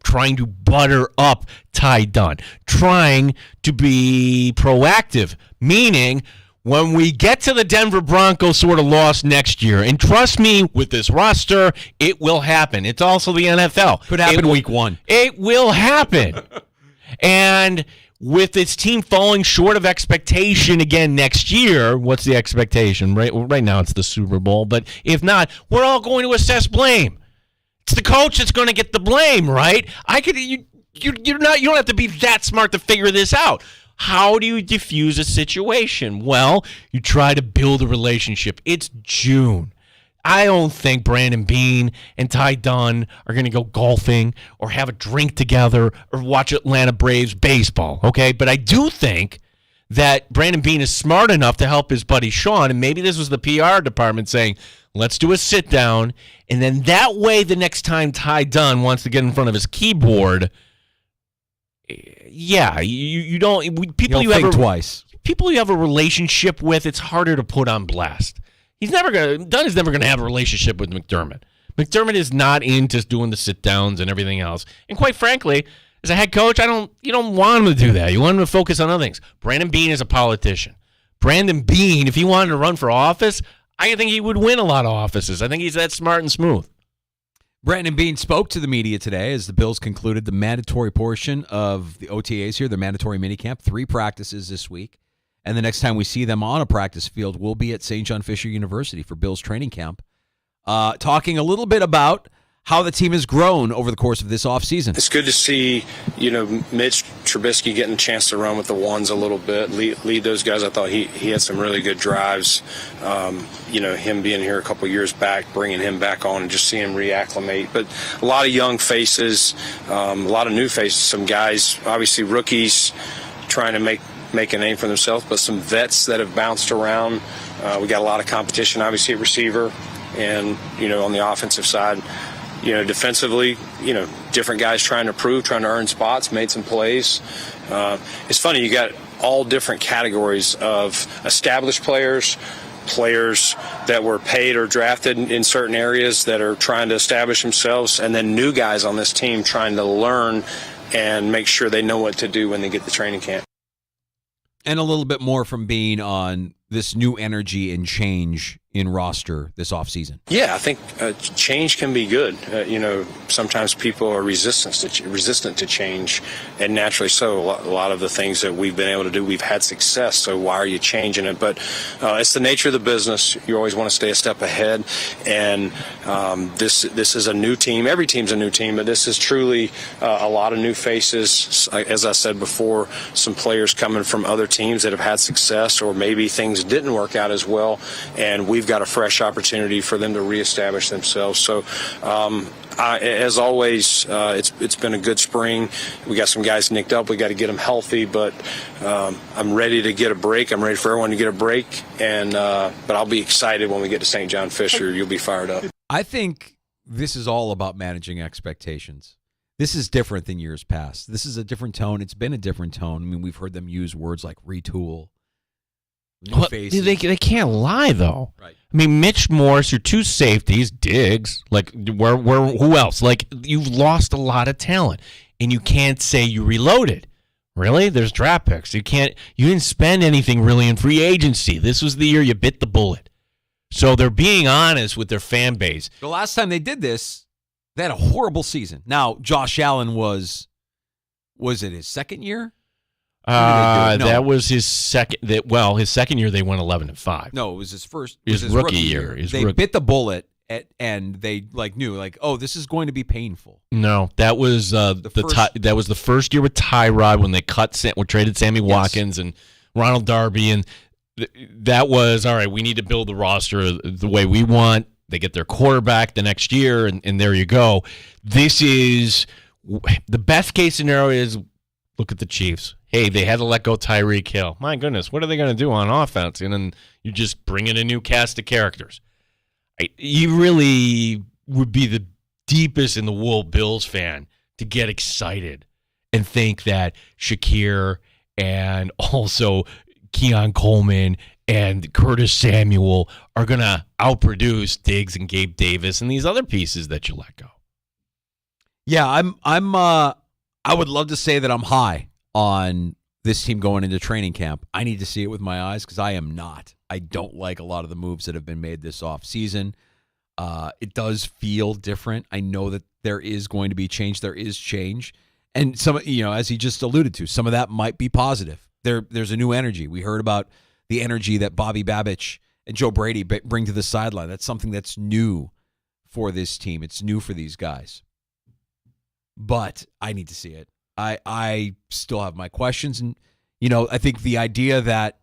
trying to butter up Ty Dunn, trying to be proactive, meaning when we get to the Denver Broncos sort of loss next year, and trust me, with this roster, it will happen. It's also the NFL. Could happen week 1. It will happen. And with its team falling short of expectation again next year, what's the expectation? Right now it's the Super Bowl, but if not, we're all going to assess blame. It's the coach that's going to get the blame, right? You don't have to be that smart to figure this out. How do you diffuse a situation? Well, you try to build a relationship. It's June. I don't think Brandon Beane and Ty Dunn are going to go golfing or have a drink together or watch Atlanta Braves baseball, okay? But I do think that Brandon Beane is smart enough to help his buddy Sean, and maybe this was the PR department saying, let's do a sit-down, and then that way the next time Ty Dunn wants to get in front of his keyboard, yeah, you don't... People you think twice. People you have a relationship with, it's harder to put on blast. Dunn is never going to have a relationship with McDermott. McDermott is not into doing the sit downs and everything else. And quite frankly, as a head coach, you don't want him to do that. You want him to focus on other things. Brandon Beane is a politician. Brandon Beane, if he wanted to run for office, I think he would win a lot of offices. I think he's that smart and smooth. Brandon Beane spoke to the media today as the Bills concluded the mandatory portion of the OTAs here, the mandatory minicamp, 3 practices this week. And the next time we see them on a practice field will be at St. John Fisher University for Bills training camp. Talking a little bit about how the team has grown over the course of this offseason. It's good to see, Mitch Trubisky getting a chance to run with the ones a little bit, lead those guys. I thought he had some really good drives. Him being here a couple years back, bringing him back on and just seeing him reacclimate. But a lot of young faces, a lot of new faces, some guys, obviously rookies trying to make a name for themselves, but some vets that have bounced around. We got a lot of competition, obviously, at receiver and, on the offensive side. Defensively, different guys trying to earn spots, made some plays. It's funny, you got all different categories of established players that were paid or drafted in certain areas that are trying to establish themselves, and then new guys on this team trying to learn and make sure they know what to do when they get to training camp. And a little bit more from Beane on this new energy and change in roster this offseason. Yeah, I think change can be good. Sometimes people are resistant to change, and naturally so. A lot of the things that we've been able to do, we've had success, so why are you changing it? But it's the nature of the business. You always want to stay a step ahead, and this is a new team. Every team's a new team, but this is truly a lot of new faces. As I said before, some players coming from other teams that have had success, or maybe things didn't work out as well, and we've got a fresh opportunity for them to reestablish themselves. So, as always, it's been a good spring. We got some guys nicked up. We got to get them healthy, but I'm ready to get a break. I'm ready for everyone to get a break, but I'll be excited when we get to St. John Fisher. You'll be fired up. I think this is all about managing expectations. This is different than years past. This is a different tone. It's been a different tone. I mean, we've heard them use words like retool. Well, they can't lie, though. Right. I mean, Mitch Morse, your 2 safeties, Diggs, who else? Like, you've lost a lot of talent, and you can't say you reloaded. Really? There's draft picks. You didn't spend anything really in free agency. This was the year you bit the bullet. So they're being honest with their fan base. The last time they did this, they had a horrible season. Now, Josh Allen was it his second year? That was his second. His second year they went 11-5. No, it was his first. His rookie year. They bit the bullet, and they knew oh, this is going to be painful. No, that was that was the first year with Tyrod when they traded Sammy Watkins and Ronald Darby, and that was all right. We need to build the roster the way we want. They get their quarterback the next year, and there you go. This is the best case scenario. Is look at the Chiefs. Hey, they had to let go Tyreek Hill. My goodness, what are they going to do on offense? And then you just bring in a new cast of characters. You really would be the deepest in the wool Bills fan to get excited and think that Shakir and also Keon Coleman and Curtis Samuel are going to outproduce Diggs and Gabe Davis and these other pieces that you let go. Yeah, I would love to say that I'm high on this team going into training camp. I need to see it with my eyes because I am not. I don't like a lot of the moves that have been made this offseason. It does feel different. I know that there is going to be change. There is change. And some, as he just alluded to, some of that might be positive. There's a new energy. We heard about the energy that Bobby Babich and Joe Brady bring to the sideline. That's something that's new for this team. It's new for these guys. But I need to see it. I still have my questions. And, I think the idea that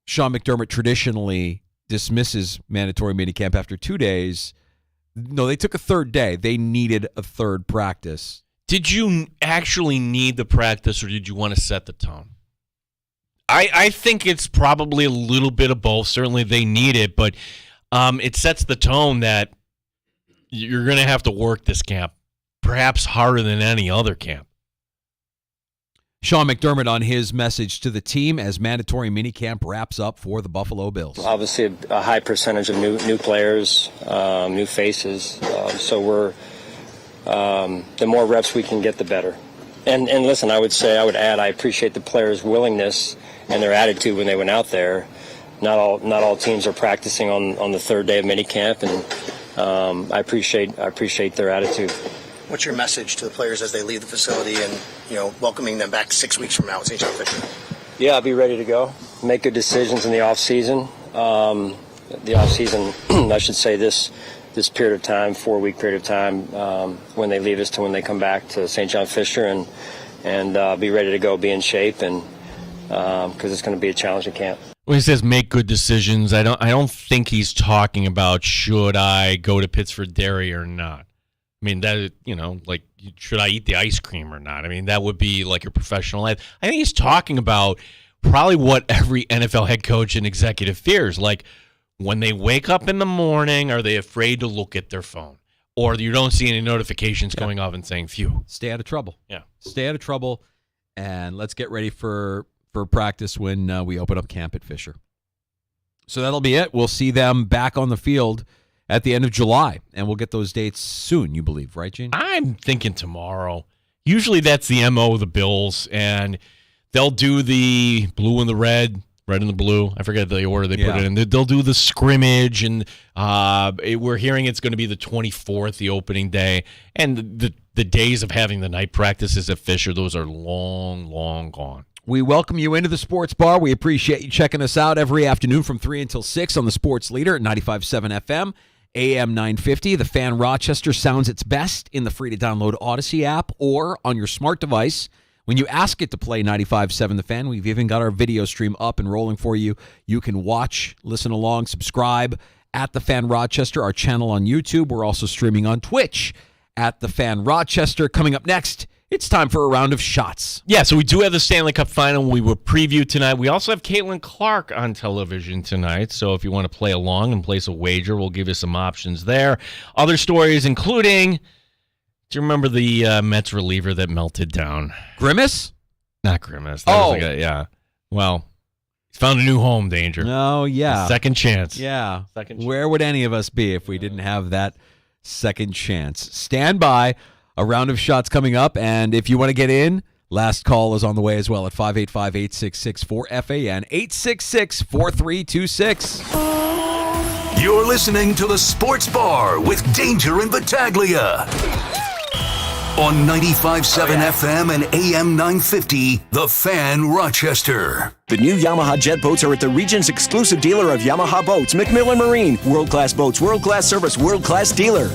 Sean McDermott traditionally dismisses mandatory minicamp after 2 days, no, they took a third day. They needed a third practice. Did you actually need the practice, or did you want to set the tone? I think it's probably a little bit of both. Certainly they need it, but it sets the tone that you're going to have to work this camp, perhaps harder than any other camp. Sean McDermott on his message to the team as mandatory minicamp wraps up for the Buffalo Bills. Obviously, a high percentage of new players, new faces. So we're the more reps we can get, the better. And listen, I would add, I appreciate the players' willingness and their attitude when they went out there. not all teams are practicing on the third day of minicamp, and I appreciate their attitude. What's your message to the players as they leave the facility and, welcoming them back 6 weeks from now at St. John Fisher? Yeah, I'll be ready to go. Make good decisions in the off season. The off season, I should say, this period of time, 4-week period of time, when they leave us to when they come back to St. John Fisher, and be ready to go, be in shape, and because it's going to be a challenging camp. When he says make good decisions, I don't think he's talking about should I go to Pittsford Dairy or not. I mean, that, like, should I eat the ice cream or not? I mean, that would be like a professional life. I think he's talking about probably what every NFL head coach and executive fears. Like, when they wake up in the morning, are they afraid to look at their phone? Or you don't see any notifications going off and saying, phew. Stay out of trouble. Yeah. Stay out of trouble, and let's get ready for practice when we open up camp at Fisher. So that'll be it. We'll see them back on the field at the end of July, and we'll get those dates soon, you believe, right, Gene? I'm thinking tomorrow. Usually that's the MO of the Bills, and they'll do the blue and the red and the blue. I forget the order they put it in. They'll do the scrimmage, and we're hearing it's going to be the 24th, the opening day, and the days of having the night practices at Fisher, those are long, long gone. We welcome you into the Sports Bar. We appreciate you checking us out every afternoon from 3 until 6 on the Sports Leader at 95.7 FM. AM 950. The Fan Rochester sounds its best in the free-to-download Odyssey app or on your smart device. When you ask it to play 95.7 The Fan, we've even got our video stream up and rolling for you. You can watch, listen along, subscribe at The Fan Rochester, our channel on YouTube. We're also streaming on Twitch at The Fan Rochester. Coming up next, it's time for a round of shots. Yeah, so we do have the Stanley Cup Final we will preview tonight. We also have Caitlin Clark on television tonight, so if you want to play along and place a wager, we'll give you some options there. Other stories including, do you remember the Mets reliever that melted down? Grimace? Not Grimace. Yeah. Well, he's found a new home, Danger. Oh, yeah. A second chance. Yeah. Second chance. Where would any of us be if we didn't have that second chance? Stand by. A round of shots coming up, and if you want to get in, last call is on the way as well at 585-866-4FAN, 866-4326. You're listening to the Sports Bar with Danger and Battaglia on 95.7 FM and AM 950, The Fan Rochester. The new Yamaha jet boats are at the region's exclusive dealer of Yamaha boats, McMillan Marine. World-class boats, world-class service, world-class dealer.